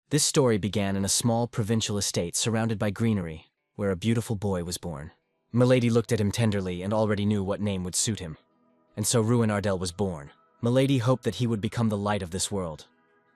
This story began in a small provincial estate surrounded by greenery, where a beautiful boy was born. Milady looked at him tenderly and already knew what name would suit him. And so Ruin Ardell was born. Milady hoped that he would become the light of this world.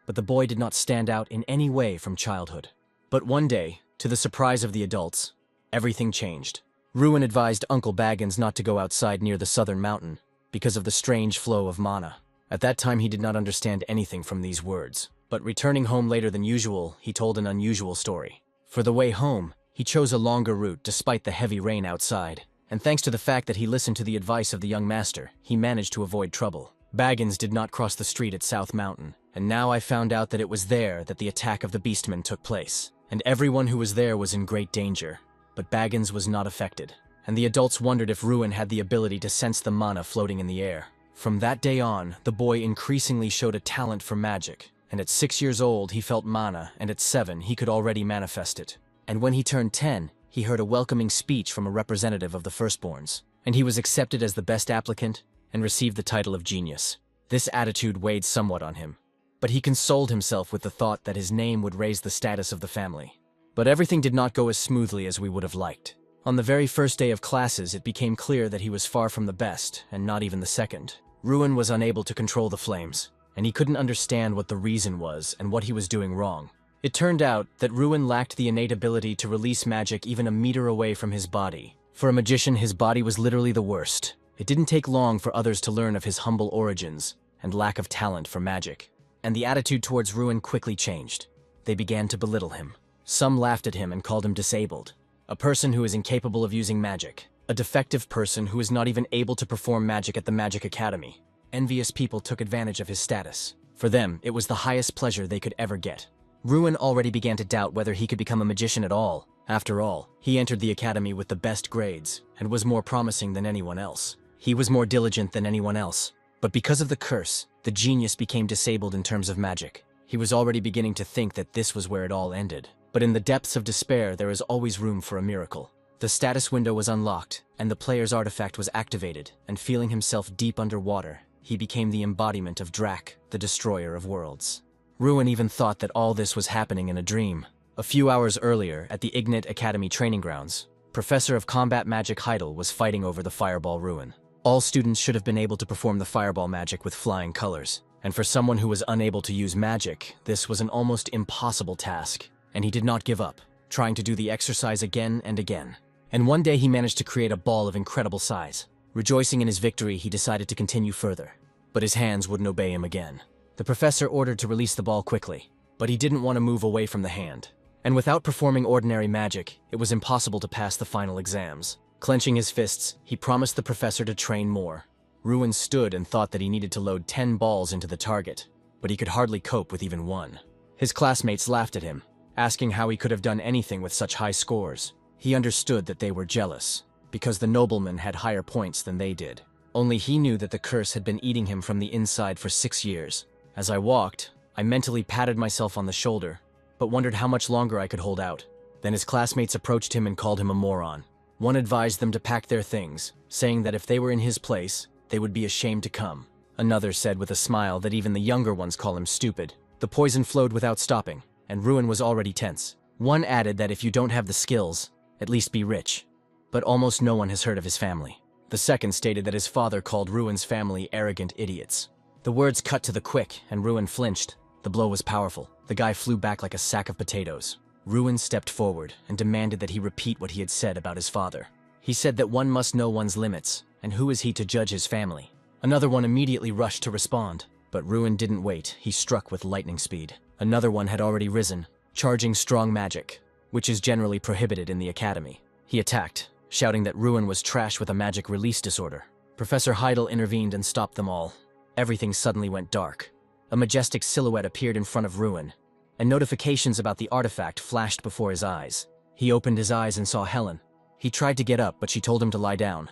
But the boy did not stand out in any way from childhood. But one day, to the surprise of the adults, everything changed. Ruin advised Uncle Baggins not to go outside near the southern mountain because of the strange flow of mana. At that time he did not understand anything from these words. But returning home later than usual, he told an unusual story. For the way home, he chose a longer route despite the heavy rain outside. And thanks to the fact that he listened to the advice of the young master, he managed to avoid trouble. Baggins did not cross the street at South Mountain, and now I found out that it was there that the attack of the beastmen took place. And everyone who was there was in great danger. But Baggins was not affected, and the adults wondered if Ruin had the ability to sense the mana floating in the air. From that day on, the boy increasingly showed a talent for magic, and at 6 years old he felt mana, and at 7 he could already manifest it. And when he turned 10, he heard a welcoming speech from a representative of the firstborns, and he was accepted as the best applicant and received the title of genius. This attitude weighed somewhat on him, but he consoled himself with the thought that his name would raise the status of the family. But everything did not go as smoothly as we would have liked. On the very first day of classes, it became clear that he was far from the best, and not even the second. Ruin was unable to control the flames, and he couldn't understand what the reason was and what he was doing wrong. It turned out that Ruin lacked the innate ability to release magic even a meter away from his body. For a magician, his body was literally the worst. It didn't take long for others to learn of his humble origins and lack of talent for magic. And the attitude towards Ruin quickly changed. They began to belittle him. Some laughed at him and called him disabled, a person who is incapable of using magic, a defective person who is not even able to perform magic at the Magic Academy. Envious people took advantage of his status. For them, it was the highest pleasure they could ever get. Ruin already began to doubt whether he could become a magician at all. After all, he entered the academy with the best grades and was more promising than anyone else. He was more diligent than anyone else. But because of the curse, the genius became disabled in terms of magic. He was already beginning to think that this was where it all ended. But in the depths of despair, there is always room for a miracle. The status window was unlocked, and the player's artifact was activated, and feeling himself deep underwater, he became the embodiment of Drak, the destroyer of worlds. Ruin even thought that all this was happening in a dream. A few hours earlier, at the Ignite Academy training grounds, Professor of Combat Magic Heidel was fighting over the Fireball Ruin. All students should have been able to perform the fireball magic with flying colors, and for someone who was unable to use magic, this was an almost impossible task. And he did not give up, trying to do the exercise again and again. And one day he managed to create a ball of incredible size. Rejoicing in his victory, he decided to continue further. But his hands wouldn't obey him again. The professor ordered to release the ball quickly, but he didn't want to move away from the hand. And without performing ordinary magic, it was impossible to pass the final exams. Clenching his fists, he promised the professor to train more. Ruin stood and thought that he needed to load 10 balls into the target, but he could hardly cope with even one. His classmates laughed at him, asking how he could have done anything with such high scores. He understood that they were jealous, because the nobleman had higher points than they did. Only he knew that the curse had been eating him from the inside for 6 years. As I walked, I mentally patted myself on the shoulder, but wondered how much longer I could hold out. Then his classmates approached him and called him a moron. One advised them to pack their things, saying that if they were in his place, they would be ashamed to come. Another said with a smile that even the younger ones call him stupid. The poison flowed without stopping, and Ruin was already tense. One added that if you don't have the skills, at least be rich. But almost no one has heard of his family. The second stated that his father called Ruin's family arrogant idiots. The words cut to the quick, and Ruin flinched. The blow was powerful. The guy flew back like a sack of potatoes. Ruin stepped forward and demanded that he repeat what he had said about his father. He said that one must know one's limits, and who is he to judge his family? Another one immediately rushed to respond, but Ruin didn't wait. He struck with lightning speed. Another one had already risen, charging strong magic, which is generally prohibited in the academy. He attacked, shouting that Ruin was trash with a magic release disorder. Professor Heidel intervened and stopped them all. Everything suddenly went dark. A majestic silhouette appeared in front of Ruin, and notifications about the artifact flashed before his eyes. He opened his eyes and saw Helen. He tried to get up, but she told him to lie down.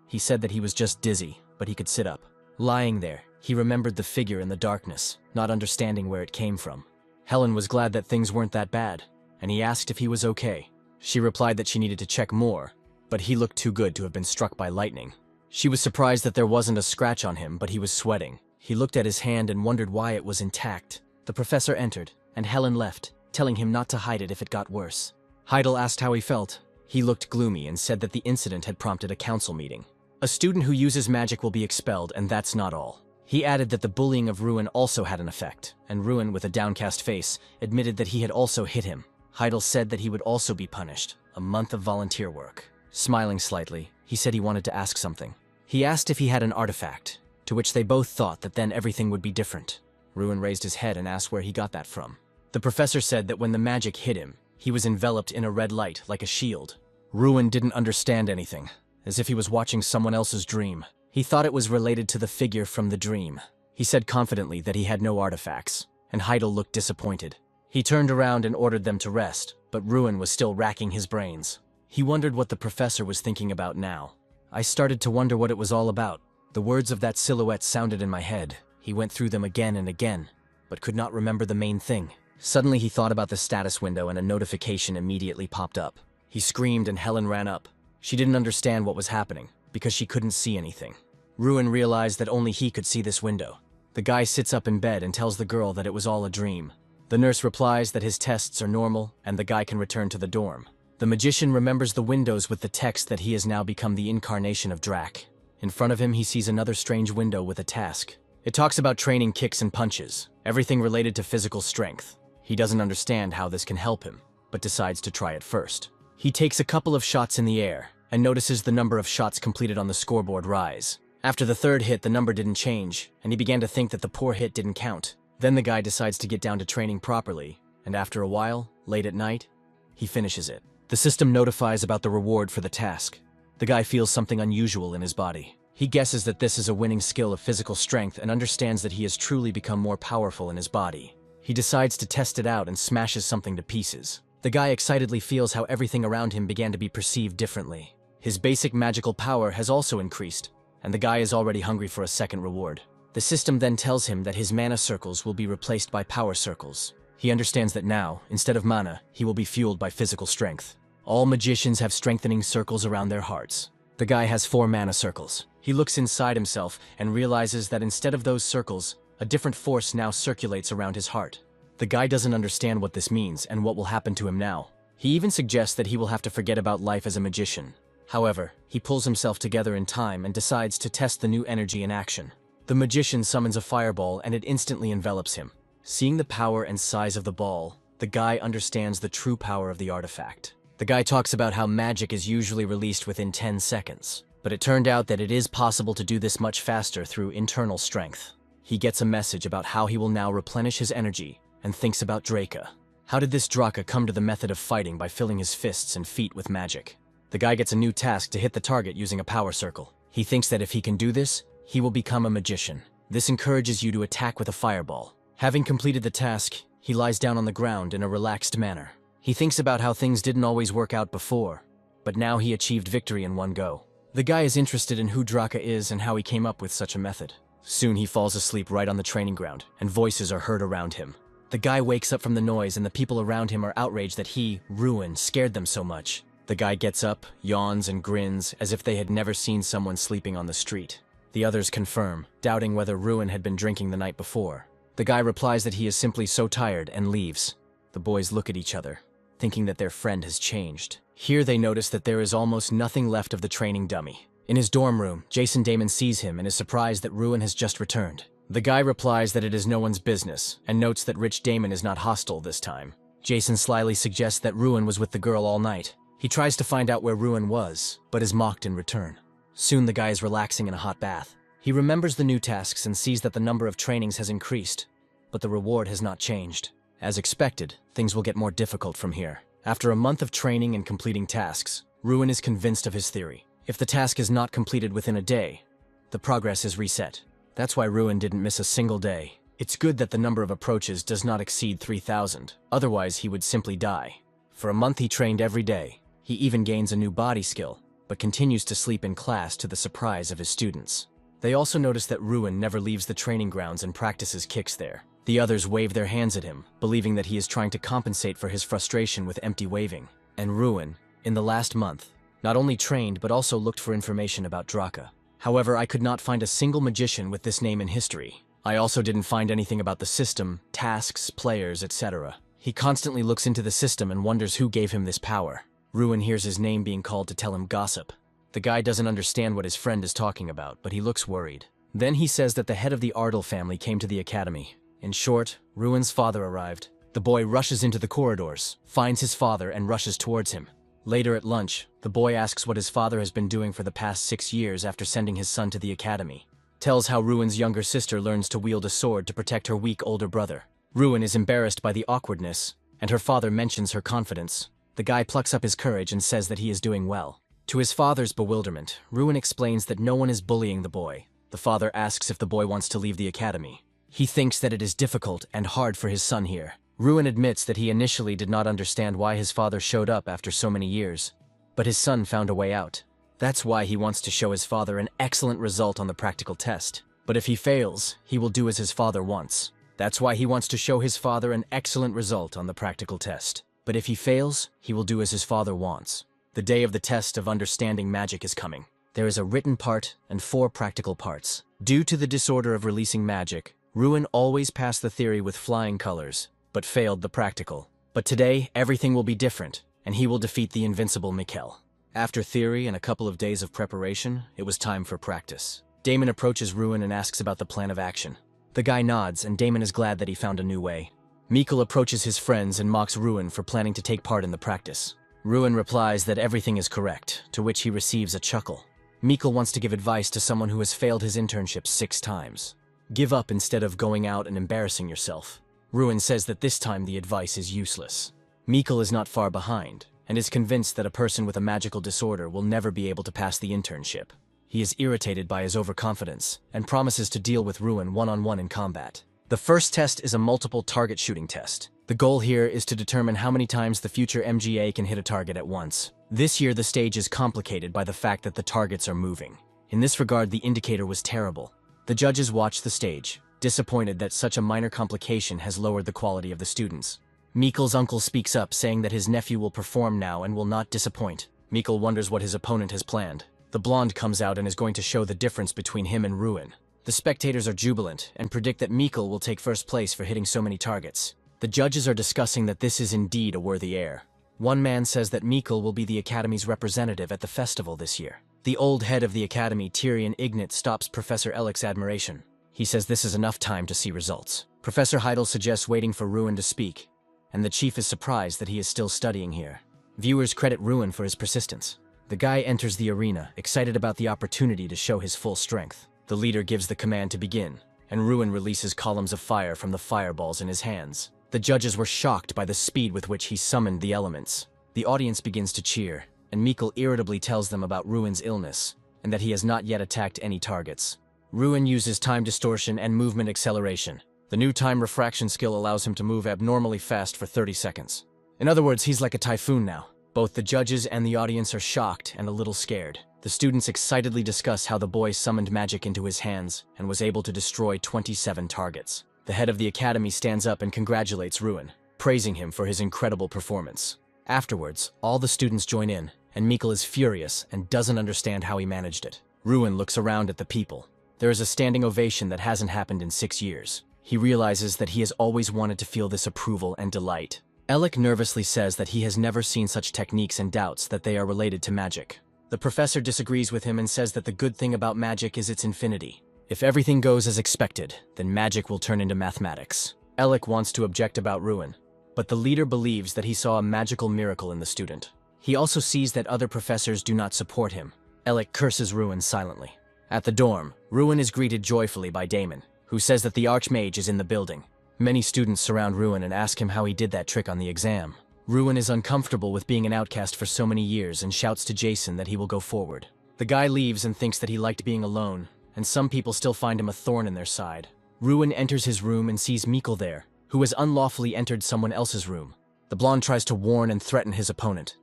He said that he was just dizzy, but he could sit up. Lying there, he remembered the figure in the darkness, not understanding where it came from. Helen was glad that things weren't that bad, and he asked if he was okay. She replied that she needed to check more, but he looked too good to have been struck by lightning. She was surprised that there wasn't a scratch on him, but he was sweating. He looked at his hand and wondered why it was intact. The professor entered. and Helen left, telling him not to hide it if it got worse. Heidel asked how he felt. He looked gloomy and said that the incident had prompted a council meeting. A student who uses magic will be expelled, and that's not all. He added that the bullying of Ruin also had an effect, and Ruin, with a downcast face, admitted that he had also hit him. Heidel said that he would also be punished, a month of volunteer work. Smiling slightly, he said he wanted to ask something. He asked if he had an artifact, to which they both thought that then everything would be different. Ruin raised his head and asked where he got that from. The professor said that when the magic hit him, he was enveloped in a red light like a shield. Ruin didn't understand anything, as if he was watching someone else's dream. He thought it was related to the figure from the dream. He said confidently that he had no artifacts, and Heidel looked disappointed. He turned around and ordered them to rest, but Ruin was still racking his brains. He wondered what the professor was thinking about now. I started to wonder what it was all about. The words of that silhouette sounded in my head. He went through them again and again, but could not remember the main thing. Suddenly he thought about the status window and a notification immediately popped up. He screamed and Helen ran up. She didn't understand what was happening, because she couldn't see anything. Ruin realized that only he could see this window. The guy sits up in bed and tells the girl that it was all a dream. The nurse replies that his tests are normal and the guy can return to the dorm. The magician remembers the windows with the text that he has now become the incarnation of Drac. In front of him he sees another strange window with a task. It talks about training kicks and punches, everything related to physical strength. He doesn't understand how this can help him, but decides to try it first. He takes a couple of shots in the air and notices the number of shots completed on the scoreboard rise. After the third hit, the number didn't change, and he began to think that the poor hit didn't count. Then the guy decides to get down to training properly, and after a while, late at night, he finishes it. The system notifies about the reward for the task. The guy feels something unusual in his body. He guesses that this is a winning skill of physical strength and understands that he has truly become more powerful in his body. He decides to test it out and smashes something to pieces. The guy excitedly feels how everything around him began to be perceived differently. His basic magical power has also increased, and the guy is already hungry for a second reward. The system then tells him that his mana circles will be replaced by power circles. He understands that now, instead of mana, he will be fueled by physical strength. All magicians have strengthening circles around their hearts. The guy has 4 mana circles. He looks inside himself and realizes that instead of those circles, a different force now circulates around his heart. The guy doesn't understand what this means and what will happen to him now. He even suggests that he will have to forget about life as a magician. However, he pulls himself together in time and decides to test the new energy in action. The magician summons a fireball and it instantly envelops him. Seeing the power and size of the ball, the guy understands the true power of the artifact. The guy talks about how magic is usually released within 10 seconds, but it turned out that it is possible to do this much faster through internal strength. He gets a message about how he will now replenish his energy and thinks about Draca. How did this Draca come to the method of fighting by filling his fists and feet with magic? The guy gets a new task to hit the target using a power circle. He thinks that if he can do this, he will become a magician. This encourages you to attack with a fireball. Having completed the task, he lies down on the ground in a relaxed manner. He thinks about how things didn't always work out before, but now he achieved victory in one go. The guy is interested in who Draca is and how he came up with such a method. Soon he falls asleep right on the training ground, and voices are heard around him. The guy wakes up from the noise and the people around him are outraged that he, Ruin, scared them so much. The guy gets up, yawns and grins as if they had never seen someone sleeping on the street. The others confirm, doubting whether Ruin had been drinking the night before. The guy replies that he is simply so tired and leaves. The boys look at each other, thinking that their friend has changed. Here they notice that there is almost nothing left of the training dummy. In his dorm room, Jason Damon sees him and is surprised that Ruin has just returned. The guy replies that it is no one's business, and notes that Rich Damon is not hostile this time. Jason slyly suggests that Ruin was with the girl all night. He tries to find out where Ruin was, but is mocked in return. Soon the guy is relaxing in a hot bath. He remembers the new tasks and sees that the number of trainings has increased, but the reward has not changed. As expected, things will get more difficult from here. After a month of training and completing tasks, Ruin is convinced of his theory. If the task is not completed within a day, the progress is reset. That's why Ruin didn't miss a single day. It's good that the number of approaches does not exceed 3,000, otherwise he would simply die. For a month he trained every day. He even gains a new body skill, but continues to sleep in class to the surprise of his students. They also notice that Ruin never leaves the training grounds and practices kicks there. The others wave their hands at him, believing that he is trying to compensate for his frustration with empty waving. And Ruin, in the last month, not only trained but also looked for information about Draca. However, I could not find a single magician with this name in history. I also didn't find anything about the system, tasks, players, etc. He constantly looks into the system and wonders who gave him this power. Ruin hears his name being called to tell him gossip. The guy doesn't understand what his friend is talking about, but he looks worried. Then he says that the head of the Ardell family came to the academy. In short, Ruin's father arrived. The boy rushes into the corridors, finds his father, and rushes towards him. Later at lunch, the boy asks what his father has been doing for the past 6 years after sending his son to the academy. Tells how Ruin's younger sister learns to wield a sword to protect her weak older brother. Ruin is embarrassed by the awkwardness, and her father mentions her confidence. The guy plucks up his courage and says that he is doing well. To his father's bewilderment, Ruin explains that no one is bullying the boy. The father asks if the boy wants to leave the academy. He thinks that it is difficult and hard for his son here. Ruin admits that he initially did not understand why his father showed up after so many years, but his son found a way out. That's why he wants to show his father an excellent result on the practical test. But if he fails, he will do as his father wants. That's why he wants to show his father an excellent result on the practical test. But if he fails, he will do as his father wants. The day of the test of understanding magic is coming. There is a written part and 4 practical parts. Due to the disorder of releasing magic, Ruin always passed the theory with flying colors, but failed the practical. But today, everything will be different, and he will defeat the Invincible Mikkel. After theory and a couple of days of preparation, it was time for practice. Damon approaches Ruin and asks about the plan of action. The guy nods, and Damon is glad that he found a new way. Mikkel approaches his friends and mocks Ruin for planning to take part in the practice. Ruin replies that everything is correct, to which he receives a chuckle. Mikkel wants to give advice to someone who has failed his internship 6 times. Give up instead of going out and embarrassing yourself. Ruin says that this time the advice is useless. Mikkel is not far behind, and is convinced that a person with a magical disorder will never be able to pass the internship. He is irritated by his overconfidence, and promises to deal with Ruin one-on-one in combat. The first test is a multiple target shooting test. The goal here is to determine how many times the future MGA can hit a target at once. This year the stage is complicated by the fact that the targets are moving. In this regard, the indicator was terrible. The judges watch the stage, disappointed that such a minor complication has lowered the quality of the students. Mikkel's uncle speaks up, saying that his nephew will perform now and will not disappoint. Mikkel wonders what his opponent has planned. The blonde comes out and is going to show the difference between him and Ruin. The spectators are jubilant and predict that Mikkel will take first place for hitting so many targets. The judges are discussing that this is indeed a worthy heir. One man says that Mikkel will be the Academy's representative at the festival this year. The old head of the Academy, Tyrion Ignat, stops Professor Ellic's admiration. He says this is enough time to see results. Professor Heidel suggests waiting for Ruin to speak, and the chief is surprised that he is still studying here. Viewers credit Ruin for his persistence. The guy enters the arena, excited about the opportunity to show his full strength. The leader gives the command to begin, and Ruin releases columns of fire from the fireballs in his hands. The judges were shocked by the speed with which he summoned the elements. The audience begins to cheer, and Mikkel irritably tells them about Ruin's illness, and that he has not yet attacked any targets. Ruin uses time distortion and movement acceleration. The new time refraction skill allows him to move abnormally fast for 30 seconds. In other words, he's like a typhoon now. Both the judges and the audience are shocked and a little scared. The students excitedly discuss how the boy summoned magic into his hands and was able to destroy 27 targets. The head of the academy stands up and congratulates Ruin, praising him for his incredible performance. Afterwards, all the students join in, and Mikkel is furious and doesn't understand how he managed it. Ruin looks around at the people. There is a standing ovation that hasn't happened in 6 years. He realizes that he has always wanted to feel this approval and delight. Ellic nervously says that he has never seen such techniques and doubts that they are related to magic. The professor disagrees with him and says that the good thing about magic is its infinity. If everything goes as expected, then magic will turn into mathematics. Ellic wants to object about Ruin, but the leader believes that he saw a magical miracle in the student. He also sees that other professors do not support him. Ellic curses Ruin silently. At the dorm, Ruin is greeted joyfully by Damon, who says that the Archmage is in the building. Many students surround Ruin and ask him how he did that trick on the exam. Ruin is uncomfortable with being an outcast for so many years and shouts to Jason that he will go forward. The guy leaves and thinks that he liked being alone, and some people still find him a thorn in their side. Ruin enters his room and sees Mikkel there, who has unlawfully entered someone else's room. The blonde tries to warn and threaten his opponent,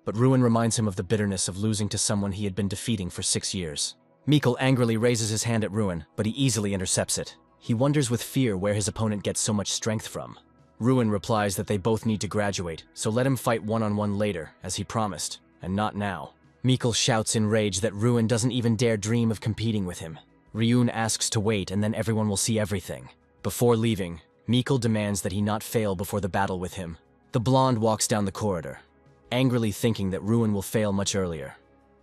but Ruin reminds him of the bitterness of losing to someone he had been defeating for 6 years. Mikkel angrily raises his hand at Ruin, but he easily intercepts it. He wonders with fear where his opponent gets so much strength from. Ruin replies that they both need to graduate, so let him fight one-on-one later, as he promised, and not now. Mikkel shouts in rage that Ruin doesn't even dare dream of competing with him. Ryun asks to wait and then everyone will see everything. Before leaving, Mikkel demands that he not fail before the battle with him. The blonde walks down the corridor, angrily thinking that Ruin will fail much earlier,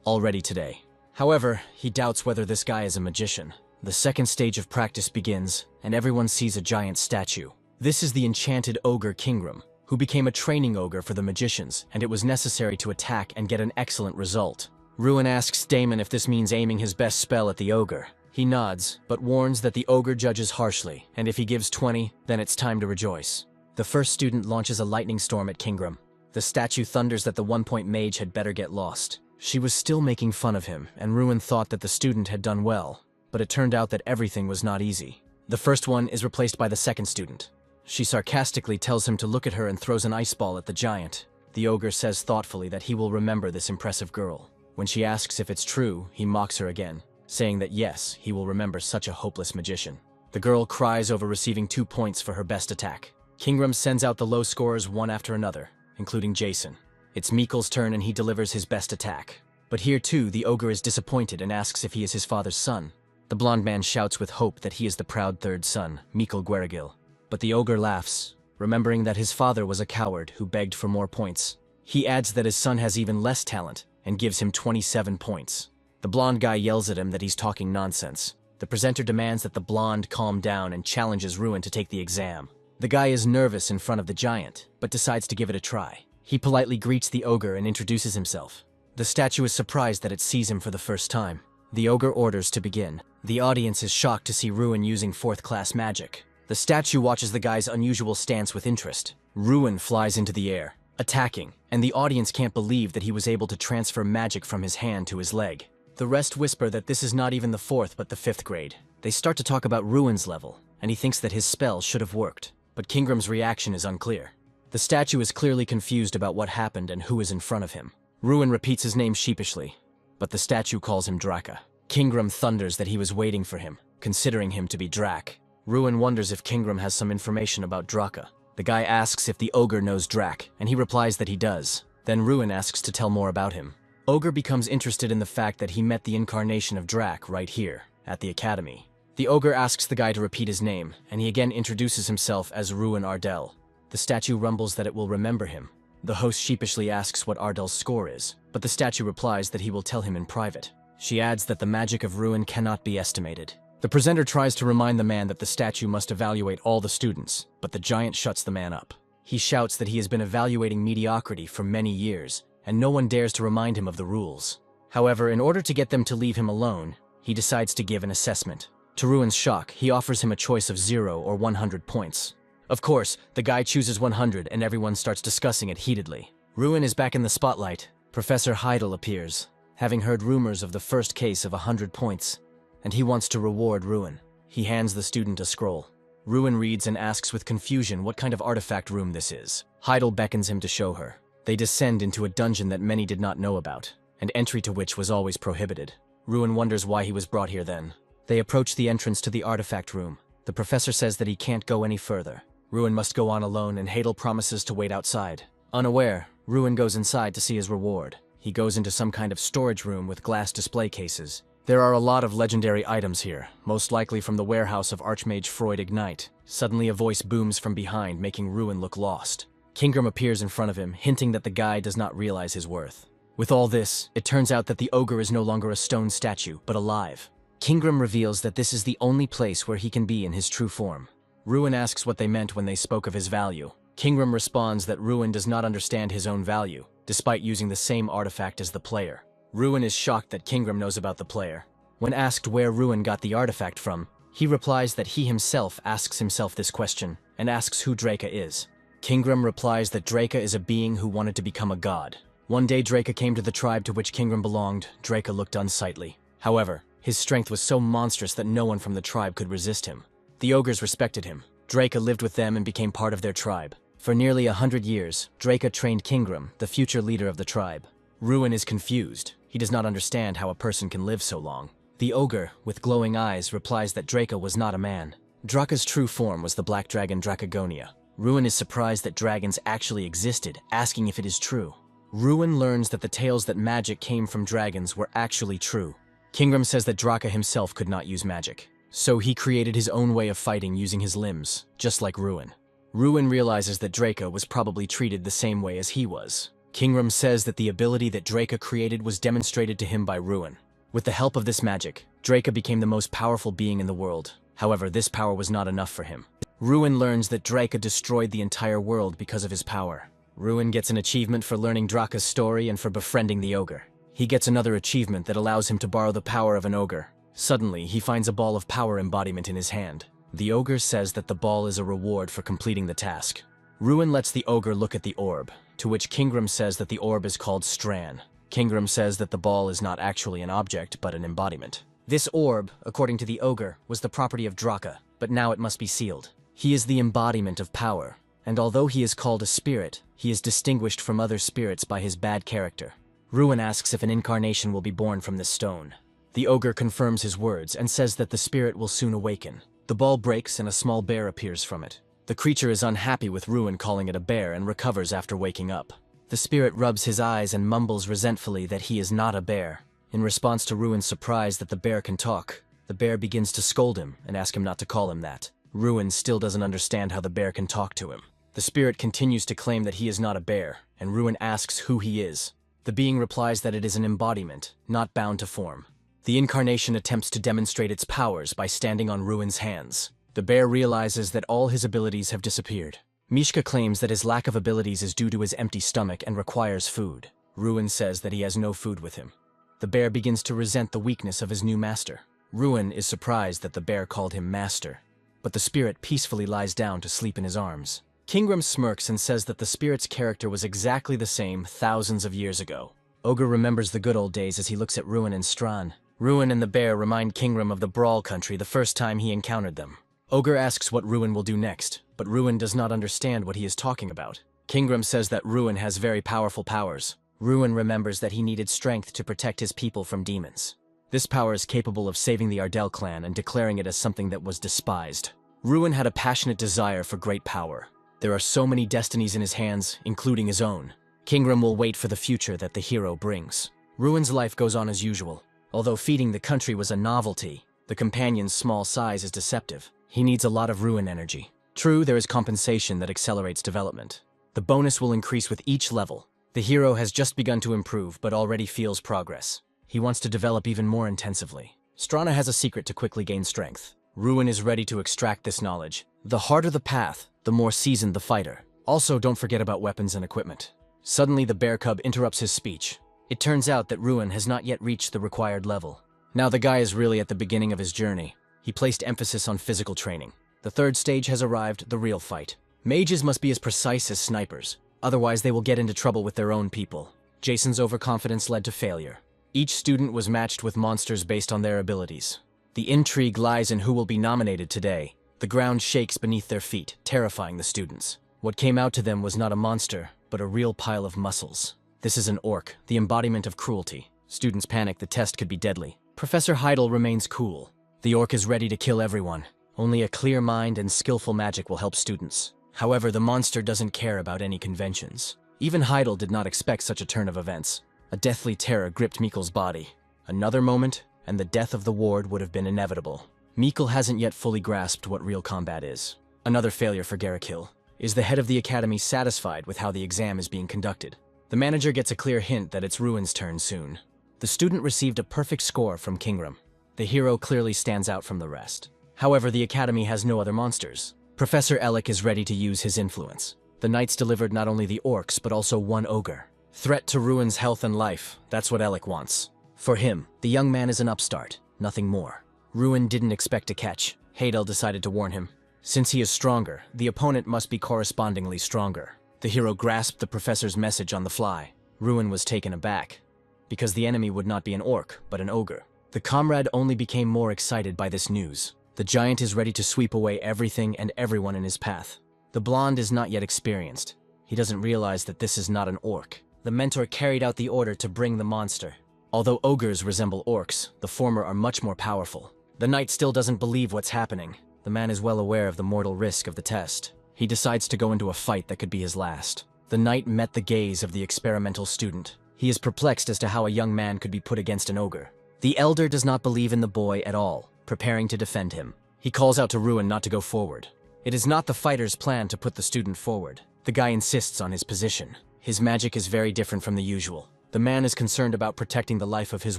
already today. However, he doubts whether this guy is a magician. The second stage of practice begins, and everyone sees a giant statue. This is the enchanted ogre Kingram, who became a training ogre for the magicians, and it was necessary to attack and get an excellent result. Ruin asks Damon if this means aiming his best spell at the ogre. He nods, but warns that the ogre judges harshly, and if he gives 20, then it's time to rejoice. The first student launches a lightning storm at Kingram. The statue thunders that the 1-point mage had better get lost. She was still making fun of him, and Ruin thought that the student had done well, but it turned out that everything was not easy. The first one is replaced by the second student. She sarcastically tells him to look at her and throws an ice ball at the giant. The ogre says thoughtfully that he will remember this impressive girl. When she asks if it's true, he mocks her again, saying that yes, he will remember such a hopeless magician. The girl cries over receiving 2 points for her best attack. Kingram sends out the low scorers one after another, including Jason. It's Mikkel's turn and he delivers his best attack. But here too, the ogre is disappointed and asks if he is his father's son. The blonde man shouts with hope that he is the proud third son, Mikkel Guerigil. But the ogre laughs, remembering that his father was a coward who begged for more points. He adds that his son has even less talent and gives him 27 points. The blonde guy yells at him that he's talking nonsense. The presenter demands that the blonde calm down and challenges Ruin to take the exam. The guy is nervous in front of the giant, but decides to give it a try. He politely greets the ogre and introduces himself. The statue is surprised that it sees him for the first time. The ogre orders to begin. The audience is shocked to see Ruin using 4th-class magic. The statue watches the guy's unusual stance with interest. Ruin flies into the air, attacking, and the audience can't believe that he was able to transfer magic from his hand to his leg. The rest whisper that this is not even the 4th but the 5th grade. They start to talk about Ruin's level, and he thinks that his spell should have worked. But Kingram's reaction is unclear. The statue is clearly confused about what happened and who is in front of him. Ruin repeats his name sheepishly, but the statue calls him Draka. Kingram thunders that he was waiting for him, considering him to be Drak. Ruin wonders if Kingram has some information about Draka. The guy asks if the ogre knows Drak, and he replies that he does. Then Ruin asks to tell more about him. Ogre becomes interested in the fact that he met the incarnation of Drak right here, at the academy. The ogre asks the guy to repeat his name, and he again introduces himself as Ruin Ardell. The statue rumbles that it will remember him. The host sheepishly asks what Ardell's score is, but the statue replies that he will tell him in private. She adds that the magic of Ruin cannot be estimated. The presenter tries to remind the man that the statue must evaluate all the students, but the giant shuts the man up. He shouts that he has been evaluating mediocrity for many years, and no one dares to remind him of the rules. However, in order to get them to leave him alone, he decides to give an assessment. To Ruin's shock, he offers him a choice of 0 or 100 points. Of course, the guy chooses 100 and everyone starts discussing it heatedly. Ruin is back in the spotlight. Professor Heidel appears, having heard rumors of the first case of 100 points, and he wants to reward Ruin. He hands the student a scroll. Ruin reads and asks with confusion what kind of artifact room this is. Heidel beckons him to show her. They descend into a dungeon that many did not know about, and entry to which was always prohibited. Ruin wonders why he was brought here then. They approach the entrance to the artifact room. The professor says that he can't go any further. Ruin must go on alone, and Heidel promises to wait outside. Unaware, Ruin goes inside to see his reward. He goes into some kind of storage room with glass display cases. There are a lot of legendary items here, most likely from the warehouse of Archmage Freud Ignite. Suddenly a voice booms from behind, making Ruin look lost. Kingram appears in front of him, hinting that the guy does not realize his worth. With all this, it turns out that the ogre is no longer a stone statue, but alive. Kingram reveals that this is the only place where he can be in his true form. Ruin asks what they meant when they spoke of his value. Kingram responds that Ruin does not understand his own value, despite using the same artifact as the player. Ruin is shocked that Kingram knows about the player. When asked where Ruin got the artifact from, he replies that he himself asks himself this question, and asks who Draka is. Kingram replies that Draka is a being who wanted to become a god. One day Draka came to the tribe to which Kingram belonged. Draka looked unsightly. However, his strength was so monstrous that no one from the tribe could resist him. The ogres respected him. Draka lived with them and became part of their tribe. For nearly 100 years, Draka trained Kingram, the future leader of the tribe. Ruin is confused. He does not understand how a person can live so long. The ogre, with glowing eyes, replies that Draka was not a man. Draka's true form was the black dragon Dracagonia. Ruin is surprised that dragons actually existed, asking if it is true. Ruin learns that the tales that magic came from dragons were actually true. Kingram says that Draka himself could not use magic, so he created his own way of fighting using his limbs, just like Ruin. Ruin realizes that Draka was probably treated the same way as he was. Kingram says that the ability that Draka created was demonstrated to him by Ruin. With the help of this magic, Draka became the most powerful being in the world. However, this power was not enough for him. Ruin learns that Draka destroyed the entire world because of his power. Ruin gets an achievement for learning Draka's story and for befriending the ogre. He gets another achievement that allows him to borrow the power of an ogre. Suddenly, he finds a ball of power embodiment in his hand. The ogre says that the ball is a reward for completing the task. Ruin lets the ogre look at the orb, to which Kingram says that the orb is called Stran. Kingram says that the ball is not actually an object, but an embodiment. This orb, according to the ogre, was the property of Draka, but now it must be sealed. He is the embodiment of power, and although he is called a spirit, he is distinguished from other spirits by his bad character. Ruin asks if an incarnation will be born from this stone. The ogre confirms his words and says that the spirit will soon awaken. The ball breaks and a small bear appears from it. The creature is unhappy with Ruin calling it a bear and recovers after waking up. The spirit rubs his eyes and mumbles resentfully that he is not a bear. In response to Ruin's surprise that the bear can talk, the bear begins to scold him and ask him not to call him that. Ruin still doesn't understand how the bear can talk to him. The spirit continues to claim that he is not a bear, and Ruin asks who he is. The being replies that it is an embodiment, not bound to form. The incarnation attempts to demonstrate its powers by standing on Ruin's hands. The bear realizes that all his abilities have disappeared. Mishka claims that his lack of abilities is due to his empty stomach and requires food. Ruin says that he has no food with him. The bear begins to resent the weakness of his new master. Ruin is surprised that the bear called him master, but the spirit peacefully lies down to sleep in his arms. Kingram smirks and says that the spirit's character was exactly the same thousands of years ago. Ogre remembers the good old days as he looks at Ruin and Stran. Ruin and the bear remind Kingram of the Brawl country the first time he encountered them. Ogre asks what Ruin will do next, but Ruin does not understand what he is talking about. Kingram says that Ruin has very powerful powers. Ruin remembers that he needed strength to protect his people from demons. This power is capable of saving the Ardell clan and declaring it as something that was despised. Ruin had a passionate desire for great power. There are so many destinies in his hands, including his own. Kingram will wait for the future that the hero brings. Ruin's life goes on as usual. Although feeding the country was a novelty, the companion's small size is deceptive. He needs a lot of Ruin energy. True, there is compensation that accelerates development. The bonus will increase with each level. The hero has just begun to improve, but already feels progress. He wants to develop even more intensively. Strana has a secret to quickly gain strength. Ruin is ready to extract this knowledge. The harder the path, the more seasoned the fighter. Also, don't forget about weapons and equipment. Suddenly, the bear cub interrupts his speech. It turns out that Ruin has not yet reached the required level. Now the guy is really at the beginning of his journey. He placed emphasis on physical training. The third stage has arrived, the real fight. Mages must be as precise as snipers. Otherwise, they will get into trouble with their own people. Jason's overconfidence led to failure. Each student was matched with monsters based on their abilities. The intrigue lies in who will be nominated today. The ground shakes beneath their feet, terrifying the students. What came out to them was not a monster, but a real pile of muscles. This is an orc, the embodiment of cruelty. Students panic, the test could be deadly. Professor Heidel remains cool. The orc is ready to kill everyone. Only a clear mind and skillful magic will help students. However, the monster doesn't care about any conventions. Even Heidel did not expect such a turn of events. A deathly terror gripped Mikkel's body. Another moment, and the death of the ward would have been inevitable. Mikkel hasn't yet fully grasped what real combat is. Another failure for Garrick. Is the head of the academy satisfied with how the exam is being conducted? The manager gets a clear hint that it's Ruin's turn soon. The student received a perfect score from Kingram. The hero clearly stands out from the rest. However, the academy has no other monsters. Professor Ellick is ready to use his influence. The knights delivered not only the orcs, but also one ogre. Threat to Ruin's health and life, that's what Ellick wants. For him, the young man is an upstart, nothing more. Ruin didn't expect to catch. Heidel decided to warn him. Since he is stronger, the opponent must be correspondingly stronger. The hero grasped the professor's message on the fly. Ruin was taken aback, because the enemy would not be an orc, but an ogre. The comrade only became more excited by this news. The giant is ready to sweep away everything and everyone in his path. The blonde is not yet experienced. He doesn't realize that this is not an orc. The mentor carried out the order to bring the monster. Although ogres resemble orcs, the former are much more powerful. The knight still doesn't believe what's happening. The man is well aware of the mortal risk of the test. He decides to go into a fight that could be his last. The knight met the gaze of the experimental student. He is perplexed as to how a young man could be put against an ogre. The elder does not believe in the boy at all, preparing to defend him. He calls out to Ruin not to go forward. It is not the fighter's plan to put the student forward. The guy insists on his position. His magic is very different from the usual. The man is concerned about protecting the life of his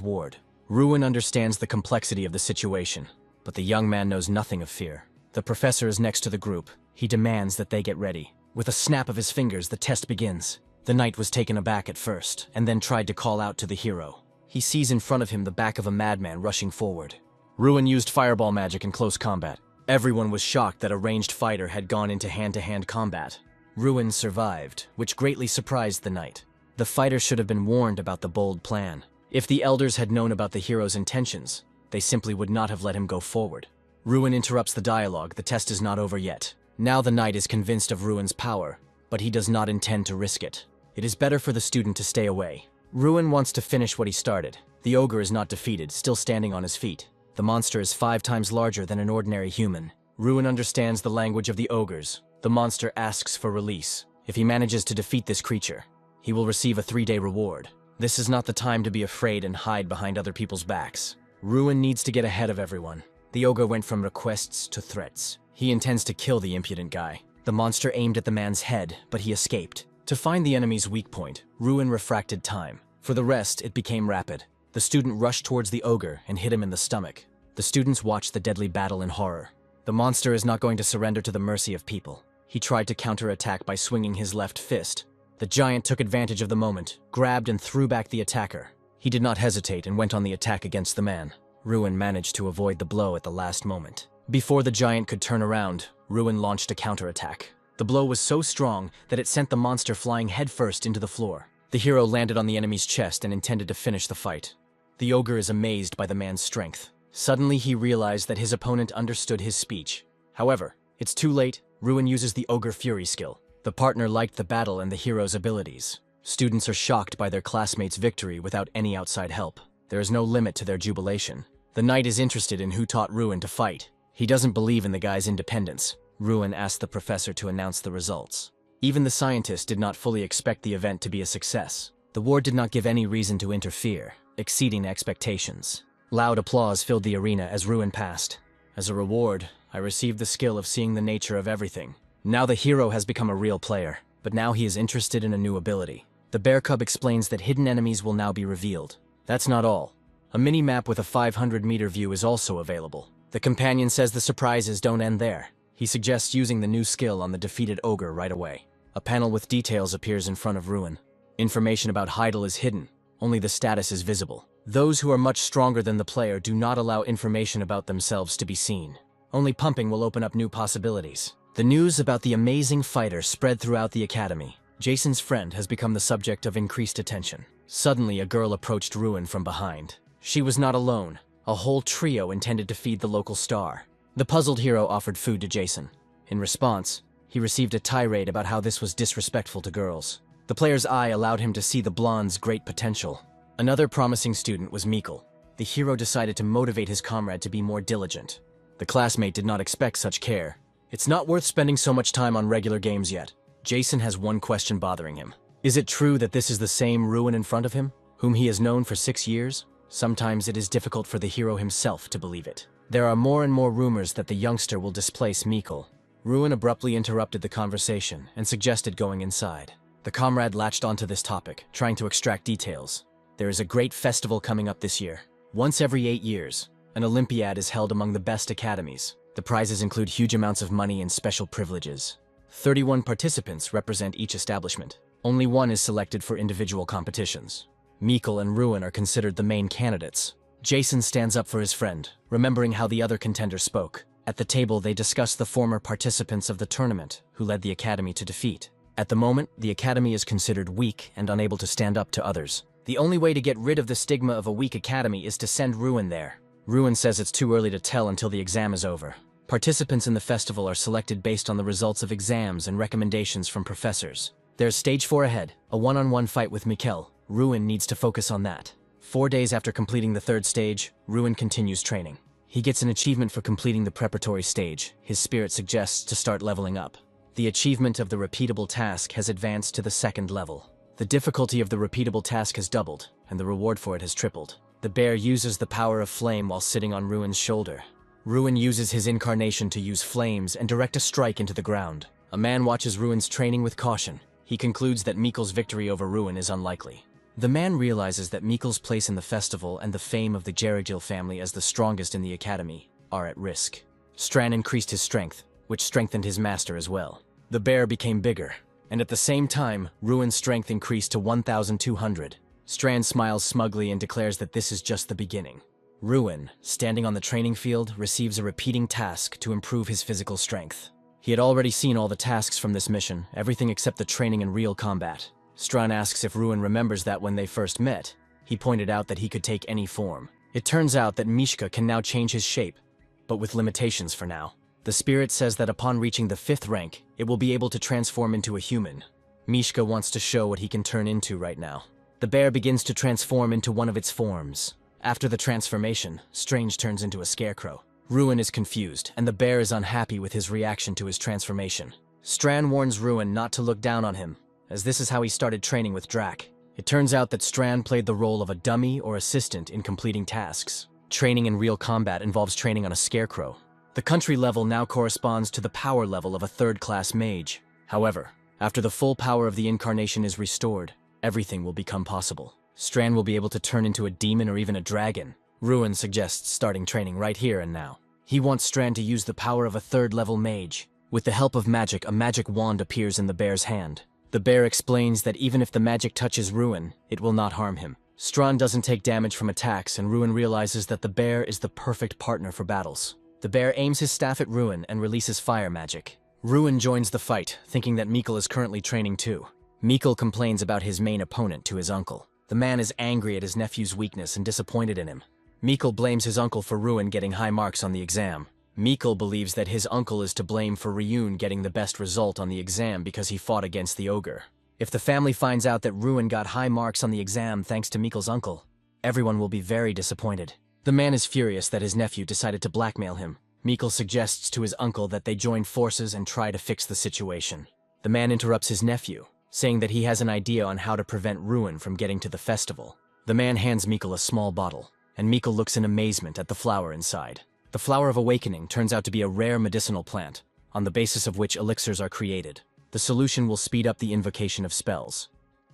ward. Ruin understands the complexity of the situation, but the young man knows nothing of fear. The professor is next to the group. He demands that they get ready. With a snap of his fingers, the test begins. The knight was taken aback at first, and then tried to call out to the hero. He sees in front of him the back of a madman rushing forward. Ruin used fireball magic in close combat. Everyone was shocked that a ranged fighter had gone into hand-to-hand combat. Ruin survived, which greatly surprised the knight. The fighter should have been warned about the bold plan. If the elders had known about the hero's intentions, they simply would not have let him go forward. Ruin interrupts the dialogue. The test is not over yet. Now the knight is convinced of Ruin's power, but he does not intend to risk it. It is better for the student to stay away. Ruin wants to finish what he started. The ogre is not defeated, still standing on his feet. The monster is 5 times larger than an ordinary human. Ruin understands the language of the ogres. The monster asks for release. If he manages to defeat this creature, he will receive a 3-day reward. This is not the time to be afraid and hide behind other people's backs. Ruin needs to get ahead of everyone. The ogre went from requests to threats. He intends to kill the impudent guy. The monster aimed at the man's head, but he escaped. To find the enemy's weak point, Ruin refracted time. For the rest, it became rapid. The student rushed towards the ogre and hit him in the stomach. The students watched the deadly battle in horror. The monster is not going to surrender to the mercy of people. He tried to counterattack by swinging his left fist. The giant took advantage of the moment, grabbed and threw back the attacker. He did not hesitate and went on the attack against the man. Ruin managed to avoid the blow at the last moment. Before the giant could turn around, Ruin launched a counterattack. The blow was so strong that it sent the monster flying headfirst into the floor. The hero landed on the enemy's chest and intended to finish the fight. The ogre is amazed by the man's strength. Suddenly he realized that his opponent understood his speech. However, it's too late. Ruin uses the Ogre Fury skill. The partner liked the battle and the hero's abilities. Students are shocked by their classmates' victory without any outside help. There is no limit to their jubilation. The knight is interested in who taught Ruin to fight. He doesn't believe in the guy's independence. Ruin asked the professor to announce the results. Even the scientists did not fully expect the event to be a success. The ward did not give any reason to interfere, exceeding expectations. Loud applause filled the arena as Ruin passed. As a reward, I received the skill of seeing the nature of everything. Now the hero has become a real player, but now he is interested in a new ability. The bear cub explains that hidden enemies will now be revealed. That's not all. A mini-map with a 500-meter view is also available. The companion says the surprises don't end there. He suggests using the new skill on the defeated ogre right away. A panel with details appears in front of Ruin. Information about Heidel is hidden. Only the status is visible. Those who are much stronger than the player do not allow information about themselves to be seen. Only pumping will open up new possibilities. The news about the amazing fighter spread throughout the academy. Jason's friend has become the subject of increased attention. Suddenly, a girl approached Ruin from behind. She was not alone. A whole trio intended to feed the local star. The puzzled hero offered food to Jason. In response, he received a tirade about how this was disrespectful to girls. The player's eye allowed him to see the blonde's great potential. Another promising student was Mikkel. The hero decided to motivate his comrade to be more diligent. The classmate did not expect such care. It's not worth spending so much time on regular games yet. Jason has one question bothering him. Is it true that this is the same Ruin in front of him, whom he has known for 6 years? Sometimes it is difficult for the hero himself to believe it. There are more and more rumors that the youngster will displace Mikkel. Ruin abruptly interrupted the conversation and suggested going inside. The comrade latched onto this topic, trying to extract details. There is a great festival coming up this year. Once every 8 years, an Olympiad is held among the best academies. The prizes include huge amounts of money and special privileges. 31 participants represent each establishment. Only one is selected for individual competitions. Mikkel and Ruin are considered the main candidates. Jason stands up for his friend, remembering how the other contender spoke. At the table, they discuss the former participants of the tournament, who led the academy to defeat. At the moment, the academy is considered weak and unable to stand up to others. The only way to get rid of the stigma of a weak academy is to send Ruin there. Ruin says it's too early to tell until the exam is over. Participants in the festival are selected based on the results of exams and recommendations from professors. There's stage 4 ahead, a one-on-one fight with Mikkel. Ruin needs to focus on that. 4 days after completing the 3rd stage, Ruin continues training. He gets an achievement for completing the preparatory stage. His spirit suggests to start leveling up. The achievement of the repeatable task has advanced to the 2nd level. The difficulty of the repeatable task has doubled, and the reward for it has tripled. The bear uses the power of flame while sitting on Ruin's shoulder. Ruin uses his incarnation to use flames and direct a strike into the ground. A man watches Ruin's training with caution. He concludes that Mikkel's victory over Ruin is unlikely. The man realizes that Mikkel's place in the festival and the fame of the Geragil family as the strongest in the academy are at risk. Strand increased his strength, which strengthened his master as well. The bear became bigger, and at the same time, Ruin's strength increased to 1,200. Strand smiles smugly and declares that this is just the beginning. Ruin, standing on the training field, receives a repeating task to improve his physical strength. He had already seen all the tasks from this mission, everything except the training in real combat. Strand asks if Ruin remembers that when they first met, he pointed out that he could take any form. It turns out that Mishka can now change his shape, but with limitations for now. The spirit says that upon reaching the 5th rank, it will be able to transform into a human. Mishka wants to show what he can turn into right now. The bear begins to transform into one of its forms. After the transformation, Strange turns into a scarecrow. Ruin is confused, and the bear is unhappy with his reaction to his transformation. Strand warns Ruin not to look down on him, as this is how he started training with Drac. It turns out that Strand played the role of a dummy or assistant in completing tasks. Training in real combat involves training on a scarecrow. The country level now corresponds to the power level of a 3rd-class mage. However, after the full power of the incarnation is restored, everything will become possible. Strand will be able to turn into a demon or even a dragon. Ruin suggests starting training right here and now. He wants Strand to use the power of a 3rd-level mage. With the help of magic, a magic wand appears in the bear's hand. The bear explains that even if the magic touches Ruin, it will not harm him. Strand doesn't take damage from attacks, and Ruin realizes that the bear is the perfect partner for battles. The bear aims his staff at Ruin and releases fire magic. Ruin joins the fight, thinking that Mikkel is currently training too. Mikkel complains about his main opponent to his uncle. The man is angry at his nephew's weakness and disappointed in him. Mikkel blames his uncle for Ruin getting high marks on the exam. Mikkel believes that his uncle is to blame for Ryun getting the best result on the exam because he fought against the ogre. If the family finds out that Ruin got high marks on the exam thanks to Mikkel's uncle, everyone will be very disappointed. The man is furious that his nephew decided to blackmail him. Mikkel suggests to his uncle that they join forces and try to fix the situation. The man interrupts his nephew, saying that he has an idea on how to prevent Ruin from getting to the festival. The man hands Mikkel a small bottle, and Mikkel looks in amazement at the flower inside. The Flower of Awakening turns out to be a rare medicinal plant, on the basis of which elixirs are created. The solution will speed up the invocation of spells,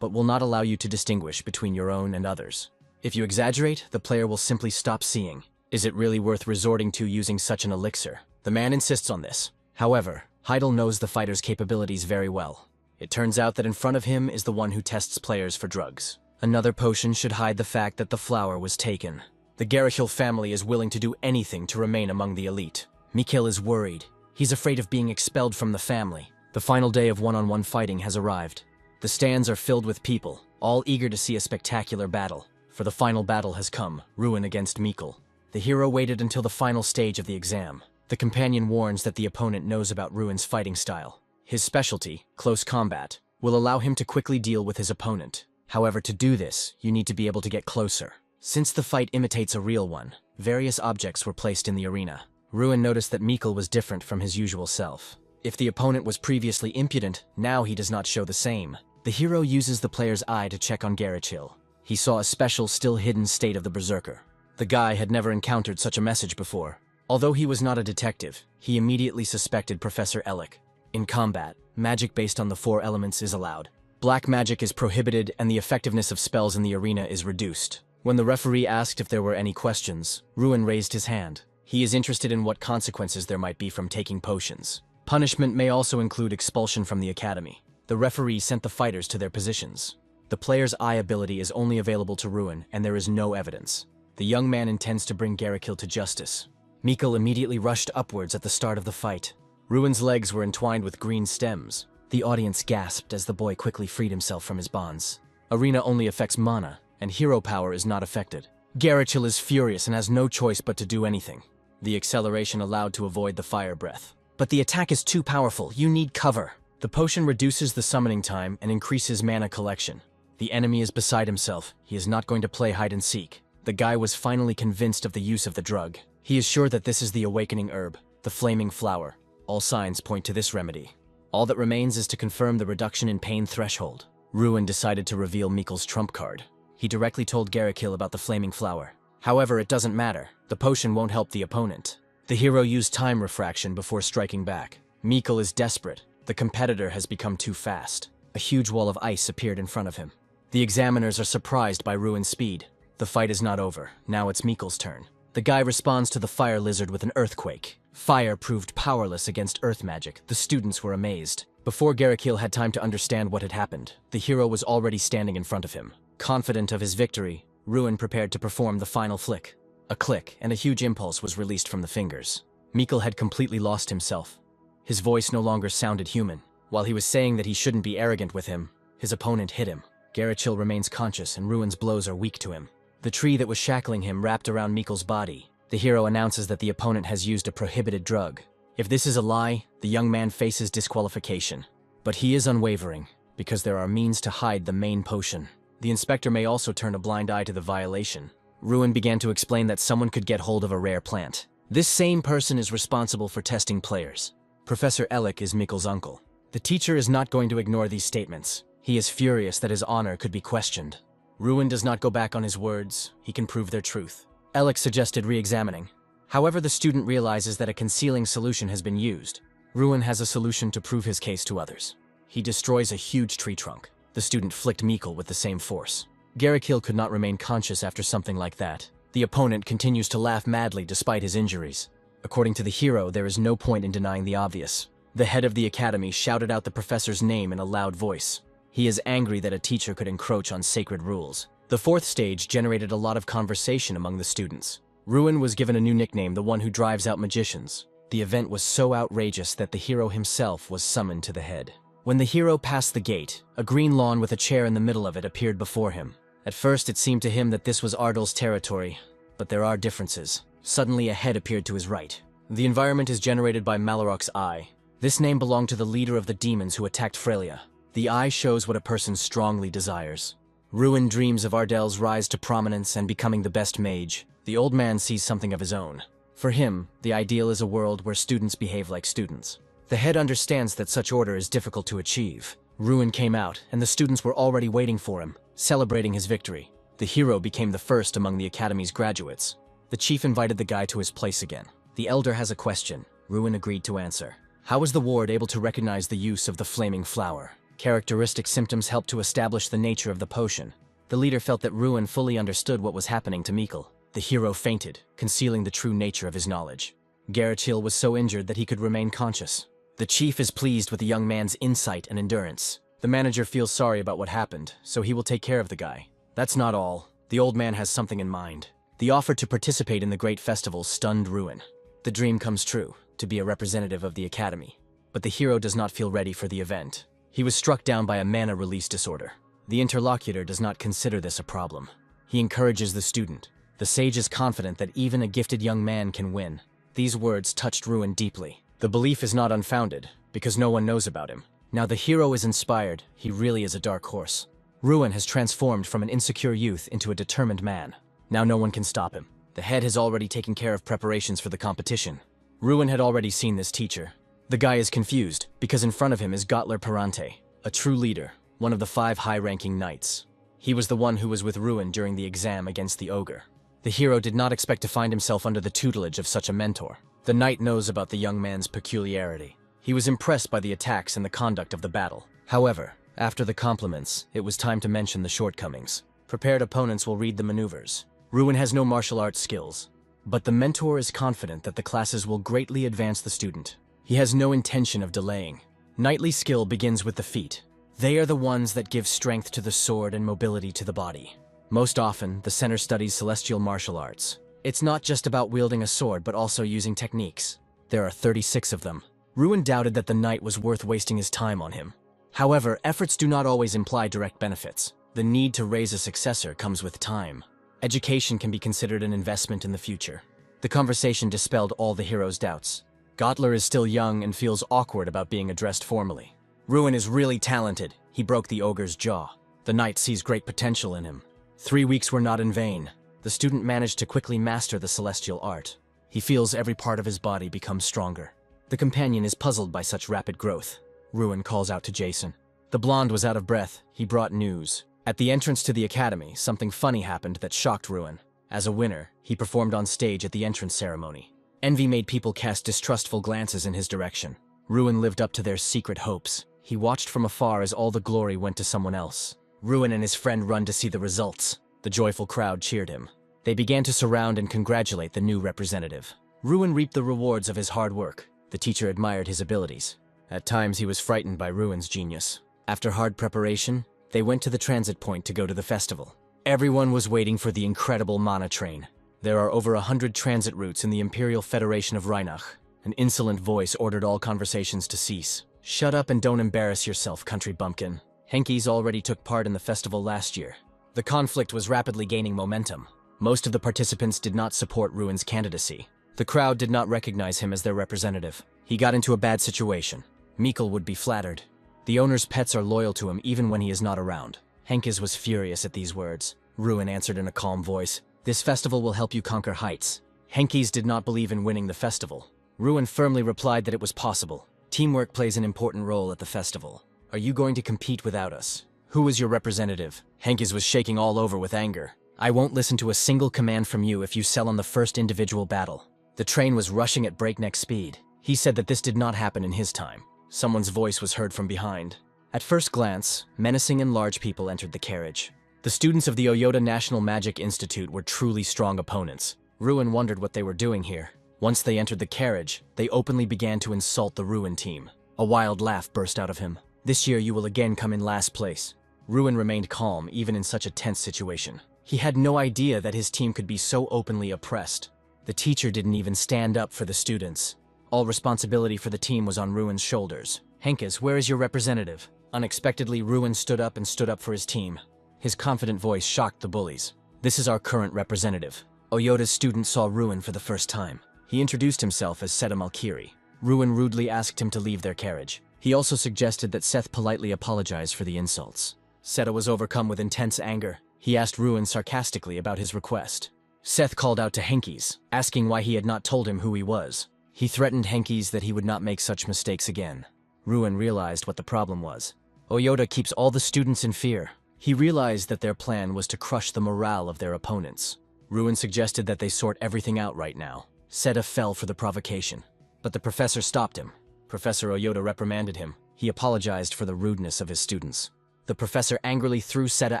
but will not allow you to distinguish between your own and others. If you exaggerate, the player will simply stop seeing. Is it really worth resorting to using such an elixir? The man insists on this. However, Heidel knows the fighter's capabilities very well. It turns out that in front of him is the one who tests players for drugs. Another potion should hide the fact that the flower was taken. The Geragil family is willing to do anything to remain among the elite. Mikkel is worried. He's afraid of being expelled from the family. The final day of one-on-one fighting has arrived. The stands are filled with people, all eager to see a spectacular battle. For the final battle has come, Ruin against Mikkel. The hero waited until the final stage of the exam. The companion warns that the opponent knows about Ruin's fighting style. His specialty, close combat, will allow him to quickly deal with his opponent. However, to do this, you need to be able to get closer. Since the fight imitates a real one, various objects were placed in the arena. Ruin noticed that Mikkel was different from his usual self. If the opponent was previously impudent, now he does not show the same. The hero uses the player's eye to check on Geragil. He saw a special, still-hidden state of the Berserker. The guy had never encountered such a message before. Although he was not a detective, he immediately suspected Professor Ellick. In combat, magic based on the 4 elements is allowed. Black magic is prohibited and the effectiveness of spells in the arena is reduced. When the referee asked if there were any questions, Ruin raised his hand. He is interested in what consequences there might be from taking potions. Punishment may also include expulsion from the academy. The referee sent the fighters to their positions. The player's eye ability is only available to Ruin, and there is no evidence. The young man intends to bring Geragil to justice. Mikkel immediately rushed upwards at the start of the fight. Ruin's legs were entwined with green stems. The audience gasped as the boy quickly freed himself from his bonds. Arena only affects mana, and hero power is not affected. Geragil is furious and has no choice but to do anything. The acceleration allowed to avoid the fire breath. But the attack is too powerful, you need cover. The potion reduces the summoning time and increases mana collection. The enemy is beside himself. He is not going to play hide and seek. The guy was finally convinced of the use of the drug. He is sure that this is the awakening herb, the flaming flower. All signs point to this remedy. All that remains is to confirm the reduction in pain threshold. Ruin decided to reveal Mikkel's trump card. He directly told Garikil about the flaming flower. However, it doesn't matter. The potion won't help the opponent. The hero used time refraction before striking back. Mikkel is desperate. The competitor has become too fast. A huge wall of ice appeared in front of him. The examiners are surprised by Ruin's speed. The fight is not over. Now it's Mikkel's turn. The guy responds to the fire lizard with an earthquake. Fire proved powerless against earth magic. The students were amazed. Before Garikil had time to understand what had happened, the hero was already standing in front of him. Confident of his victory, Ruin prepared to perform the final flick. A click, and a huge impulse was released from the fingers. Mikkel had completely lost himself. His voice no longer sounded human. While he was saying that he shouldn't be arrogant with him, his opponent hit him. Garikil remains conscious, and Ruin's blows are weak to him. The tree that was shackling him wrapped around Mikkel's body. The hero announces that the opponent has used a prohibited drug. If this is a lie, the young man faces disqualification. But he is unwavering, because there are means to hide the main potion. The inspector may also turn a blind eye to the violation. Ruin began to explain that someone could get hold of a rare plant. This same person is responsible for testing players. Professor Ellick is Mikkel's uncle. The teacher is not going to ignore these statements. He is furious that his honor could be questioned. Ruin does not go back on his words. He can prove their truth. Ellick suggested re-examining. However, the student realizes that a concealing solution has been used. Ruin has a solution to prove his case to others. He destroys a huge tree trunk. The student flicked Mikkel with the same force. Garikil could not remain conscious after something like that. The opponent continues to laugh madly despite his injuries. According to the hero, there is no point in denying the obvious. The head of the academy shouted out the professor's name in a loud voice. He is angry that a teacher could encroach on sacred rules. The fourth stage generated a lot of conversation among the students. Ruin was given a new nickname, the one who drives out magicians. The event was so outrageous that the hero himself was summoned to the head. When the hero passed the gate, a green lawn with a chair in the middle of it appeared before him. At first, it seemed to him that this was Ardal's territory, but there are differences. Suddenly, a head appeared to his right. The environment is generated by Malarok's eye. This name belonged to the leader of the demons who attacked Frelia. The eye shows what a person strongly desires. Ruin dreams of Ardal's rise to prominence and becoming the best mage. The old man sees something of his own. For him, the ideal is a world where students behave like students. The head understands that such order is difficult to achieve. Ruin came out, and the students were already waiting for him, celebrating his victory. The hero became the first among the academy's graduates. The chief invited the guy to his place again. The elder has a question. Ruin agreed to answer. How was the ward able to recognize the use of the flaming flower? Characteristic symptoms helped to establish the nature of the potion. The leader felt that Ruin fully understood what was happening to Mikkel. The hero fainted, concealing the true nature of his knowledge. Garikil was so injured that he could remain conscious. The chief is pleased with the young man's insight and endurance. The manager feels sorry about what happened, so he will take care of the guy. That's not all. The old man has something in mind. The offer to participate in the great festival stunned Ruin. The dream comes true, to be a representative of the academy. But the hero does not feel ready for the event. He was struck down by a mana release disorder. The interlocutor does not consider this a problem. He encourages the student. The sage is confident that even a gifted young man can win. These words touched Ruin deeply. The belief is not unfounded, because no one knows about him. Now the hero is inspired. He really is a dark horse. Ruin has transformed from an insecure youth into a determined man. Now no one can stop him. The head has already taken care of preparations for the competition. Ruin had already seen this teacher. The guy is confused, because in front of him is Gottler Perante, a true leader, one of the 5 high-ranking knights. He was the one who was with Ruin during the exam against the ogre. The hero did not expect to find himself under the tutelage of such a mentor. The knight knows about the young man's peculiarity. He was impressed by the attacks and the conduct of the battle. However, after the compliments, it was time to mention the shortcomings. Prepared opponents will read the maneuvers. Ruin has no martial arts skills, but the mentor is confident that the classes will greatly advance the student. He has no intention of delaying. Knightly skill begins with the feet. They are the ones that give strength to the sword and mobility to the body. Most often, the center studies celestial martial arts. It's not just about wielding a sword, but also using techniques. There are 36 of them. Ruin doubted that the knight was worth wasting his time on him. However, efforts do not always imply direct benefits. The need to raise a successor comes with time. Education can be considered an investment in the future. The conversation dispelled all the hero's doubts. Gottler is still young and feels awkward about being addressed formally. Ruin is really talented. He broke the ogre's jaw. The knight sees great potential in him. 3 weeks were not in vain. The student managed to quickly master the celestial art. He feels every part of his body become stronger. The companion is puzzled by such rapid growth. Ruin calls out to Jason. The blonde was out of breath. He brought news. At the entrance to the academy, something funny happened that shocked Ruin. As a winner, he performed on stage at the entrance ceremony. Envy made people cast distrustful glances in his direction. Ruin lived up to their secret hopes. He watched from afar as all the glory went to someone else. Ruin and his friend run to see the results. The joyful crowd cheered him. They began to surround and congratulate the new representative. Ruin reaped the rewards of his hard work. The teacher admired his abilities. At times he was frightened by Ruin's genius. After hard preparation, they went to the transit point to go to the festival. Everyone was waiting for the incredible Mana train. There are over 100 transit routes in the Imperial Federation of Rheinach. An insolent voice ordered all conversations to cease. Shut up and don't embarrass yourself, country bumpkin. Henkies already took part in the festival last year. The conflict was rapidly gaining momentum. Most of the participants did not support Ruin's candidacy. The crowd did not recognize him as their representative. He got into a bad situation. Mikkel would be flattered. The owner's pets are loyal to him even when he is not around. Henkes was furious at these words. Ruin answered in a calm voice, "This festival will help you conquer heights." Henkes did not believe in winning the festival. Ruin firmly replied that it was possible. Teamwork plays an important role at the festival. Are you going to compete without us? Who is your representative? Henkes was shaking all over with anger. I won't listen to a single command from you if you sell on the first individual battle. The train was rushing at breakneck speed. He said that this did not happen in his time. Someone's voice was heard from behind. At first glance, menacing and large people entered the carriage. The students of the Oyota National Magic Institute were truly strong opponents. Ruin wondered what they were doing here. Once they entered the carriage, they openly began to insult the Ruin team. A wild laugh burst out of him. This year you will again come in last place. Ruin remained calm even in such a tense situation. He had no idea that his team could be so openly oppressed. The teacher didn't even stand up for the students. All responsibility for the team was on Ruin's shoulders. Henkes, where is your representative? Unexpectedly, Ruin stood up for his team. His confident voice shocked the bullies. This is our current representative. Oyota's student saw Ruin for the first time. He introduced himself as Seta Malkiri. Ruin rudely asked him to leave their carriage. He also suggested that Seth politely apologize for the insults. Seta was overcome with intense anger. He asked Ruin sarcastically about his request. Seth called out to Henkes, asking why he had not told him who he was. He threatened Henkes that he would not make such mistakes again. Ruin realized what the problem was. Oyota keeps all the students in fear. He realized that their plan was to crush the morale of their opponents. Ruin suggested that they sort everything out right now. Seta fell for the provocation, but the professor stopped him. Professor Oyota reprimanded him. He apologized for the rudeness of his students. The professor angrily threw Seta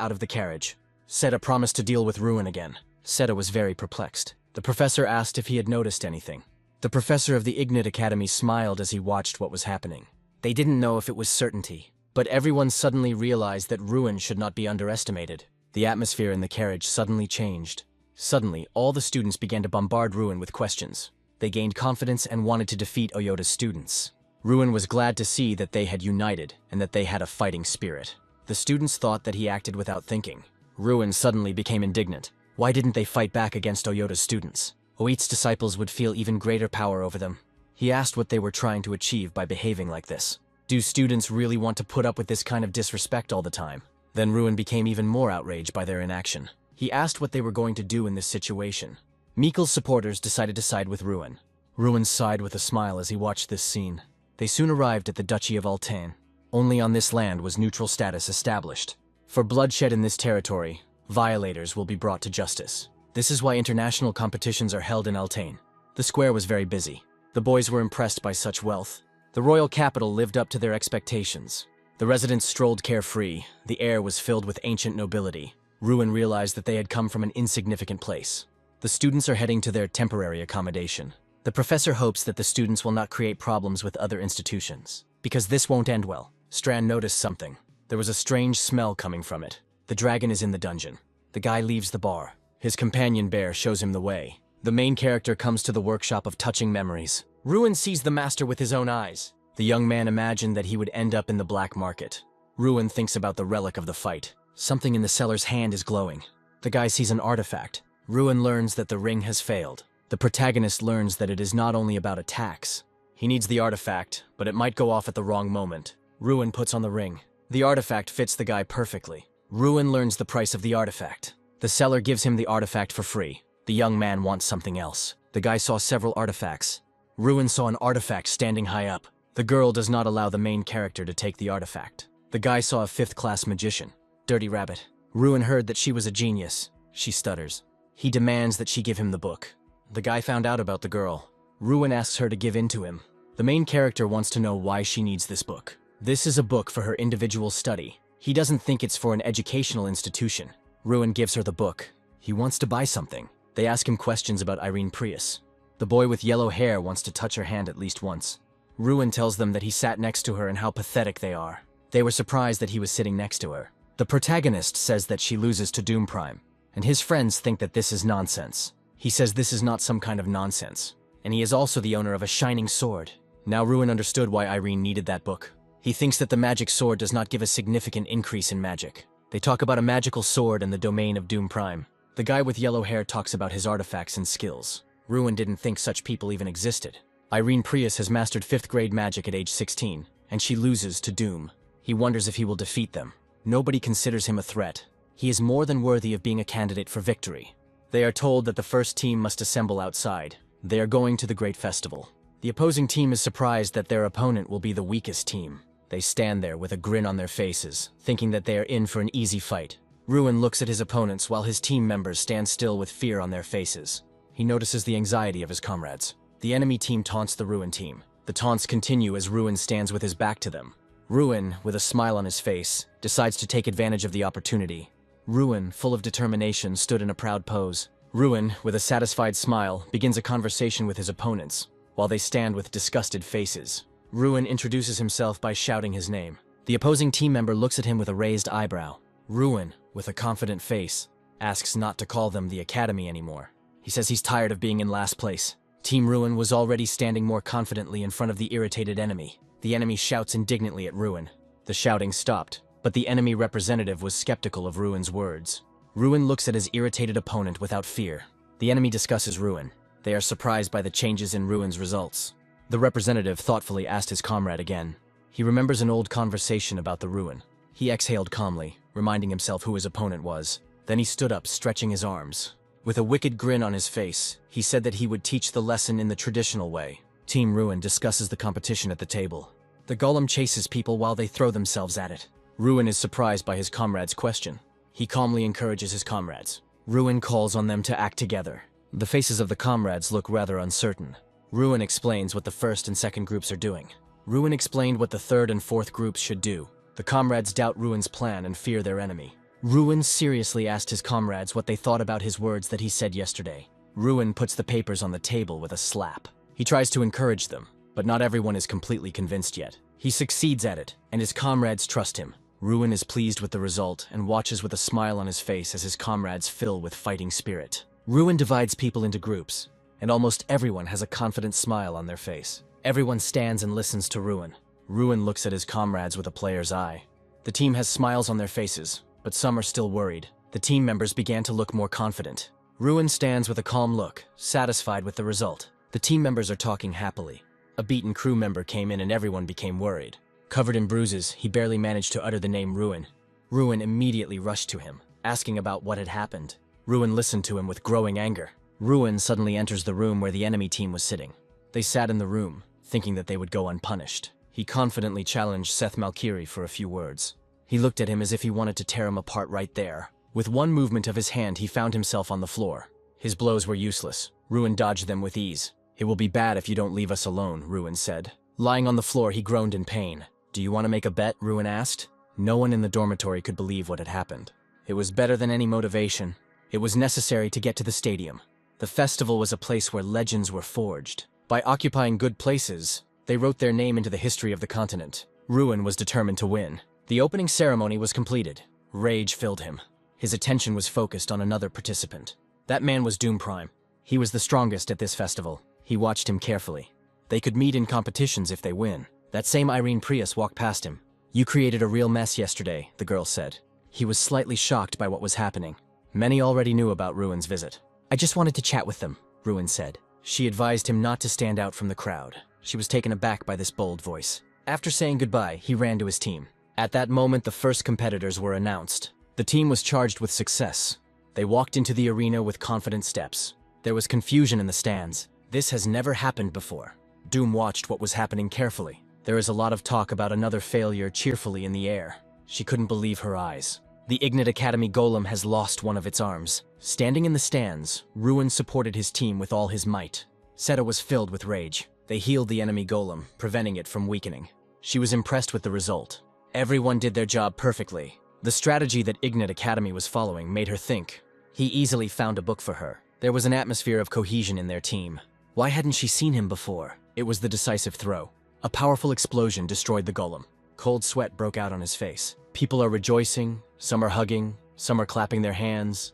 out of the carriage. Seta promised to deal with Ruin again. Seta was very perplexed. The professor asked if he had noticed anything. The professor of the Ignite Academy smiled as he watched what was happening. They didn't know if it was certainty, but everyone suddenly realized that Ruin should not be underestimated. The atmosphere in the carriage suddenly changed. Suddenly, all the students began to bombard Ruin with questions. They gained confidence and wanted to defeat Oyota's students. Ruin was glad to see that they had united and that they had a fighting spirit. The students thought that he acted without thinking. Ruin suddenly became indignant. Why didn't they fight back against Oyota's students? Oit's disciples would feel even greater power over them. He asked what they were trying to achieve by behaving like this. Do students really want to put up with this kind of disrespect all the time? Then Ruin became even more outraged by their inaction. He asked what they were going to do in this situation. Mikkel's supporters decided to side with Ruin. Ruin sighed with a smile as he watched this scene. They soon arrived at the Duchy of Altain. Only on this land was neutral status established. For bloodshed in this territory, violators will be brought to justice. This is why international competitions are held in Altain. The square was very busy. The boys were impressed by such wealth. The royal capital lived up to their expectations. The residents strolled carefree. The air was filled with ancient nobility. Ruin realized that they had come from an insignificant place. The students are heading to their temporary accommodation. The professor hopes that the students will not create problems with other institutions, because this won't end well. Strand noticed something. There was a strange smell coming from it. The dragon is in the dungeon. The guy leaves the bar. His companion bear shows him the way. The main character comes to the workshop of touching memories. Ruin sees the master with his own eyes. The young man imagined that he would end up in the black market. Ruin thinks about the relic of the fight. Something in the seller's hand is glowing. The guy sees an artifact. Ruin learns that the ring has failed. The protagonist learns that it is not only about attacks. He needs the artifact, but it might go off at the wrong moment. Ruin puts on the ring. The artifact fits the guy perfectly. Ruin learns the price of the artifact. The seller gives him the artifact for free. The young man wants something else. The guy saw several artifacts. Ruin saw an artifact standing high up. The girl does not allow the main character to take the artifact. The guy saw a 5th-class magician. Dirty rabbit. Ruin heard that she was a genius. She stutters. He demands that she give him the book. The guy found out about the girl. Ruin asks her to give in to him. The main character wants to know why she needs this book. This is a book for her individual study. He doesn't think it's for an educational institution. Ruin gives her the book. He wants to buy something. They ask him questions about Irene Prius. The boy with yellow hair wants to touch her hand at least once. Ruin tells them that he sat next to her and how pathetic they are. They were surprised that he was sitting next to her. The protagonist says that she loses to Doom Prime, and his friends think that this is nonsense. He says this is not some kind of nonsense, and he is also the owner of a shining sword. Now Ruin understood why Irene needed that book. He thinks that the magic sword does not give a significant increase in magic. They talk about a magical sword in the domain of Doom Prime. The guy with yellow hair talks about his artifacts and skills. Ruin didn't think such people even existed. Irene Prius has mastered 5th grade magic at age 16, and she loses to Doom. He wonders if he will defeat them. Nobody considers him a threat. He is more than worthy of being a candidate for victory. They are told that the first team must assemble outside. They are going to the great festival. The opposing team is surprised that their opponent will be the weakest team. They stand there with a grin on their faces, thinking that they are in for an easy fight. Ruin looks at his opponents while his team members stand still with fear on their faces. He notices the anxiety of his comrades. The enemy team taunts the Ruin team. The taunts continue as Ruin stands with his back to them. Ruin, with a smile on his face, decides to take advantage of the opportunity. Ruin, full of determination, stood in a proud pose. Ruin, with a satisfied smile, begins a conversation with his opponents, while they stand with disgusted faces. Ruin introduces himself by shouting his name. The opposing team member looks at him with a raised eyebrow. Ruin, with a confident face, asks not to call them the Academy anymore. He says he's tired of being in last place. Team Ruin was already standing more confidently in front of the irritated enemy. The enemy shouts indignantly at Ruin. The shouting stopped, but the enemy representative was skeptical of Ruin's words. Ruin looks at his irritated opponent without fear. The enemy discusses Ruin. They are surprised by the changes in Ruin's results. The representative thoughtfully asked his comrade again. He remembers an old conversation about the Ruin. He exhaled calmly, reminding himself who his opponent was. Then he stood up, stretching his arms. With a wicked grin on his face, he said that he would teach the lesson in the traditional way. Team Ruin discusses the competition at the table. The golem chases people while they throw themselves at it. Ruin is surprised by his comrade's question. He calmly encourages his comrades. Ruin calls on them to act together. The faces of the comrades look rather uncertain. Ruin explains what the first and second groups are doing. Ruin explained what the third and fourth groups should do. The comrades doubt Ruin's plan and fear their enemy. Ruin seriously asked his comrades what they thought about his words that he said yesterday. Ruin puts the papers on the table with a slap. He tries to encourage them, but not everyone is completely convinced yet. He succeeds at it, and his comrades trust him. Ruin is pleased with the result and watches with a smile on his face as his comrades fill with fighting spirit. Ruin divides people into groups, and almost everyone has a confident smile on their face. Everyone stands and listens to Ruin. Ruin looks at his comrades with a player's eye. The team has smiles on their faces, but some are still worried. The team members began to look more confident. Ruin stands with a calm look, satisfied with the result. The team members are talking happily. A beaten crew member came in and everyone became worried. Covered in bruises, he barely managed to utter the name Ruin. Ruin immediately rushed to him, asking about what had happened. Ruin listened to him with growing anger. Ruin suddenly enters the room where the enemy team was sitting. They sat in the room, thinking that they would go unpunished. He confidently challenged Seth Malkiri for a few words. He looked at him as if he wanted to tear him apart right there. With one movement of his hand, he found himself on the floor. His blows were useless. Ruin dodged them with ease. "It will be bad if you don't leave us alone," Ruin said. Lying on the floor, he groaned in pain. "Do you want to make a bet?" Ruin asked. No one in the dormitory could believe what had happened. It was better than any motivation. It was necessary to get to the stadium. The festival was a place where legends were forged. By occupying good places, they wrote their name into the history of the continent. Ruin was determined to win. The opening ceremony was completed. Rage filled him. His attention was focused on another participant. That man was Doom Prime. He was the strongest at this festival. He watched him carefully. They could meet in competitions if they win. That same Irene Prius walked past him. "You created a real mess yesterday," the girl said. He was slightly shocked by what was happening. Many already knew about Ruin's visit. "I just wanted to chat with them," Ruin said. She advised him not to stand out from the crowd. She was taken aback by this bold voice. After saying goodbye, he ran to his team. At that moment, the first competitors were announced. The team was charged with success. They walked into the arena with confident steps. There was confusion in the stands. This has never happened before. Doom watched what was happening carefully. There is a lot of talk about another failure cheerfully in the air. She couldn't believe her eyes. The Ignite Academy golem has lost one of its arms. Standing in the stands, Ruin supported his team with all his might. Seta was filled with rage. They healed the enemy golem, preventing it from weakening. She was impressed with the result. Everyone did their job perfectly. The strategy that Ignite Academy was following made her think. He easily found a book for her. There was an atmosphere of cohesion in their team. Why hadn't she seen him before? It was the decisive throw. A powerful explosion destroyed the golem. Cold sweat broke out on his face. People are rejoicing, some are hugging, some are clapping their hands.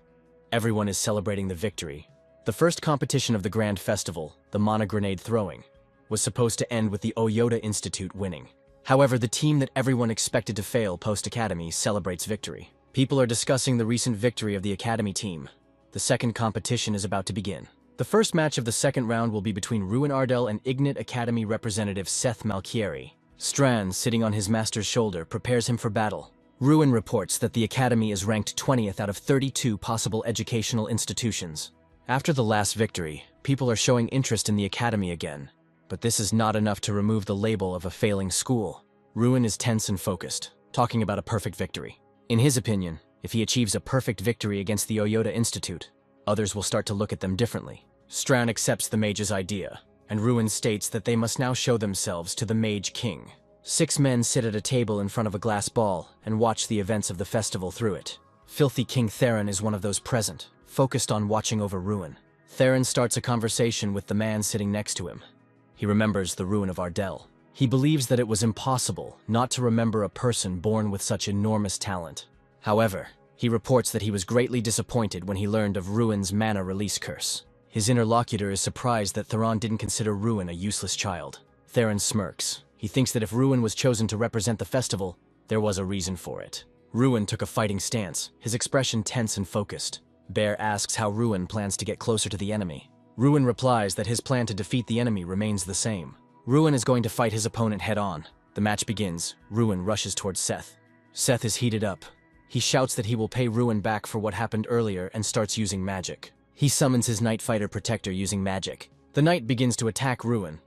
Everyone is celebrating the victory. The first competition of the Grand Festival, the Mana Grenade throwing, was supposed to end with the Oyota Institute winning. However, the team that everyone expected to fail post-Academy celebrates victory. People are discussing the recent victory of the Academy team. The second competition is about to begin. The first match of the second round will be between Ruin Ardell and Ignite Academy representative Seth Malchieri. Strand, sitting on his master's shoulder, prepares him for battle. Ruin reports that the Academy is ranked 20th out of 32 possible educational institutions. After the last victory, people are showing interest in the Academy again. But this is not enough to remove the label of a failing school. Ruin is tense and focused, talking about a perfect victory. In his opinion, if he achieves a perfect victory against the Oyota Institute, others will start to look at them differently. Strand accepts the mage's idea, and Ruin states that they must now show themselves to the Mage King. 6 men sit at a table in front of a glass ball and watch the events of the festival through it. Filthy King Theron is one of those present, focused on watching over Ruin. Theron starts a conversation with the man sitting next to him. He remembers the ruin of Ardell. He believes that it was impossible not to remember a person born with such enormous talent. However, he reports that he was greatly disappointed when he learned of Ruin's mana release curse. His interlocutor is surprised that Theron didn't consider Ruin a useless child. Theron smirks. He thinks that if Ruin was chosen to represent the festival, there was a reason for it. Ruin took a fighting stance, his expression tense and focused. Bear asks how Ruin plans to get closer to the enemy. Ruin replies that his plan to defeat the enemy remains the same. Ruin is going to fight his opponent head-on. The match begins. Ruin rushes towards Seth. Seth is heated up. He shouts that he will pay Ruin back for what happened earlier and starts using magic. He summons his Night Fighter Protector using magic. The knight begins to attack Ruin,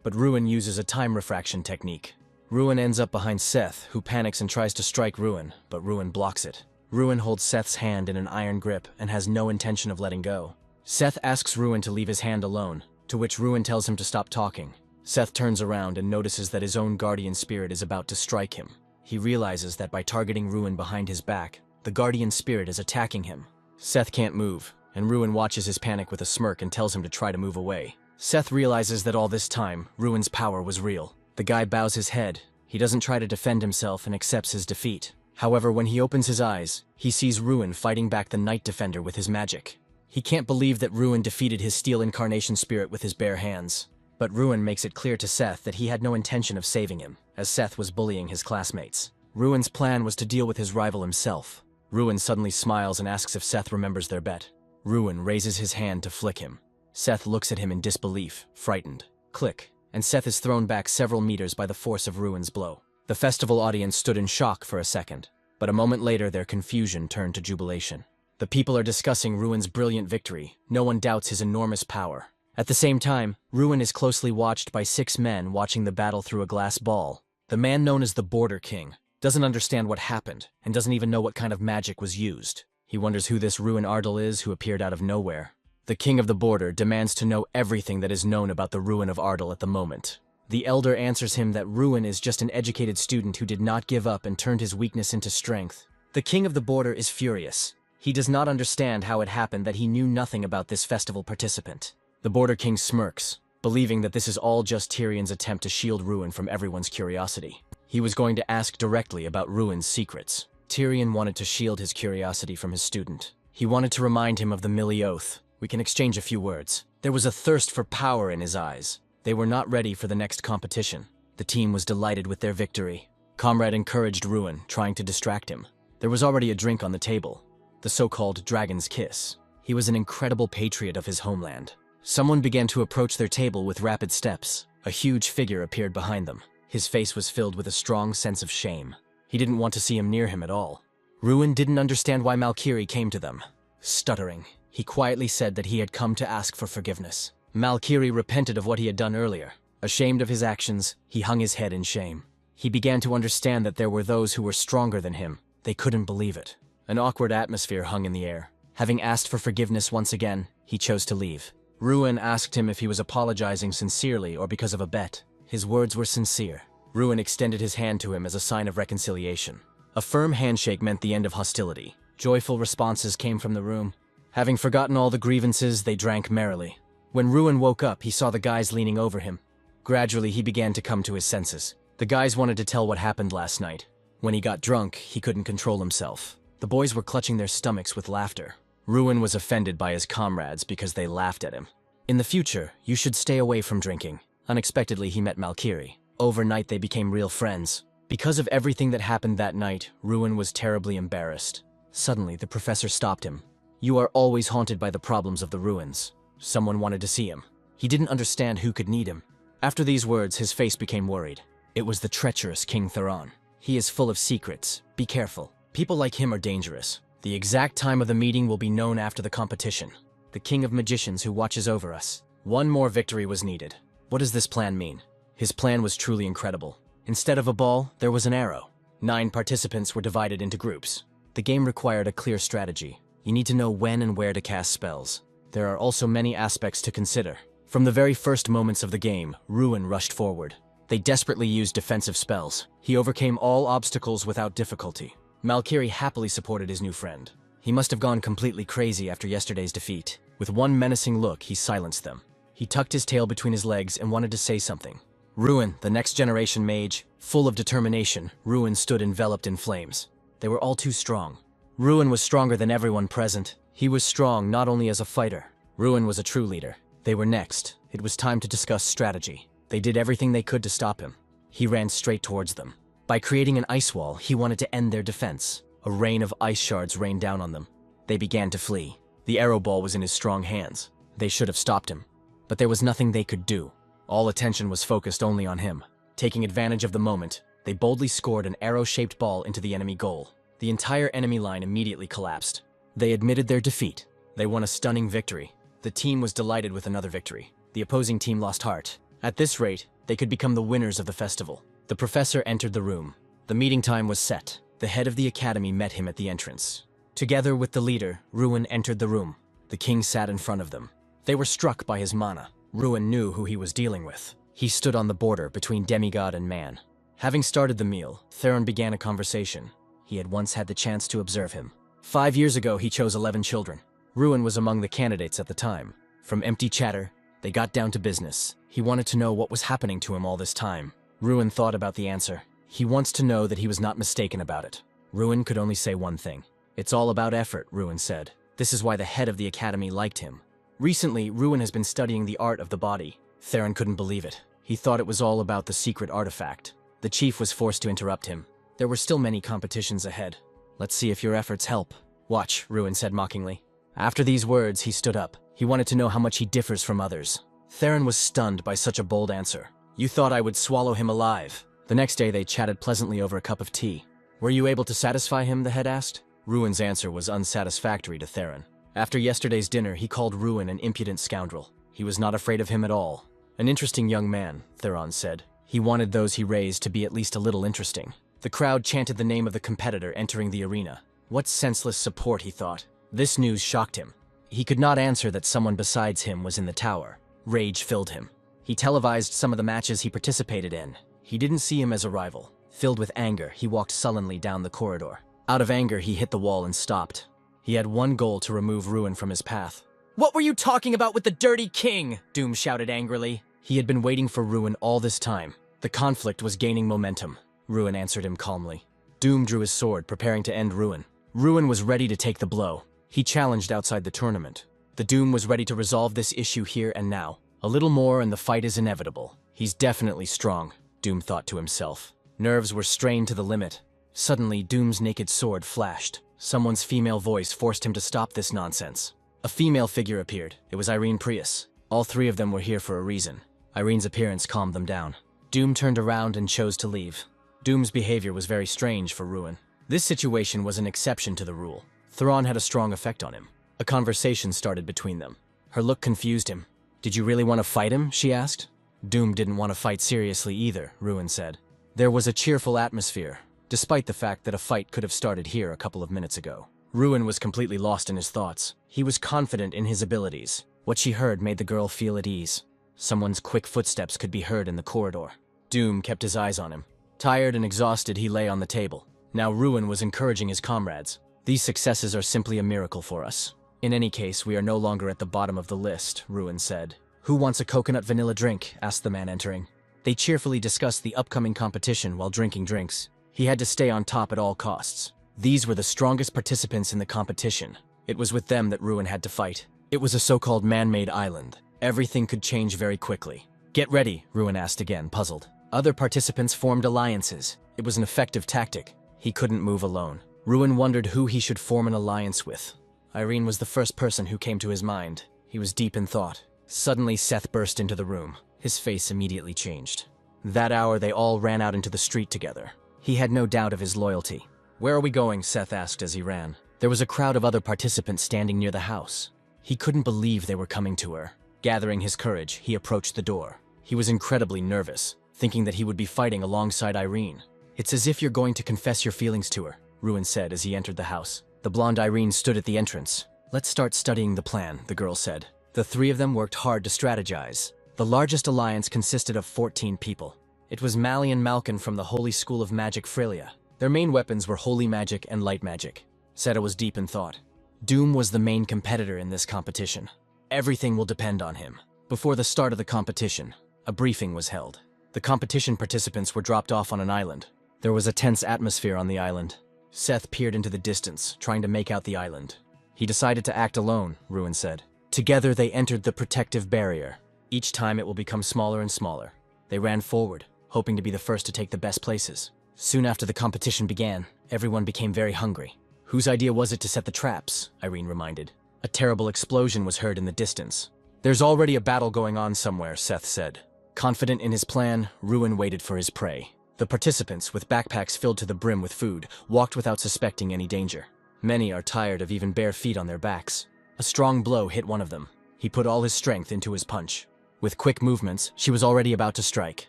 but Ruin uses a time refraction technique. Ruin ends up behind Seth, who panics and tries to strike Ruin, but Ruin blocks it. Ruin holds Seth's hand in an iron grip and has no intention of letting go. Seth asks Ruin to leave his hand alone, to which Ruin tells him to stop talking. Seth turns around and notices that his own guardian spirit is about to strike him. He realizes that by targeting Ruin behind his back, the guardian spirit is attacking him. Seth can't move, and Ruin watches his panic with a smirk and tells him to try to move away. Seth realizes that all this time, Ruin's power was real. The guy bows his head. He doesn't try to defend himself and accepts his defeat. However, when he opens his eyes, he sees Ruin fighting back the Night Defender with his magic. He can't believe that Ruin defeated his Steel Incarnation spirit with his bare hands. But Ruin makes it clear to Seth that he had no intention of saving him, as Seth was bullying his classmates. Ruin's plan was to deal with his rival himself. Ruin suddenly smiles and asks if Seth remembers their bet. Ruin raises his hand to flick him. Seth looks at him in disbelief, frightened. Click, and Seth is thrown back several meters by the force of Ruin's blow. The festival audience stood in shock for a second, but a moment later their confusion turned to jubilation. The people are discussing Ruin's brilliant victory. No one doubts his enormous power. At the same time, Ruin is closely watched by 6 men watching the battle through a glass ball. The man known as the Border King doesn't understand what happened and doesn't even know what kind of magic was used. He wonders who this Ruin Ardell is who appeared out of nowhere. The King of the Border demands to know everything that is known about the Ruin of Ardell at the moment. The Elder answers him that Ruin is just an educated student who did not give up and turned his weakness into strength. The King of the Border is furious. He does not understand how it happened that he knew nothing about this festival participant. The Border King smirks, believing that this is all just Tyrion's attempt to shield Ruin from everyone's curiosity. He was going to ask directly about Ruin's secrets. Tyrion wanted to shield his curiosity from his student. He wanted to remind him of the Millie Oath. We can exchange a few words. There was a thirst for power in his eyes. They were not ready for the next competition. The team was delighted with their victory. Comrade encouraged Ruin, trying to distract him. There was already a drink on the table, the so-called Dragon's Kiss. He was an incredible patriot of his homeland. Someone began to approach their table with rapid steps. A huge figure appeared behind them. His face was filled with a strong sense of shame. He didn't want to see him near him at all. Ruin didn't understand why Malchieri came to them. Stuttering, he quietly said that he had come to ask for forgiveness. Malchieri repented of what he had done earlier. Ashamed of his actions, he hung his head in shame. He began to understand that there were those who were stronger than him. They couldn't believe it. An awkward atmosphere hung in the air. Having asked for forgiveness once again, he chose to leave. Ruin asked him if he was apologizing sincerely or because of a bet. His words were sincere. Ruin extended his hand to him as a sign of reconciliation. A firm handshake meant the end of hostility. Joyful responses came from the room. Having forgotten all the grievances, they drank merrily. When Ruin woke up, he saw the guys leaning over him. Gradually, he began to come to his senses. The guys wanted to tell what happened last night. When he got drunk, he couldn't control himself. The boys were clutching their stomachs with laughter. Ruin was offended by his comrades because they laughed at him. In the future, you should stay away from drinking. Unexpectedly, he met Malkiri. Overnight, they became real friends. Because of everything that happened that night, Ruin was terribly embarrassed. Suddenly, the professor stopped him. You are always haunted by the problems of the ruins. Someone wanted to see him. He didn't understand who could need him. After these words, his face became worried. It was the treacherous King Theron. He is full of secrets. Be careful. People like him are dangerous. The exact time of the meeting will be known after the competition. The King of Magicians who watches over us. One more victory was needed. What does this plan mean? His plan was truly incredible. Instead of a ball, there was an arrow. 9 participants were divided into groups. The game required a clear strategy. You need to know when and where to cast spells. There are also many aspects to consider. From the very first moments of the game, Ruin rushed forward. They desperately used defensive spells. He overcame all obstacles without difficulty. Malkiri happily supported his new friend. He must have gone completely crazy after yesterday's defeat. With one menacing look, he silenced them. He tucked his tail between his legs and wanted to say something. Ruin, the next generation mage, full of determination, Ruin stood enveloped in flames. They were all too strong. Ruin was stronger than everyone present. He was strong not only as a fighter. Ruin was a true leader. They were next. It was time to discuss strategy. They did everything they could to stop him. He ran straight towards them. By creating an ice wall, he wanted to end their defense. A rain of ice shards rained down on them. They began to flee. The arrow ball was in his strong hands. They should have stopped him. But there was nothing they could do. All attention was focused only on him. Taking advantage of the moment, they boldly scored an arrow-shaped ball into the enemy goal. The entire enemy line immediately collapsed. They admitted their defeat. They won a stunning victory. The team was delighted with another victory. The opposing team lost heart. At this rate, they could become the winners of the festival. The professor entered the room. The meeting time was set. The head of the academy met him at the entrance. Together with the leader, Ruin entered the room. The king sat in front of them. They were struck by his mana. Ruin knew who he was dealing with. He stood on the border between demigod and man. Having started the meal, Theron began a conversation. He had once had the chance to observe him. 5 years ago, he chose 11 children. Ruin was among the candidates at the time. From empty chatter, they got down to business. He wanted to know what was happening to him all this time. Ruin thought about the answer. He wants to know that he was not mistaken about it. Ruin could only say one thing. It's all about effort, Ruin said. This is why the head of the academy liked him. Recently, Ruin has been studying the art of the body. Theron couldn't believe it. He thought it was all about the secret artifact. The chief was forced to interrupt him. There were still many competitions ahead. Let's see if your efforts help. Watch, Ruin said mockingly. After these words, he stood up. He wanted to know how much he differs from others. Theron was stunned by such a bold answer. You thought I would swallow him alive. The next day, they chatted pleasantly over a cup of tea. Were you able to satisfy him, the head asked. Ruin's answer was unsatisfactory to Theron. After yesterday's dinner, he called Ruin an impudent scoundrel. He was not afraid of him at all. An interesting young man, Theron said. He wanted those he raised to be at least a little interesting. The crowd chanted the name of the competitor entering the arena. What senseless support, he thought. This news shocked him. He could not answer that someone besides him was in the tower. Rage filled him. He televised some of the matches he participated in. He didn't see him as a rival. Filled with anger, he walked sullenly down the corridor. Out of anger, he hit the wall and stopped. He had one goal: to remove Ruin from his path. What were you talking about with the dirty king? Doom shouted angrily. He had been waiting for Ruin all this time. The conflict was gaining momentum. Ruin answered him calmly. Doom drew his sword, preparing to end Ruin. Ruin was ready to take the blow. He challenged outside the tournament. The Doom was ready to resolve this issue here and now. A little more and the fight is inevitable. He's definitely strong, Doom thought to himself. Nerves were strained to the limit. Suddenly, Doom's naked sword flashed. Someone's female voice forced him to stop this nonsense. A female figure appeared. It was Irene Prius. All 3 of them were here for a reason. Irene's appearance calmed them down. Doom turned around and chose to leave. Doom's behavior was very strange for Ruin. This situation was an exception to the rule. Theron had a strong effect on him. A conversation started between them. Her look confused him. Did you really want to fight him? She asked. Doom didn't want to fight seriously either, Ruin said. There was a cheerful atmosphere, despite the fact that a fight could have started here a couple of minutes ago. Ruin was completely lost in his thoughts. He was confident in his abilities. What she heard made the girl feel at ease. Someone's quick footsteps could be heard in the corridor. Doom kept his eyes on him. Tired and exhausted, he lay on the table. Now Ruin was encouraging his comrades. These successes are simply a miracle for us. In any case, we are no longer at the bottom of the list, Ruin said. Who wants a coconut vanilla drink? Asked the man entering. They cheerfully discussed the upcoming competition while drinking drinks. He had to stay on top at all costs. These were the strongest participants in the competition. It was with them that Ruin had to fight. It was a so-called man-made island. Everything could change very quickly. Get ready, Ruin asked again, puzzled. Other participants formed alliances. It was an effective tactic. He couldn't move alone. Ruin wondered who he should form an alliance with. Irene was the first person who came to his mind. He was deep in thought. Suddenly, Seth burst into the room. His face immediately changed. That hour, they all ran out into the street together. He had no doubt of his loyalty. Where are we going? Seth asked as he ran. There was a crowd of other participants standing near the house. He couldn't believe they were coming to her. Gathering his courage, he approached the door. He was incredibly nervous, thinking that he would be fighting alongside Irene. It's as if you're going to confess your feelings to her, Ruin said as he entered the house. The blonde Irene stood at the entrance. Let's start studying the plan, the girl said. The three of them worked hard to strategize. The largest alliance consisted of 14 people. It was Mali and Malkin from the Holy School of Magic Frelia. Their main weapons were holy magic and light magic. Seta was deep in thought. Doom was the main competitor in this competition. Everything will depend on him. Before the start of the competition, a briefing was held. The competition participants were dropped off on an island. There was a tense atmosphere on the island. Seth peered into the distance, trying to make out the island. He decided to act alone, Ruin said. Together they entered the protective barrier. Each time it will become smaller and smaller. They ran forward, hoping to be the first to take the best places. Soon after the competition began, everyone became very hungry. Whose idea was it to set the traps? Irene reminded. A terrible explosion was heard in the distance. There's already a battle going on somewhere, Seth said. Confident in his plan, Ruin waited for his prey. The participants, with backpacks filled to the brim with food, walked without suspecting any danger. Many are tired of even bare feet on their backs. A strong blow hit one of them. He put all his strength into his punch. With quick movements, she was already about to strike.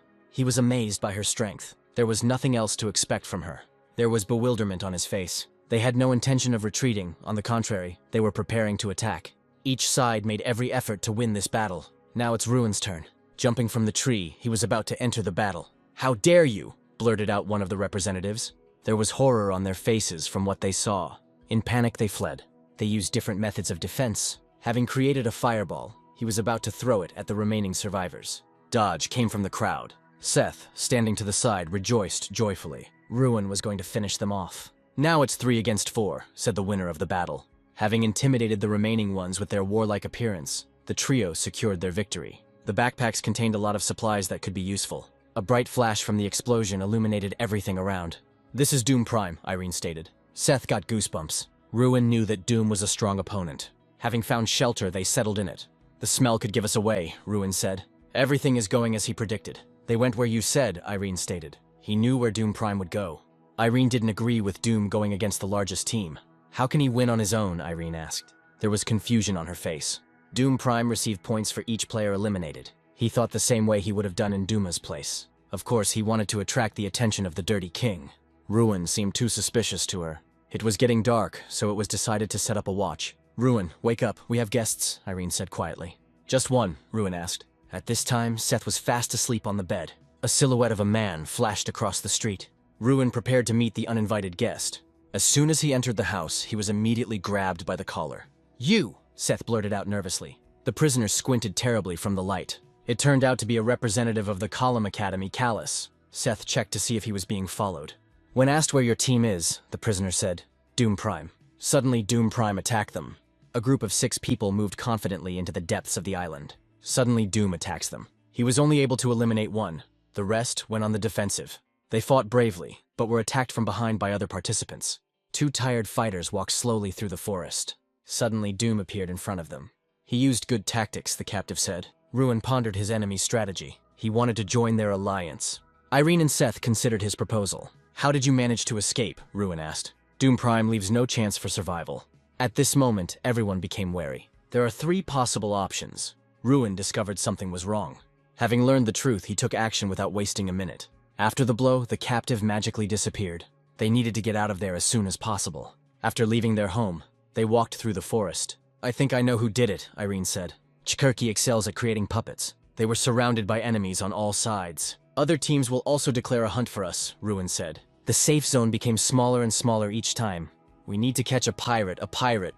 He was amazed by her strength. There was nothing else to expect from her. There was bewilderment on his face. They had no intention of retreating. On the contrary, they were preparing to attack. Each side made every effort to win this battle. Now it's Ruin's turn. Jumping from the tree, he was about to enter the battle. "How dare you!" blurted out one of the representatives. There was horror on their faces from what they saw. In panic, they fled. They used different methods of defense. Having created a fireball, he was about to throw it at the remaining survivors. Dodge came from the crowd. Seth, standing to the side, rejoiced joyfully. Ruin was going to finish them off. "Now it's 3 against 4, said the winner of the battle. Having intimidated the remaining ones with their warlike appearance, the trio secured their victory. The backpacks contained a lot of supplies that could be useful. A bright flash from the explosion illuminated everything around. "This is Doom Prime," Irene stated. Seth got goosebumps. Ruin knew that Doom was a strong opponent. Having found shelter, they settled in it. "The smell could give us away," Ruin said. "Everything is going as he predicted." "They went where you said," Irene stated. He knew where Doom Prime would go. Irene didn't agree with Doom going against the largest team. How can he win on his own? Irene asked. There was confusion on her face. Doom Prime received points for each player eliminated. He thought the same way he would have done in Duma's place. Of course, he wanted to attract the attention of the Dirty King. Ruin seemed too suspicious to her. It was getting dark, so it was decided to set up a watch. "Ruin, wake up. We have guests," Irene said quietly. "Just one?" Ruin asked. At this time, Seth was fast asleep on the bed. A silhouette of a man flashed across the street. Ruin prepared to meet the uninvited guest. As soon as he entered the house, he was immediately grabbed by the collar. "You!" Seth blurted out nervously. The prisoner squinted terribly from the light. It turned out to be a representative of the Column Academy, Callus. Seth checked to see if he was being followed. When asked where your team is, the prisoner said, "Doom Prime." Suddenly, Doom Prime attacked them. A group of 6 people moved confidently into the depths of the island. Suddenly, Doom attacks them. He was only able to eliminate one. The rest went on the defensive. They fought bravely, but were attacked from behind by other participants. 2 tired fighters walked slowly through the forest. Suddenly, Doom appeared in front of them. He used good tactics, the captive said. Ruin pondered his enemy's strategy. He wanted to join their alliance. Irene and Seth considered his proposal. "How did you manage to escape?" Ruin asked. "Doom Prime leaves no chance for survival." At this moment, everyone became wary. There are 3 possible options. Ruin discovered something was wrong. Having learned the truth, he took action without wasting a minute. After the blow, the captive magically disappeared. They needed to get out of there as soon as possible. After leaving their home, they walked through the forest. "I think I know who did it," Irene said. "Chikurki excels at creating puppets." They were surrounded by enemies on all sides. "Other teams will also declare a hunt for us," Ruin said. The safe zone became smaller and smaller each time. "We need to catch a pirate,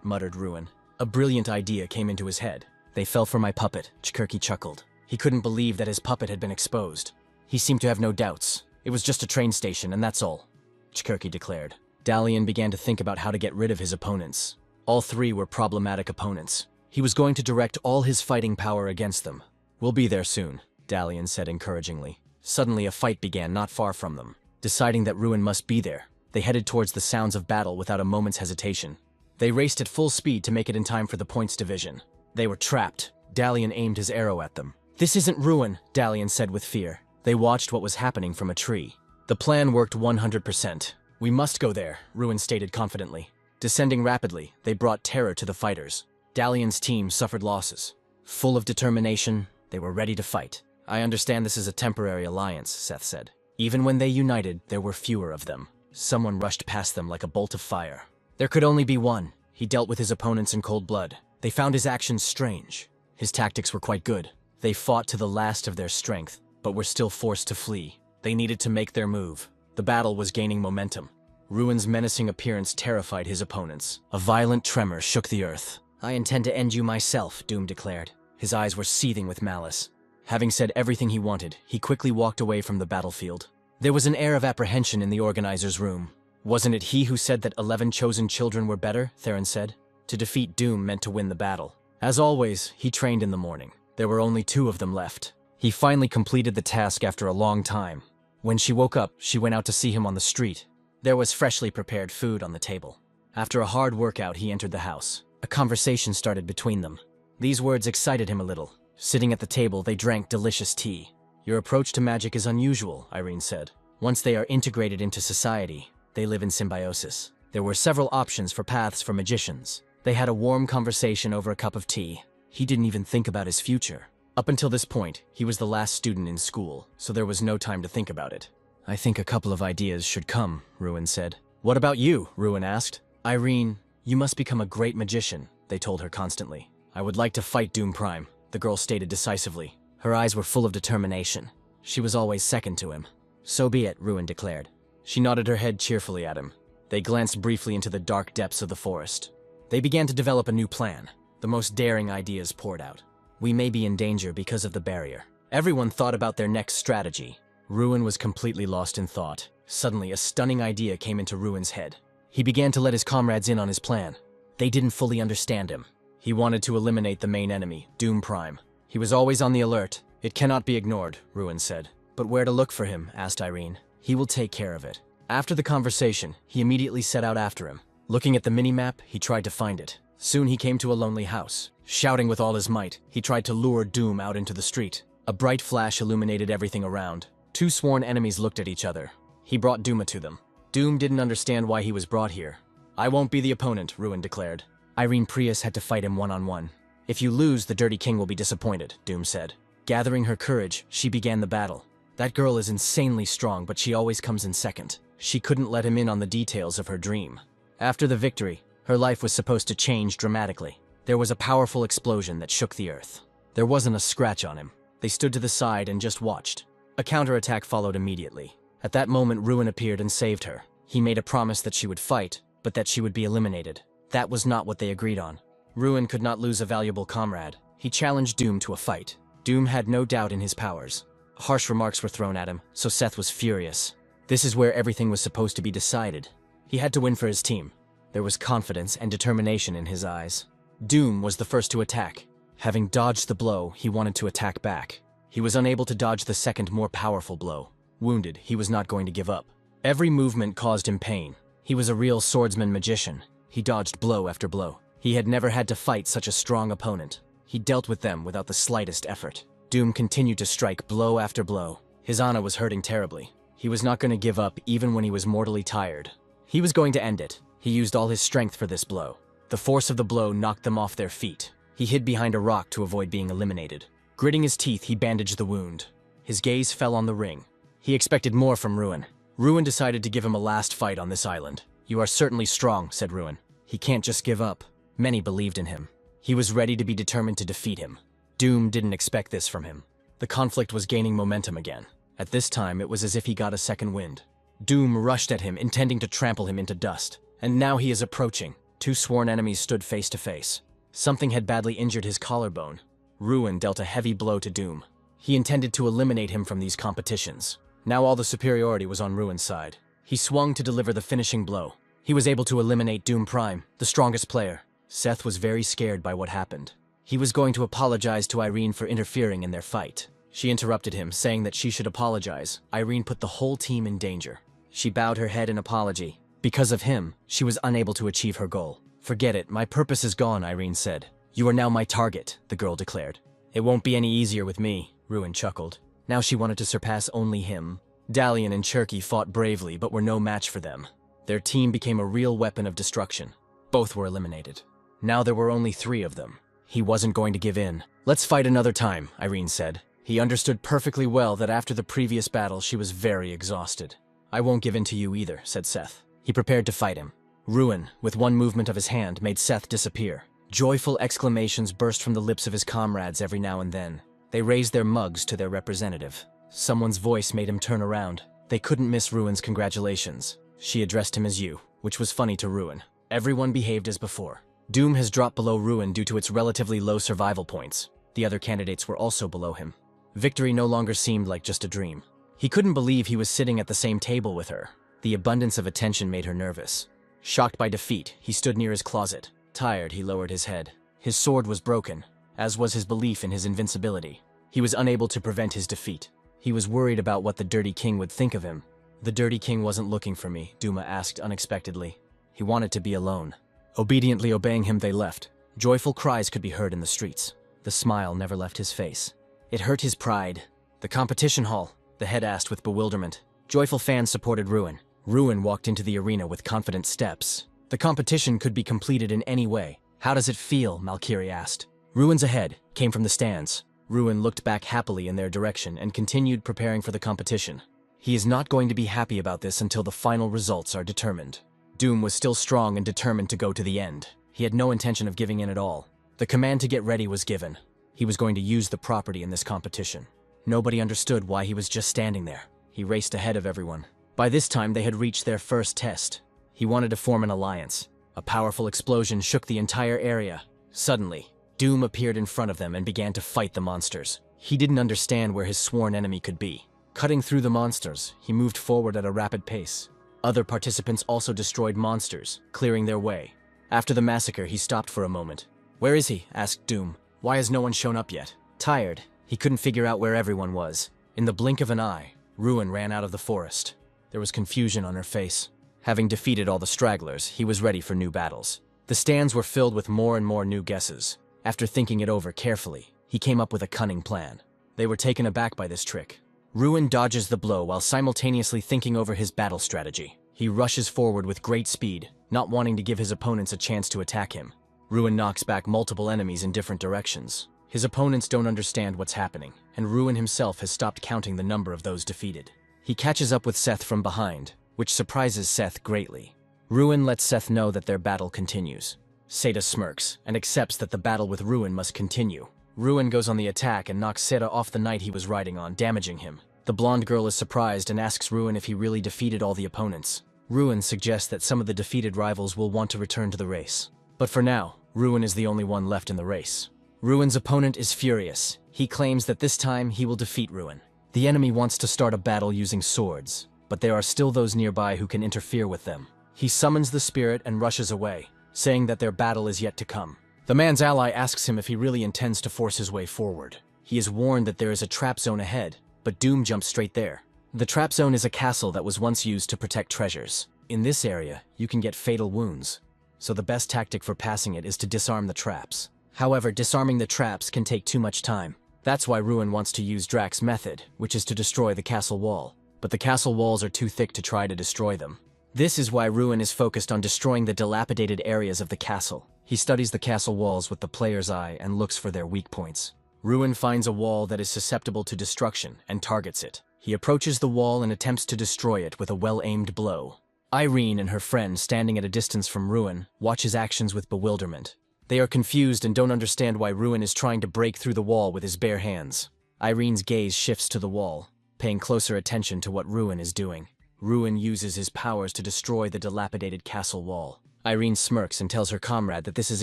muttered Ruin. A brilliant idea came into his head. "They fell for my puppet," Chikurki chuckled. He couldn't believe that his puppet had been exposed. He seemed to have no doubts. "It was just a train station, and that's all," Chikurki declared. Dalian began to think about how to get rid of his opponents. All three were problematic opponents. He was going to direct all his fighting power against them. "We'll be there soon," Dalian said encouragingly. Suddenly a fight began not far from them. Deciding that Ruin must be there, they headed towards the sounds of battle without a moment's hesitation. They raced at full speed to make it in time for the points division. They were trapped. Dalian aimed his arrow at them. "This isn't Ruin," Dalian said with fear. They watched what was happening from a tree. The plan worked 100%. "We must go there," Ruin stated confidently. Descending rapidly, they brought terror to the fighters. Dalian's team suffered losses. Full of determination, they were ready to fight. "I understand this is a temporary alliance," Seth said. Even when they united, there were fewer of them. Someone rushed past them like a bolt of fire. There could only be one. He dealt with his opponents in cold blood. They found his actions strange. His tactics were quite good. They fought to the last of their strength, but were still forced to flee. They needed to make their move. The battle was gaining momentum. Ruin's menacing appearance terrified his opponents. A violent tremor shook the earth. "I intend to end you myself," Doom declared. His eyes were seething with malice. Having said everything he wanted, he quickly walked away from the battlefield. There was an air of apprehension in the organizer's room. "Wasn't it he who said that 11 chosen children were better?" Theron said. To defeat Doom meant to win the battle. As always, he trained in the morning. There were only 2 of them left. He finally completed the task after a long time. When she woke up, she went out to see him on the street. There was freshly prepared food on the table. After a hard workout, he entered the house. A conversation started between them. These words excited him a little. Sitting at the table, they drank delicious tea. "Your approach to magic is unusual," Irene said. "Once they are integrated into society, they live in symbiosis." There were several options for paths for magicians. They had a warm conversation over a cup of tea. He didn't even think about his future. Up until this point, he was the last student in school, so there was no time to think about it. "I think a couple of ideas should come," Ruin said. "What about you?" Ruin asked. "Irene, you must become a great magician," they told her constantly. "I would like to fight Doom Prime," the girl stated decisively. Her eyes were full of determination. She was always second to him. "So be it," Ruin declared. She nodded her head cheerfully at him. They glanced briefly into the dark depths of the forest. They began to develop a new plan. The most daring ideas poured out. "We may be in danger because of the barrier." Everyone thought about their next strategy. Ruin was completely lost in thought. Suddenly, a stunning idea came into Ruin's head. He began to let his comrades in on his plan. They didn't fully understand him. He wanted to eliminate the main enemy, Doom Prime. He was always on the alert. "It cannot be ignored," Ruin said. "But where to look for him?" asked Irene. "He will take care of it." After the conversation, he immediately set out after him. Looking at the mini-map, he tried to find it. Soon he came to a lonely house. Shouting with all his might, he tried to lure Doom out into the street. A bright flash illuminated everything around. 2 sworn enemies looked at each other. He brought Doom to them. Doom didn't understand why he was brought here. "I won't be the opponent," Ruin declared. Irene Prius had to fight him one-on-one. "If you lose, the Dirty King will be disappointed," Doom said. Gathering her courage, she began the battle. "That girl is insanely strong, but she always comes in second." She couldn't let him in on the details of her dream. After the victory, her life was supposed to change dramatically. There was a powerful explosion that shook the earth. There wasn't a scratch on him. They stood to the side and just watched. A counterattack followed immediately. At that moment, Ruin appeared and saved her. He made a promise that she would fight, but that she would be eliminated. That was not what they agreed on. Ruin could not lose a valuable comrade. He challenged Doom to a fight. Doom had no doubt in his powers. Harsh remarks were thrown at him, so Seth was furious. This is where everything was supposed to be decided. He had to win for his team. There was confidence and determination in his eyes. Doom was the first to attack. Having dodged the blow, he wanted to attack back. He was unable to dodge the second, more powerful blow. Wounded, he was not going to give up. Every movement caused him pain. He was a real swordsman-magician. He dodged blow after blow. He had never had to fight such a strong opponent. He dealt with them without the slightest effort. Doom continued to strike blow after blow. His Ana was hurting terribly. He was not going to give up even when he was mortally tired. He was going to end it. He used all his strength for this blow. The force of the blow knocked them off their feet. He hid behind a rock to avoid being eliminated. Gritting his teeth, he bandaged the wound. His gaze fell on the ring. He expected more from Ruin. Ruin decided to give him a last fight on this island. "You are certainly strong," said Ruin. "He can't just give up." Many believed in him. He was ready to be determined to defeat him. Doom didn't expect this from him. The conflict was gaining momentum again. At this time, it was as if he got a second wind. Doom rushed at him, intending to trample him into dust. And now he is approaching. Two sworn enemies stood face to face. Something had badly injured his collarbone. Ruin dealt a heavy blow to Doom. He intended to eliminate him from these competitions. Now all the superiority was on Ruin's side. He swung to deliver the finishing blow. He was able to eliminate Doom Prime, the strongest player. Seth was very scared by what happened. He was going to apologize to Irene for interfering in their fight. She interrupted him, saying that she should apologize. Irene put the whole team in danger. She bowed her head in apology. Because of him, she was unable to achieve her goal. "Forget it, my purpose is gone," Irene said. "You are now my target," the girl declared. "It won't be any easier with me," Ruin chuckled. Now she wanted to surpass only him. Dalian and Cherky fought bravely, but were no match for them. Their team became a real weapon of destruction. Both were eliminated. Now there were only 3 of them. He wasn't going to give in. "Let's fight another time," Irene said. He understood perfectly well that after the previous battle she was very exhausted. "I won't give in to you either," said Seth. He prepared to fight him. Ruin, with one movement of his hand, made Seth disappear. Joyful exclamations burst from the lips of his comrades every now and then. They raised their mugs to their representative. Someone's voice made him turn around. They couldn't miss Ruin's congratulations. She addressed him as you, which was funny to Ruin. Everyone behaved as before. Doom has dropped below Ruin due to its relatively low survival points. The other candidates were also below him. Victory no longer seemed like just a dream. He couldn't believe he was sitting at the same table with her. The abundance of attention made her nervous. Shocked by defeat, he stood near his closet. Tired, he lowered his head. His sword was broken, as was his belief in his invincibility. He was unable to prevent his defeat. He was worried about what the Dirty King would think of him. "The Dirty King wasn't looking for me," Duma asked unexpectedly. He wanted to be alone. Obediently obeying him, they left. Joyful cries could be heard in the streets. The smile never left his face. It hurt his pride. "The competition hall?" the head asked with bewilderment. Joyful fans supported Ruin. Ruin walked into the arena with confident steps. The competition could be completed in any way. "How does it feel?" Malkiri asked. "Ruin's ahead," came from the stands. Ruin looked back happily in their direction and continued preparing for the competition. He is not going to be happy about this until the final results are determined. Doom was still strong and determined to go to the end. He had no intention of giving in at all. The command to get ready was given. He was going to use the property in this competition. Nobody understood why he was just standing there. He raced ahead of everyone. By this time, they had reached their first test. He wanted to form an alliance. A powerful explosion shook the entire area. Suddenly, Doom appeared in front of them and began to fight the monsters. He didn't understand where his sworn enemy could be. Cutting through the monsters, he moved forward at a rapid pace. Other participants also destroyed monsters, clearing their way. After the massacre, he stopped for a moment. "Where is he?" asked Doom. "Why has no one shown up yet?" Tired, he couldn't figure out where everyone was. In the blink of an eye, Ruin ran out of the forest. There was confusion on her face. Having defeated all the stragglers, he was ready for new battles. The stands were filled with more and more new guesses. After thinking it over carefully, he came up with a cunning plan. They were taken aback by this trick. Ruin dodges the blow while simultaneously thinking over his battle strategy. He rushes forward with great speed, not wanting to give his opponents a chance to attack him. Ruin knocks back multiple enemies in different directions. His opponents don't understand what's happening, and Ruin himself has stopped counting the number of those defeated. He catches up with Seth from behind, which surprises Seth greatly. Ruin lets Seth know that their battle continues. Seda smirks and accepts that the battle with Ruin must continue. Ruin goes on the attack and knocks Seda off the knight he was riding on, damaging him. The blonde girl is surprised and asks Ruin if he really defeated all the opponents. Ruin suggests that some of the defeated rivals will want to return to the race. But for now, Ruin is the only one left in the race. Ruin's opponent is furious. He claims that this time he will defeat Ruin. The enemy wants to start a battle using swords, but there are still those nearby who can interfere with them. He summons the spirit and rushes away, saying that their battle is yet to come. The man's ally asks him if he really intends to force his way forward. He is warned that there is a trap zone ahead, but Doom jumps straight there. The trap zone is a castle that was once used to protect treasures. In this area, you can get fatal wounds, so the best tactic for passing it is to disarm the traps. However, disarming the traps can take too much time. That's why Ruin wants to use Drax's method, which is to destroy the castle wall. But the castle walls are too thick to try to destroy them. This is why Ruin is focused on destroying the dilapidated areas of the castle. He studies the castle walls with the player's eye and looks for their weak points. Ruin finds a wall that is susceptible to destruction and targets it. He approaches the wall and attempts to destroy it with a well-aimed blow. Irene and her friend, standing at a distance from Ruin, watch his actions with bewilderment. They are confused and don't understand why Ruin is trying to break through the wall with his bare hands. Irene's gaze shifts to the wall, paying closer attention to what Ruin is doing. Ruin uses his powers to destroy the dilapidated castle wall. Irene smirks and tells her comrade that this is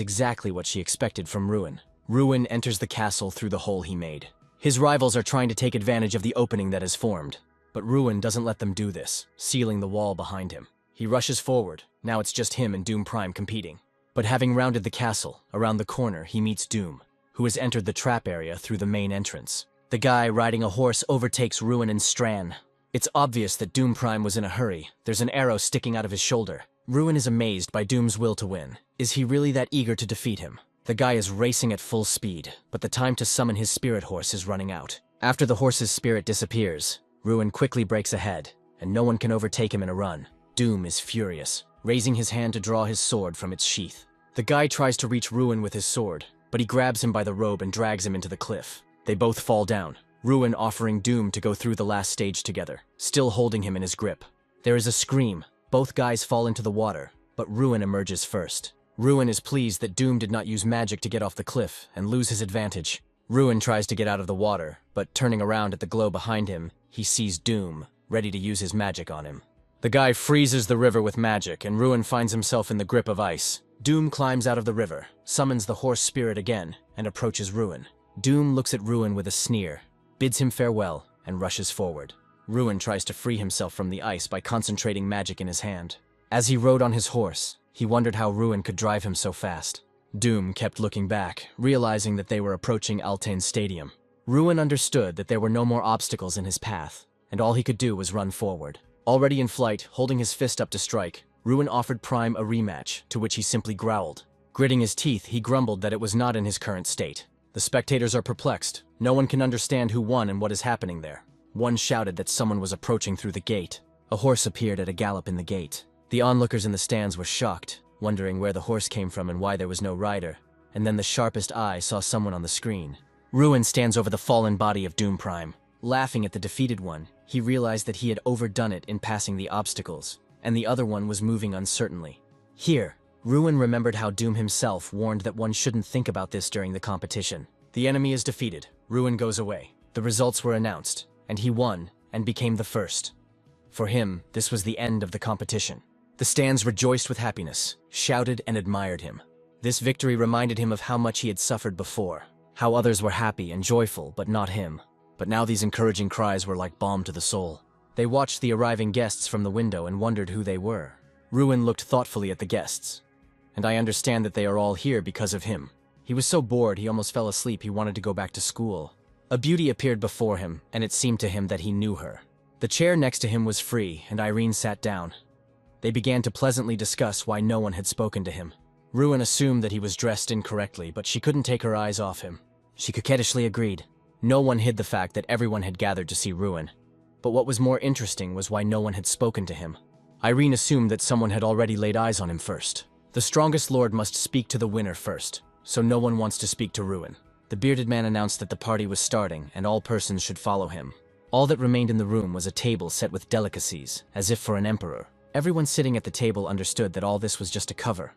exactly what she expected from Ruin. Ruin enters the castle through the hole he made. His rivals are trying to take advantage of the opening that has formed, but Ruin doesn't let them do this, sealing the wall behind him. He rushes forward. Now it's just him and Doom Prime competing. But having rounded the castle, around the corner he meets Doom, who has entered the trap area through the main entrance. The guy riding a horse overtakes Ruin and Stran. It's obvious that Doom Prime was in a hurry. There's an arrow sticking out of his shoulder. Ruin is amazed by Doom's will to win. Is he really that eager to defeat him? The guy is racing at full speed, but the time to summon his spirit horse is running out. After the horse's spirit disappears, Ruin quickly breaks ahead, and no one can overtake him in a run. Doom is furious, raising his hand to draw his sword from its sheath. The guy tries to reach Ruin with his sword, but he grabs him by the robe and drags him into the cliff. They both fall down, Ruin offering Doom to go through the last stage together, still holding him in his grip. There is a scream. Both guys fall into the water, but Ruin emerges first. Ruin is pleased that Doom did not use magic to get off the cliff and lose his advantage. Ruin tries to get out of the water, but turning around at the glow behind him, he sees Doom, ready to use his magic on him. The guy freezes the river with magic, and Ruin finds himself in the grip of ice. Doom climbs out of the river, summons the horse spirit again, and approaches Ruin. Doom looks at Ruin with a sneer, bids him farewell, and rushes forward. Ruin tries to free himself from the ice by concentrating magic in his hand. As he rode on his horse, he wondered how Ruin could drive him so fast. Doom kept looking back, realizing that they were approaching Altane's stadium. Ruin understood that there were no more obstacles in his path, and all he could do was run forward. Already in flight, holding his fist up to strike, Ruin offered Prime a rematch, to which he simply growled. Gritting his teeth, he grumbled that it was not in his current state. The spectators are perplexed. No one can understand who won and what is happening there. One shouted that someone was approaching through the gate. A horse appeared at a gallop in the gate. The onlookers in the stands were shocked, wondering where the horse came from and why there was no rider. And then the sharpest eye saw someone on the screen. Ruin stands over the fallen body of Doom Prime. Laughing at the defeated one, he realized that he had overdone it in passing the obstacles, and the other one was moving uncertainly. Here, Ruin remembered how Doom himself warned that one shouldn't think about this during the competition. The enemy is defeated. Ruin goes away. The results were announced, and he won and became the first. For him, this was the end of the competition. The stands rejoiced with happiness, shouted and admired him. This victory reminded him of how much he had suffered before, how others were happy and joyful, but not him. But now these encouraging cries were like balm to the soul. They watched the arriving guests from the window and wondered who they were. Ruin looked thoughtfully at the guests. And I understand that they are all here because of him. He was so bored he almost fell asleep. He wanted to go back to school. A beauty appeared before him, and it seemed to him that he knew her. The chair next to him was free, and Irene sat down. They began to pleasantly discuss why no one had spoken to him. Ruin assumed that he was dressed incorrectly, but she couldn't take her eyes off him. She coquettishly agreed. No one hid the fact that everyone had gathered to see Ruin. But what was more interesting was why no one had spoken to him. Irene assumed that someone had already laid eyes on him first. The strongest lord must speak to the winner first, so no one wants to speak to Ruin. The bearded man announced that the party was starting and all persons should follow him. All that remained in the room was a table set with delicacies, as if for an emperor. Everyone sitting at the table understood that all this was just a cover,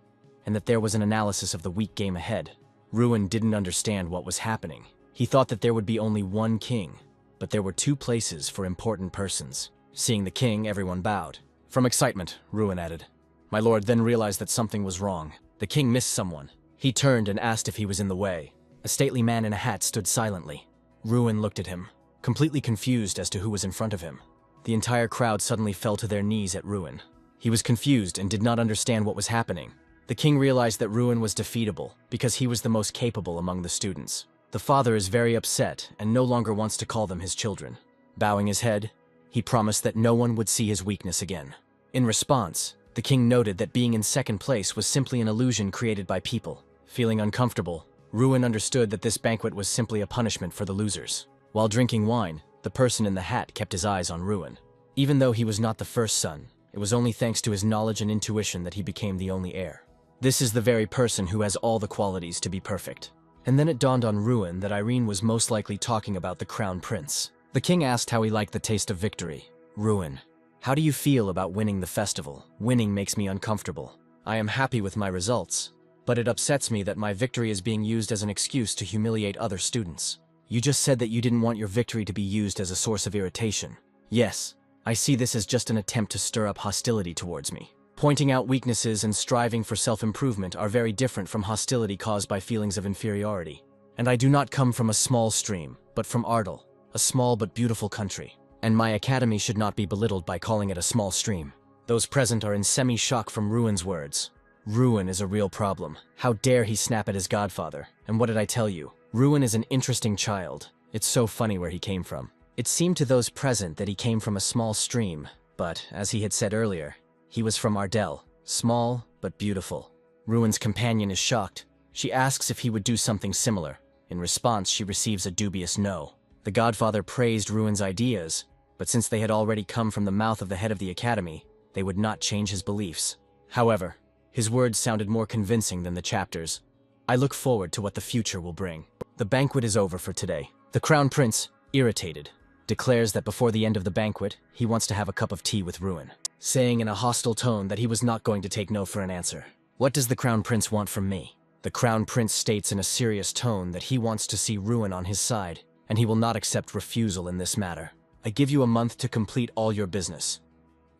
and that there was an analysis of the weak game ahead. Ruin didn't understand what was happening. He thought that there would be only one king, but there were two places for important persons. Seeing the king, everyone bowed. From excitement, Ruin added. My lord then realized that something was wrong. The king missed someone. He turned and asked if he was in the way. A stately man in a hat stood silently. Ruin looked at him, completely confused as to who was in front of him. The entire crowd suddenly fell to their knees at Ruin. He was confused and did not understand what was happening. The king realized that Ruin was defeatable because he was the most capable among the students. The father is very upset and no longer wants to call them his children. Bowing his head, he promised that no one would see his weakness again. In response, the king noted that being in second place was simply an illusion created by people. Feeling uncomfortable, Ruin understood that this banquet was simply a punishment for the losers. While drinking wine, the person in the hat kept his eyes on Ruin. Even though he was not the first son, it was only thanks to his knowledge and intuition that he became the only heir. This is the very person who has all the qualities to be perfect. And then it dawned on Ruin that Irene was most likely talking about the crown prince. The king asked how he liked the taste of victory. Ruin. How do you feel about winning the festival? Winning makes me uncomfortable. I am happy with my results, but it upsets me that my victory is being used as an excuse to humiliate other students. You just said that you didn't want your victory to be used as a source of irritation. Yes, I see this as just an attempt to stir up hostility towards me. Pointing out weaknesses and striving for self-improvement are very different from hostility caused by feelings of inferiority. And I do not come from a small stream, but from Ardal, a small but beautiful country. And my academy should not be belittled by calling it a small stream. Those present are in semi-shock from Ruin's words. Ruin is a real problem. How dare he snap at his godfather? And what did I tell you? Ruin is an interesting child. It's so funny where he came from. It seemed to those present that he came from a small stream, but, as he had said earlier, he was from Ardal, small but beautiful. Ruin's companion is shocked. She asks if he would do something similar. In response, she receives a dubious no. The godfather praised Ruin's ideas, but since they had already come from the mouth of the head of the academy, they would not change his beliefs. However, his words sounded more convincing than the chapters. I look forward to what the future will bring. The banquet is over for today. The Crown Prince, irritated, declares that before the end of the banquet, he wants to have a cup of tea with Ruin, saying in a hostile tone that he was not going to take no for an answer. What does the Crown Prince want from me? The Crown Prince states in a serious tone that he wants to see Ruin on his side, and he will not accept refusal in this matter. I give you a month to complete all your business,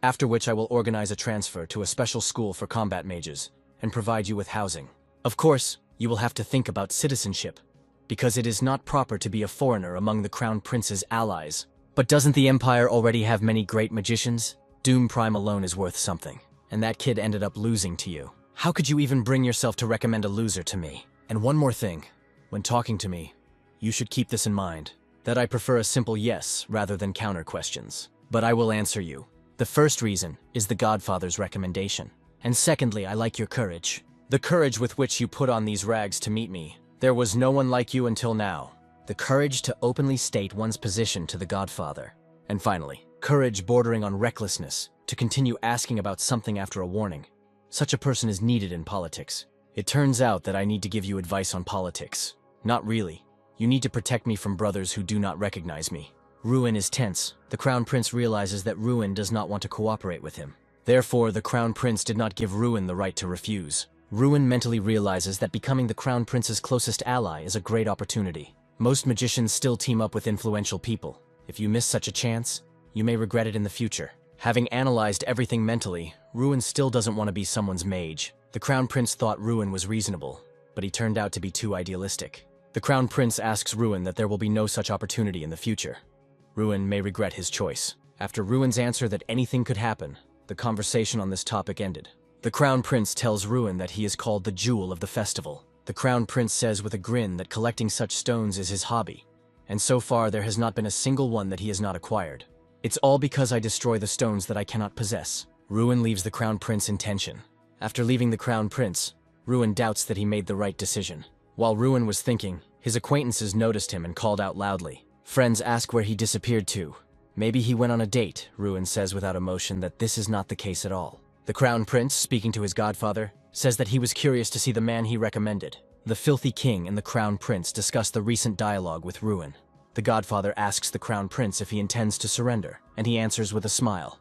after which I will organize a transfer to a special school for combat mages and provide you with housing. Of course, you will have to think about citizenship, because it is not proper to be a foreigner among the Crown Prince's allies. But doesn't the Empire already have many great magicians? Doom Prime alone is worth something, and that kid ended up losing to you. How could you even bring yourself to recommend a loser to me? And one more thing, when talking to me, you should keep this in mind, that I prefer a simple yes rather than counter questions. But I will answer you. The first reason is the Godfather's recommendation. And secondly, I like your courage. The courage with which you put on these rags to meet me. There was no one like you until now. The courage to openly state one's position to the Godfather. And finally, courage bordering on recklessness to continue asking about something after a warning. Such a person is needed in politics. It turns out that I need to give you advice on politics. Not really. You need to protect me from brothers who do not recognize me. Ruin is tense. The Crown Prince realizes that Ruin does not want to cooperate with him. Therefore, the Crown Prince did not give Ruin the right to refuse. Ruin mentally realizes that becoming the Crown Prince's closest ally is a great opportunity. Most magicians still team up with influential people. If you miss such a chance, you may regret it in the future. Having analyzed everything mentally, Ruin still doesn't want to be someone's mage. The Crown Prince thought Ruin was reasonable, but he turned out to be too idealistic. The Crown Prince asks Ruin that there will be no such opportunity in the future. Ruin may regret his choice. After Ruin's answer that anything could happen, the conversation on this topic ended. The Crown Prince tells Ruin that he is called the Jewel of the Festival. The Crown Prince says with a grin that collecting such stones is his hobby, and so far there has not been a single one that he has not acquired. It's all because I destroy the stones that I cannot possess. Ruin leaves the Crown Prince in tension. After leaving the Crown Prince, Ruin doubts that he made the right decision. While Ruin was thinking, his acquaintances noticed him and called out loudly. Friends ask where he disappeared to. Maybe he went on a date. Ruin says without emotion that this is not the case at all. The Crown Prince, speaking to his godfather, says that he was curious to see the man he recommended. The Filthy King and the Crown Prince discuss the recent dialogue with Ruin. The godfather asks the Crown Prince if he intends to surrender, and he answers with a smile.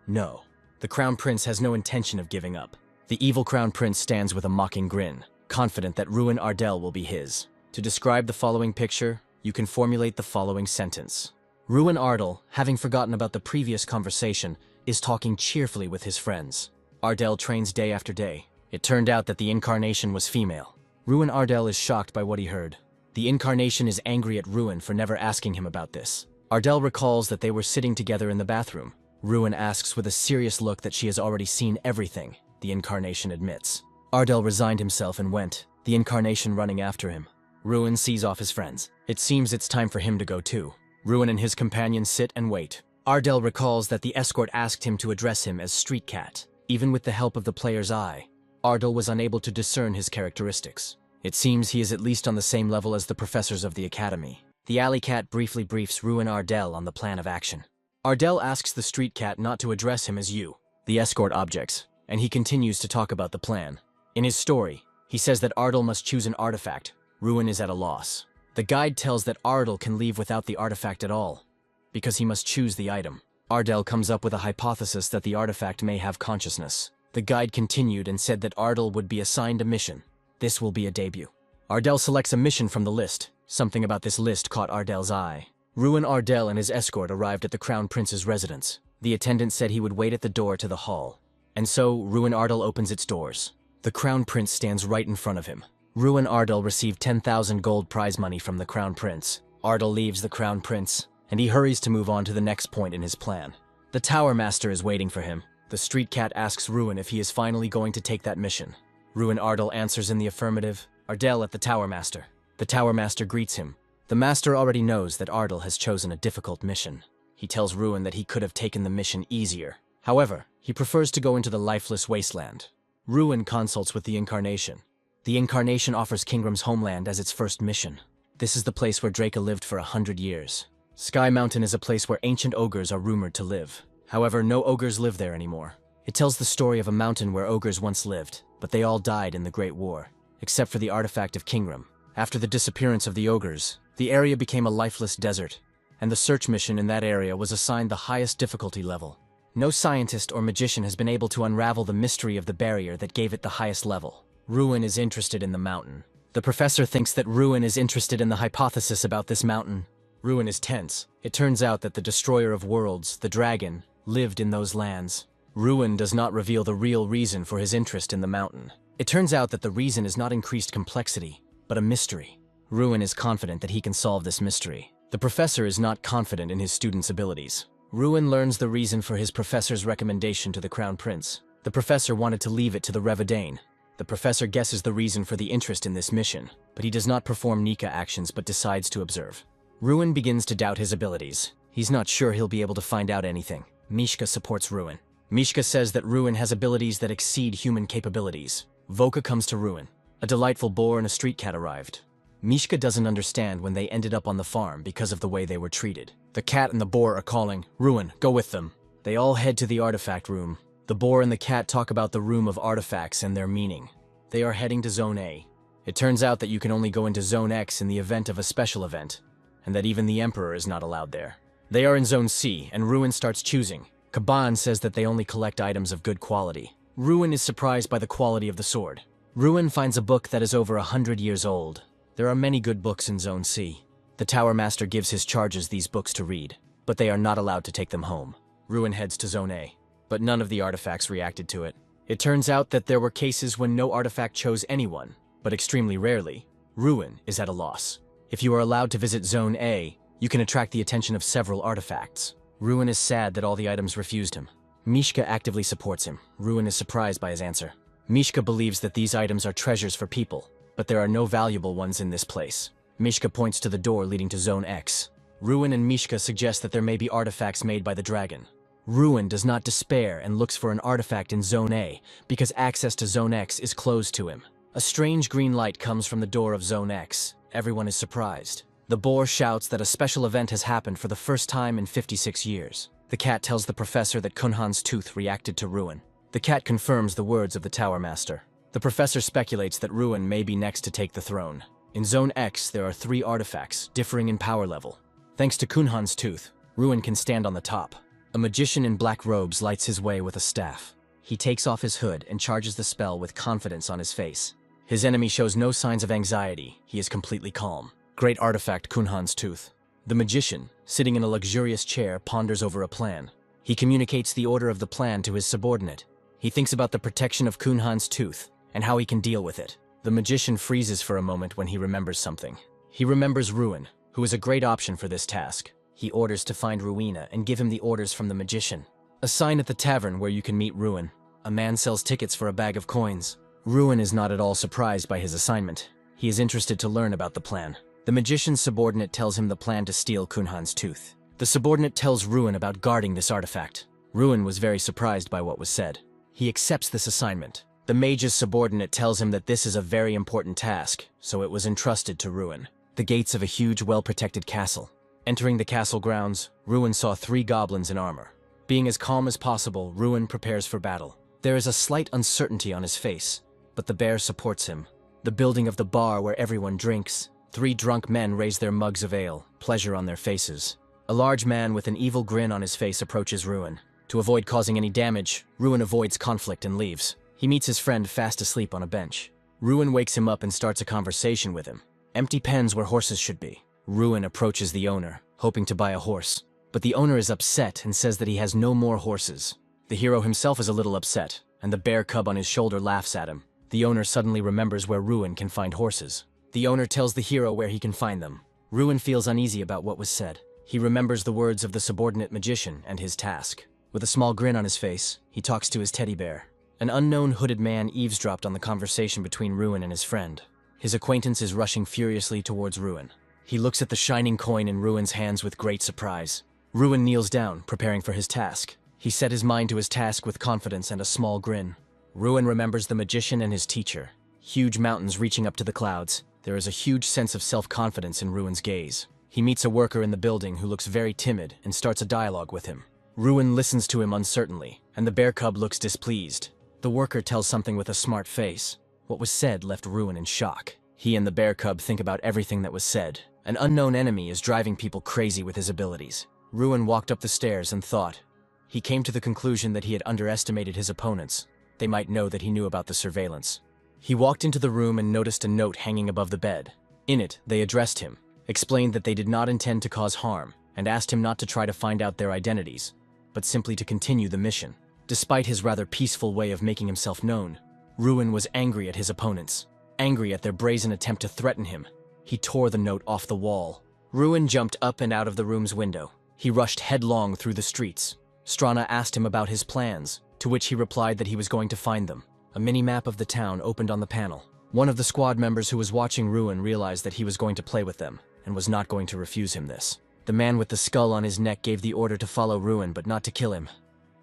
No. The Crown Prince has no intention of giving up. The evil Crown Prince stands with a mocking grin, confident that Ruin Ardal will be his. To describe the following picture, you can formulate the following sentence. Ruin Ardal, having forgotten about the previous conversation, is talking cheerfully with his friends. Ardal trains day after day. It turned out that the incarnation was female. Ruin Ardal is shocked by what he heard. The incarnation is angry at Ruin for never asking him about this. Ardal recalls that they were sitting together in the bathroom. Ruin asks with a serious look that she has already seen everything. The incarnation admits. Ardal resigned himself and went, the incarnation running after him. Ruin sees off his friends. It seems it's time for him to go too. Ruin and his companions sit and wait. Ardal recalls that the escort asked him to address him as Street Cat. Even with the help of the player's eye, Ardal was unable to discern his characteristics. It seems he is at least on the same level as the professors of the academy. The alley cat briefly briefs Ruin Ardal on the plan of action. Ardal asks the Street Cat not to address him as you. The escort objects, and he continues to talk about the plan. In his story, he says that Ardal must choose an artifact. Ruin is at a loss. The guide tells that Ardal can leave without the artifact at all, because he must choose the item. Ardell comes up with a hypothesis that the artifact may have consciousness. The guide continued and said that Ardell would be assigned a mission. This will be a debut. Ardell selects a mission from the list. Something about this list caught Ardell's eye. Ruin Ardell and his escort arrived at the Crown Prince's residence. The attendant said he would wait at the door to the hall. And so, Ruin Ardell opens its doors. The Crown Prince stands right in front of him. Ruin Ardell received 10,000 gold prize money from the Crown Prince. Ardell leaves the Crown Prince, and he hurries to move on to the next point in his plan. The Tower Master is waiting for him. The street cat asks Ruin if he is finally going to take that mission. Ruin Ardell answers in the affirmative. Ardell at the Tower Master. The Tower Master greets him. The Master already knows that Ardell has chosen a difficult mission. He tells Ruin that he could have taken the mission easier. However, he prefers to go into the lifeless wasteland. Ruin consults with the Incarnation. The Incarnation offers Kingram's homeland as its first mission. This is the place where Draca lived for 100 years. Sky Mountain is a place where ancient ogres are rumored to live. However, no ogres live there anymore. It tells the story of a mountain where ogres once lived, but they all died in the Great War, except for the artifact of Kingram. After the disappearance of the ogres, the area became a lifeless desert, and the search mission in that area was assigned the highest difficulty level. No scientist or magician has been able to unravel the mystery of the barrier that gave it the highest level. Ruin is interested in the mountain. The professor thinks that Ruin is interested in the hypothesis about this mountain. Ruin is tense. It turns out that the destroyer of worlds, the dragon, lived in those lands. Ruin does not reveal the real reason for his interest in the mountain. It turns out that the reason is not increased complexity, but a mystery. Ruin is confident that he can solve this mystery. The professor is not confident in his student's abilities. Ruin learns the reason for his professor's recommendation to the Crown Prince. The professor wanted to leave it to the Revadane. The professor guesses the reason for the interest in this mission, but he does not perform Nika actions but decides to observe. Ruin begins to doubt his abilities. He's not sure he'll be able to find out anything. Mishka supports Ruin. Mishka says that Ruin has abilities that exceed human capabilities. Voka comes to Ruin. A delightful boar and a street cat arrived. Mishka doesn't understand when they ended up on the farm because of the way they were treated. The cat and the boar are calling, Ruin, go with them. They all head to the artifact room. The boar and the cat talk about the room of artifacts and their meaning. They are heading to Zone A. It turns out that you can only go into Zone X in the event of a special event, and that even the Emperor is not allowed there. They are in Zone C, and Ruin starts choosing. Kaban says that they only collect items of good quality. Ruin is surprised by the quality of the sword. Ruin finds a book that is over 100 years old. There are many good books in Zone C. The Tower Master gives his charges these books to read, but they are not allowed to take them home. Ruin heads to Zone A, but none of the artifacts reacted to it. It turns out that there were cases when no artifact chose anyone, but extremely rarely, Ruin is at a loss. If you are allowed to visit Zone A, you can attract the attention of several artifacts. Ruin is sad that all the items refused him. Mishka actively supports him. Ruin is surprised by his answer. Mishka believes that these items are treasures for people, but there are no valuable ones in this place. Mishka points to the door leading to Zone X. Ruin and Mishka suggest that there may be artifacts made by the dragon. Ruin does not despair and looks for an artifact in Zone A because access to Zone X is closed to him. A strange green light comes from the door of Zone X. Everyone is surprised. The boar shouts that a special event has happened for the first time in 56 years. The cat tells the professor that Kunhan's tooth reacted to Ruin. The cat confirms the words of the Tower Master. The professor speculates that Ruin may be next to take the throne. In Zone X, there are 3 artifacts, differing in power level. Thanks to Kunhan's tooth, Ruin can stand on the top. A magician in black robes lights his way with a staff. He takes off his hood and charges the spell with confidence on his face. His enemy shows no signs of anxiety. He is completely calm. Great artifact, Kunhan's tooth. The magician, sitting in a luxurious chair, ponders over a plan. He communicates the order of the plan to his subordinate. He thinks about the protection of Kunhan's tooth and how he can deal with it. The magician freezes for a moment when he remembers something. He remembers Ruin, who is a great option for this task. He orders to find Ruina and give him the orders from the magician. A sign at the tavern where you can meet Ruin. A man sells tickets for a bag of coins. Ruin is not at all surprised by his assignment. He is interested to learn about the plan. The magician's subordinate tells him the plan to steal Kunhan's tooth. The subordinate tells Ruin about guarding this artifact. Ruin was very surprised by what was said. He accepts this assignment. The mage's subordinate tells him that this is a very important task, so it was entrusted to Ruin. The gates of a huge, well-protected castle. Entering the castle grounds, Ruin saw 3 goblins in armor. Being as calm as possible, Ruin prepares for battle. There is a slight uncertainty on his face, but the bear supports him. The building of the bar where everyone drinks. 3 drunk men raise their mugs of ale, pleasure on their faces. A large man with an evil grin on his face approaches Ruin. To avoid causing any damage, Ruin avoids conflict and leaves. He meets his friend fast asleep on a bench. Ruin wakes him up and starts a conversation with him. Empty pens where horses should be. Ruin approaches the owner, hoping to buy a horse. But the owner is upset and says that he has no more horses. The hero himself is a little upset, and the bear cub on his shoulder laughs at him. The owner suddenly remembers where Ruin can find horses. The owner tells the hero where he can find them. Ruin feels uneasy about what was said. He remembers the words of the subordinate magician and his task. With a small grin on his face, he talks to his teddy bear. An unknown hooded man eavesdropped on the conversation between Ruin and his friend. His acquaintance is rushing furiously towards Ruin. He looks at the shining coin in Ruin's hands with great surprise. Ruin kneels down, preparing for his task. He set his mind to his task with confidence and a small grin. Ruin remembers the magician and his teacher. Huge mountains reaching up to the clouds. There is a huge sense of self-confidence in Ruin's gaze. He meets a worker in the building who looks very timid and starts a dialogue with him. Ruin listens to him uncertainly, and the bear cub looks displeased. The worker tells something with a smart face. What was said left Ruin in shock. He and the bear cub think about everything that was said. An unknown enemy is driving people crazy with his abilities. Ruin walked up the stairs and thought. He came to the conclusion that he had underestimated his opponents. They might know that he knew about the surveillance. He walked into the room and noticed a note hanging above the bed. In it, they addressed him, explained that they did not intend to cause harm, and asked him not to try to find out their identities, but simply to continue the mission. Despite his rather peaceful way of making himself known, Ruin was angry at his opponents, angry at their brazen attempt to threaten him. He tore the note off the wall. Ruin jumped up and out of the room's window. He rushed headlong through the streets. Strana asked him about his plans, to which he replied that he was going to find them. A mini-map of the town opened on the panel. One of the squad members who was watching Ruin realized that he was going to play with them, and was not going to refuse him this. The man with the skull on his neck gave the order to follow Ruin but not to kill him,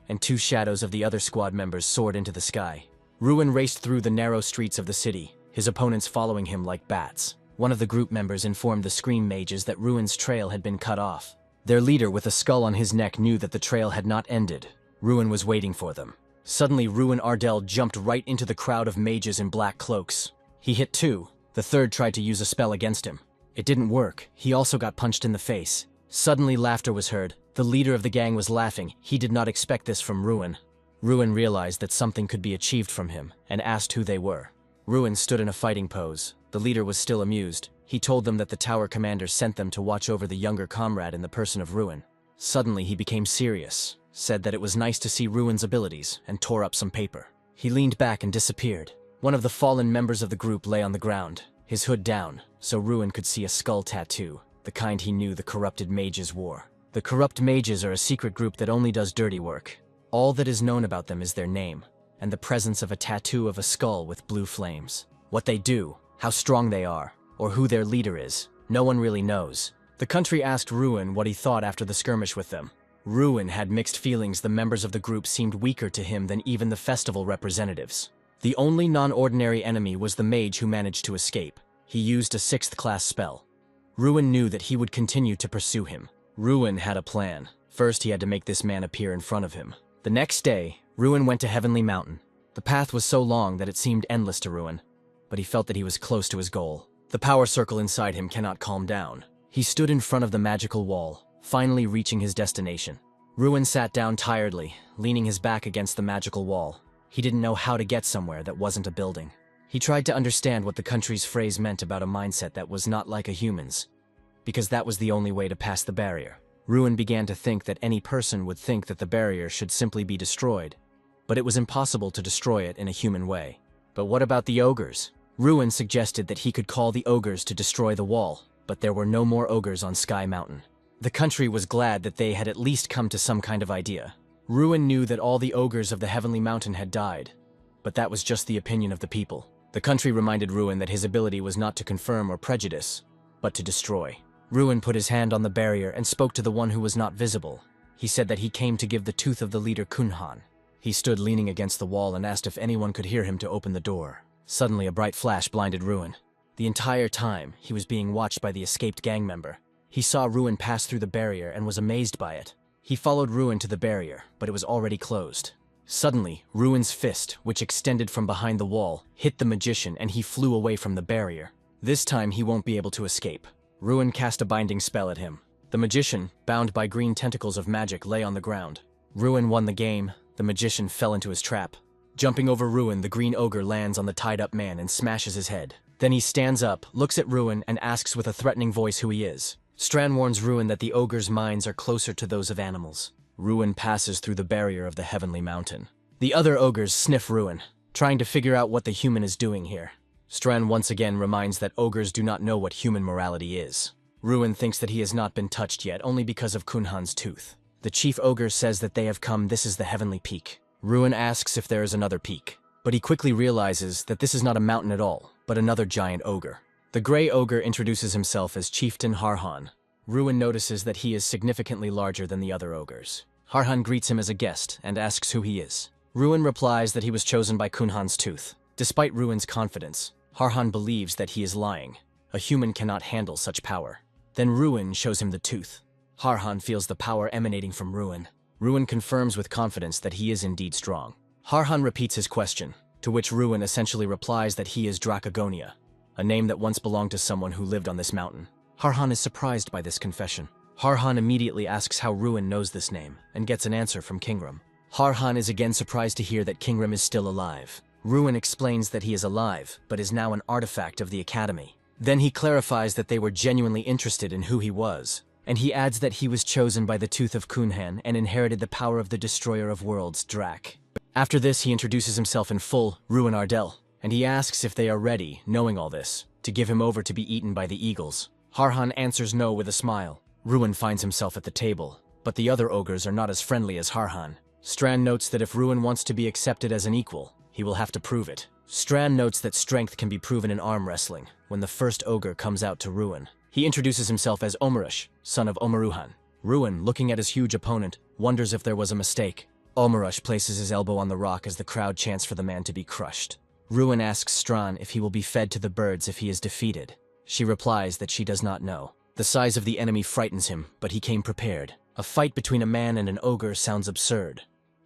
and two shadows of the other squad members soared into the sky. Ruin raced through the narrow streets of the city, his opponents following him like bats. One of the group members informed the Scream Mages that Ruin's trail had been cut off. Their leader with a skull on his neck knew that the trail had not ended. Ruin was waiting for them. Suddenly, Ruin Ardell jumped right into the crowd of mages in black cloaks. He hit two. The third tried to use a spell against him. It didn't work. He also got punched in the face. Suddenly, laughter was heard. The leader of the gang was laughing. He did not expect this from Ruin. Ruin realized that something could be achieved from him, and asked who they were. Ruin stood in a fighting pose. The leader was still amused. He told them that the tower commander sent them to watch over the younger comrade in the person of Ruin. Suddenly, he became serious, said that it was nice to see Ruin's abilities, and tore up some paper. He leaned back and disappeared. One of the fallen members of the group lay on the ground, his hood down, so Ruin could see a skull tattoo, the kind he knew the corrupted mages wore. The corrupt mages are a secret group that only does dirty work. All that is known about them is their name, and the presence of a tattoo of a skull with blue flames. What they do, how strong they are, or who their leader is, no one really knows. The country asked Ruin what he thought after the skirmish with them. Ruin had mixed feelings. The members of the group seemed weaker to him than even the festival representatives. The only non-ordinary enemy was the mage who managed to escape. He used a 6th-class spell. Ruin knew that he would continue to pursue him. Ruin had a plan. First, he had to make this man appear in front of him. The next day, Ruin went to Heavenly Mountain. The path was so long that it seemed endless to Ruin, but he felt that he was close to his goal. The power circle inside him cannot calm down. He stood in front of the magical wall, finally reaching his destination. Ruin sat down tiredly, leaning his back against the magical wall. He didn't know how to get somewhere that wasn't a building. He tried to understand what the country's phrase meant about a mindset that was not like a human's, because that was the only way to pass the barrier. Ruin began to think that any person would think that the barrier should simply be destroyed, but it was impossible to destroy it in a human way. But what about the ogres? Ruin suggested that he could call the ogres to destroy the wall, but there were no more ogres on Sky Mountain. The country was glad that they had at least come to some kind of idea. Ruin knew that all the ogres of the Heavenly Mountain had died, but that was just the opinion of the people. The country reminded Ruin that his ability was not to confirm or prejudice, but to destroy. Ruin put his hand on the barrier and spoke to the one who was not visible. He said that he came to give the tooth of the leader Kunhan. He stood leaning against the wall and asked if anyone could hear him to open the door. Suddenly, a bright flash blinded Ruin. The entire time, he was being watched by the escaped gang member. He saw Ruin pass through the barrier and was amazed by it. He followed Ruin to the barrier, but it was already closed. Suddenly, Ruin's fist, which extended from behind the wall, hit the magician and he flew away from the barrier. This time, he won't be able to escape. Ruin cast a binding spell at him. The magician, bound by green tentacles of magic, lay on the ground. Ruin won the game. The magician fell into his trap. Jumping over Ruin, the green ogre lands on the tied-up man and smashes his head. Then he stands up, looks at Ruin, and asks with a threatening voice who he is. Strand warns Ruin that the ogre's minds are closer to those of animals. Ruin passes through the barrier of the heavenly mountain. The other ogres sniff Ruin, trying to figure out what the human is doing here. Strand once again reminds that ogres do not know what human morality is. Ruin thinks that he has not been touched yet, only because of Kunhan's tooth. The chief ogre says that they have come, this is the heavenly peak. Ruin asks if there is another peak, but he quickly realizes that this is not a mountain at all, but another giant ogre. The gray ogre introduces himself as Chieftain Harhan. Ruin notices that he is significantly larger than the other ogres. Harhan greets him as a guest and asks who he is. Ruin replies that he was chosen by Kunhan's tooth. Despite Ruin's confidence, Harhan believes that he is lying. A human cannot handle such power. Then Ruin shows him the tooth. Harhan feels the power emanating from Ruin. Ruin confirms with confidence that he is indeed strong. Harhan repeats his question, to which Ruin essentially replies that he is Dracagonia, a name that once belonged to someone who lived on this mountain. Harhan is surprised by this confession. Harhan immediately asks how Ruin knows this name, and gets an answer from Kingrim. Harhan is again surprised to hear that Kingrim is still alive. Ruin explains that he is alive, but is now an artifact of the Academy. Then he clarifies that they were genuinely interested in who he was, and he adds that he was chosen by the Tooth of Kunhan and inherited the power of the Destroyer of Worlds, Drac. After this, he introduces himself in full, Ruin Ardell, and he asks if they are ready, knowing all this, to give him over to be eaten by the eagles. Harhan answers no with a smile. Ruin finds himself at the table, but the other ogres are not as friendly as Harhan. Strand notes that if Ruin wants to be accepted as an equal, he will have to prove it. Strand notes that strength can be proven in arm wrestling, when the first ogre comes out to Ruin. He introduces himself as Omarush, son of Omaruhan. Ruin, looking at his huge opponent, wonders if there was a mistake. Omarush places his elbow on the rock as the crowd chants for the man to be crushed. Ruin asks Strand if he will be fed to the birds if he is defeated. She replies that she does not know. The size of the enemy frightens him, but he came prepared. A fight between a man and an ogre sounds absurd.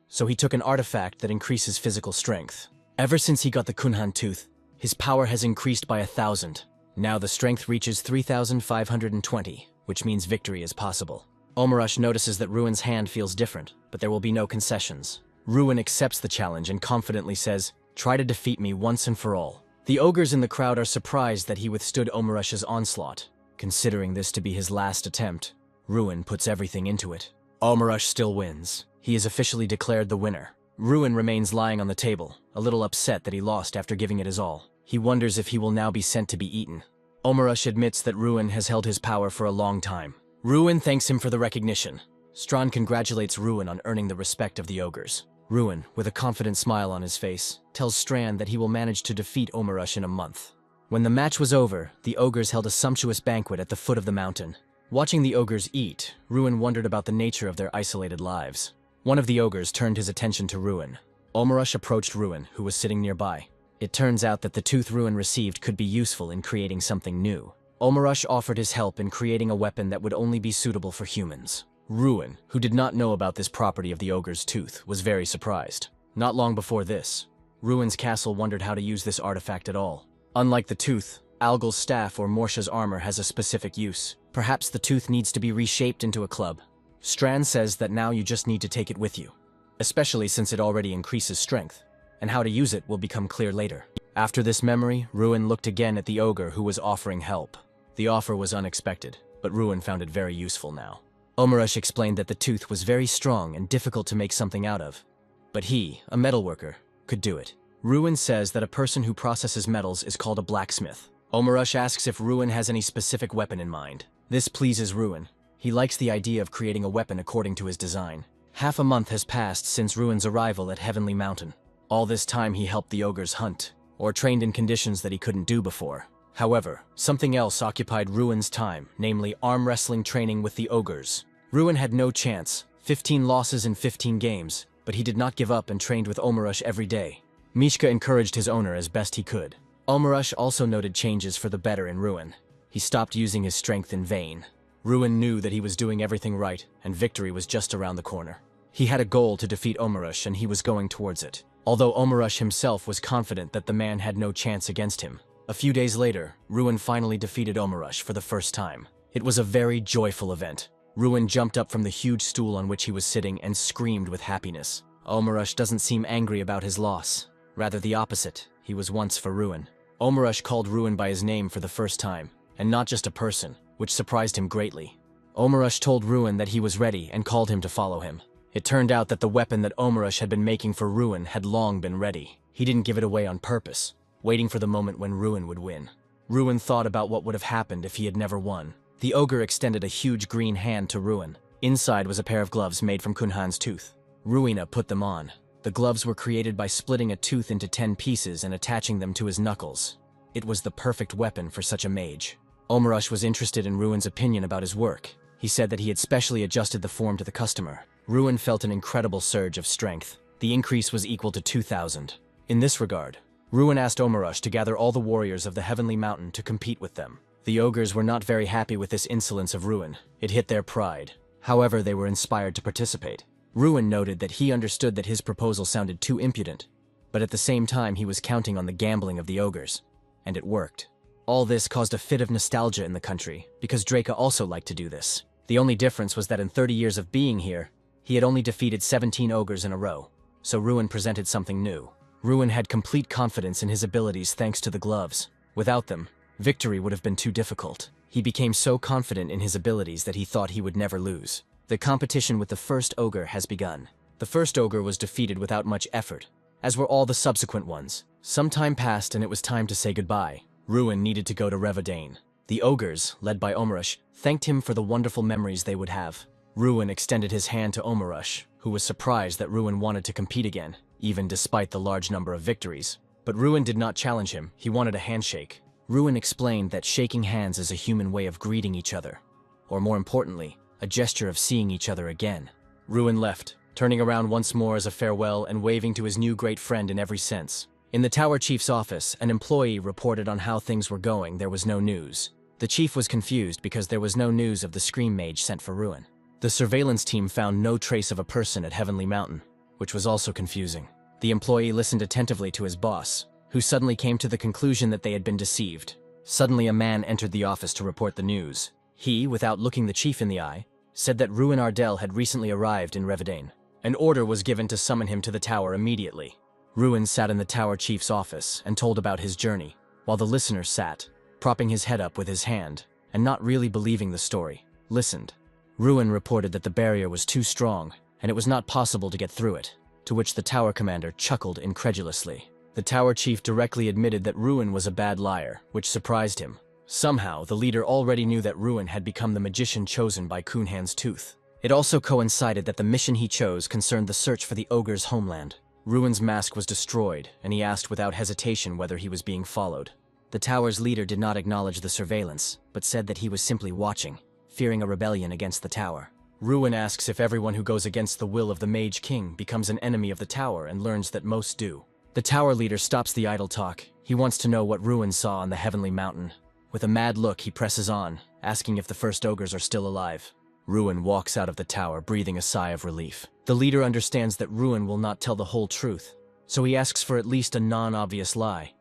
So he took an artifact that increases physical strength. Ever since he got the Kunhan tooth, his power has increased by 1,000. Now the strength reaches 3,520, which means victory is possible. Omarush notices that Ruin's hand feels different, but there will be no concessions. Ruin accepts the challenge and confidently says, "Try to defeat me once and for all." The ogres in the crowd are surprised that he withstood Omarush's onslaught. Considering this to be his last attempt, Ruin puts everything into it. Omarush still wins. He is officially declared the winner. Ruin remains lying on the table, a little upset that he lost after giving it his all. He wonders if he will now be sent to be eaten. Omarush admits that Ruin has held his power for a long time. Ruin thanks him for the recognition. Strand congratulates Ruin on earning the respect of the ogres. Ruin, with a confident smile on his face, tells Strand that he will manage to defeat Omarush in a month. When the match was over, the ogres held a sumptuous banquet at the foot of the mountain. Watching the ogres eat, Ruin wondered about the nature of their isolated lives. One of the ogres turned his attention to Ruin. Omarush approached Ruin, who was sitting nearby. It turns out that the tooth Ruin received could be useful in creating something new. Omarush offered his help in creating a weapon that would only be suitable for humans. Ruin, who did not know about this property of the ogre's tooth, was very surprised. Not long before this, Ruin's castle wondered how to use this artifact at all. Unlike the tooth, Algal's staff or Morsha's armor has a specific use. Perhaps the tooth needs to be reshaped into a club. Strand says that now you just need to take it with you, especially since it already increases strength, and how to use it will become clear later. After this memory, Ruin looked again at the ogre who was offering help. The offer was unexpected, but Ruin found it very useful now. Omarush explained that the tooth was very strong and difficult to make something out of, but he, a metalworker, could do it. Ruin says that a person who processes metals is called a blacksmith. Omarush asks if Ruin has any specific weapon in mind. This pleases Ruin. He likes the idea of creating a weapon according to his design. Half a month has passed since Ruin's arrival at Heavenly Mountain. All this time he helped the ogres hunt, or trained in conditions that he couldn't do before. However, something else occupied Ruin's time, namely arm wrestling training with the ogres. Ruin had no chance, 15 losses in 15 games, but he did not give up and trained with Omarush every day. Mishka encouraged his owner as best he could. Omarush also noted changes for the better in Ruin. He stopped using his strength in vain. Ruin knew that he was doing everything right, and victory was just around the corner. He had a goal to defeat Omarush, and he was going towards it. Although Omarush himself was confident that the man had no chance against him. A few days later, Ruin finally defeated Omarush for the first time. It was a very joyful event. Ruin jumped up from the huge stool on which he was sitting and screamed with happiness. Omarush doesn't seem angry about his loss. Rather the opposite. He was once for Ruin. Omarush called Ruin by his name for the first time, and not just a person, which surprised him greatly. Omarush told Ruin that he was ready and called him to follow him. It turned out that the weapon that Omarush had been making for Ruin had long been ready. He didn't give it away on purpose, waiting for the moment when Ruin would win. Ruin thought about what would have happened if he had never won. The ogre extended a huge green hand to Ruin. Inside was a pair of gloves made from Kunhan's tooth. Ruina put them on. The gloves were created by splitting a tooth into 10 pieces and attaching them to his knuckles. It was the perfect weapon for such a mage. Omarush was interested in Ruin's opinion about his work. He said that he had specially adjusted the form to the customer. Ruin felt an incredible surge of strength. The increase was equal to 2,000. In this regard, Ruin asked Omarush to gather all the warriors of the Heavenly Mountain to compete with them. The ogres were not very happy with this insolence of Ruin. It hit their pride. However, they were inspired to participate. Ruin noted that he understood that his proposal sounded too impudent, but at the same time he was counting on the gambling of the ogres. And it worked. All this caused a fit of nostalgia in the country, because Draca also liked to do this. The only difference was that in 30 years of being here, he had only defeated 17 ogres in a row, so Ruin presented something new. Ruin had complete confidence in his abilities thanks to the gloves. Without them, victory would have been too difficult. He became so confident in his abilities that he thought he would never lose. The competition with the first ogre has begun. The first ogre was defeated without much effort, as were all the subsequent ones. Some time passed and it was time to say goodbye. Ruin needed to go to Revadane. The ogres, led by Omarush, thanked him for the wonderful memories they would have. Ruin extended his hand to Omarush, who was surprised that Ruin wanted to compete again, even despite the large number of victories. But Ruin did not challenge him. He wanted a handshake. Ruin explained that shaking hands is a human way of greeting each other, or more importantly, a gesture of seeing each other again. Ruin left, turning around once more as a farewell and waving to his new great friend in every sense. In the Tower Chief's office, an employee reported on how things were going. There was no news. The chief was confused because there was no news of the Scream Mage sent for Ruin. The surveillance team found no trace of a person at Heavenly Mountain, which was also confusing. The employee listened attentively to his boss, who suddenly came to the conclusion that they had been deceived. Suddenly a man entered the office to report the news. He, without looking the chief in the eye, said that Ruin Ardell had recently arrived in Revadane. An order was given to summon him to the tower immediately. Ruin sat in the tower chief's office and told about his journey, while the listener sat, propping his head up with his hand, and not really believing the story, listened. Ruin reported that the barrier was too strong, and it was not possible to get through it, to which the tower commander chuckled incredulously. The tower chief directly admitted that Ruin was a bad liar, which surprised him. Somehow, the leader already knew that Ruin had become the magician chosen by Kunhan's tooth. It also coincided that the mission he chose concerned the search for the ogre's homeland. Ruin's mask was destroyed, and he asked without hesitation whether he was being followed. The tower's leader did not acknowledge the surveillance, but said that he was simply watching, fearing a rebellion against the tower. Ruin asks if everyone who goes against the will of the Mage King becomes an enemy of the tower and learns that most do. The tower leader stops the idle talk. He wants to know what Ruin saw on the Heavenly Mountain. With a mad look, he presses on, asking if the first ogres are still alive. Ruin walks out of the tower, breathing a sigh of relief. The leader understands that Ruin will not tell the whole truth, so he asks for at least a non-obvious lie.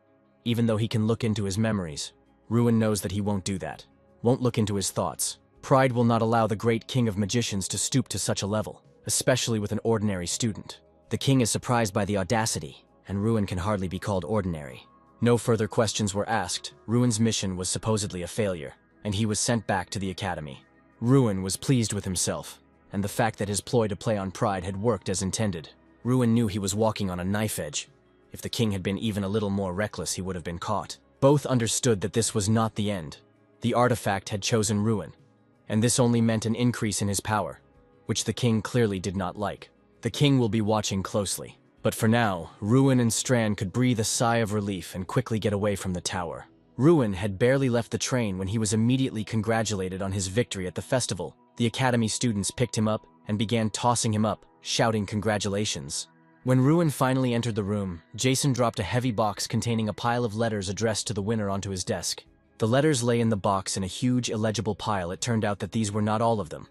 Even though he can look into his memories, Ruin knows that he won't do that, won't look into his thoughts. Pride will not allow the great king of magicians to stoop to such a level, especially with an ordinary student. The king is surprised by the audacity, and Ruin can hardly be called ordinary. No further questions were asked. Ruin's mission was supposedly a failure, and he was sent back to the academy. Ruin was pleased with himself, and the fact that his ploy to play on pride had worked as intended. Ruin knew he was walking on a knife edge. If the king had been even a little more reckless, he would have been caught. Both understood that this was not the end. The artifact had chosen Ruin, and this only meant an increase in his power, which the king clearly did not like. The king will be watching closely. But for now, Ruin and Strand could breathe a sigh of relief and quickly get away from the tower. Ruin had barely left the train when he was immediately congratulated on his victory at the festival. The academy students picked him up and began tossing him up, shouting congratulations. When Ruin finally entered the room, Jason dropped a heavy box containing a pile of letters addressed to the winner onto his desk. The letters lay in the box in a huge, illegible pile. It turned out that these were not all of them,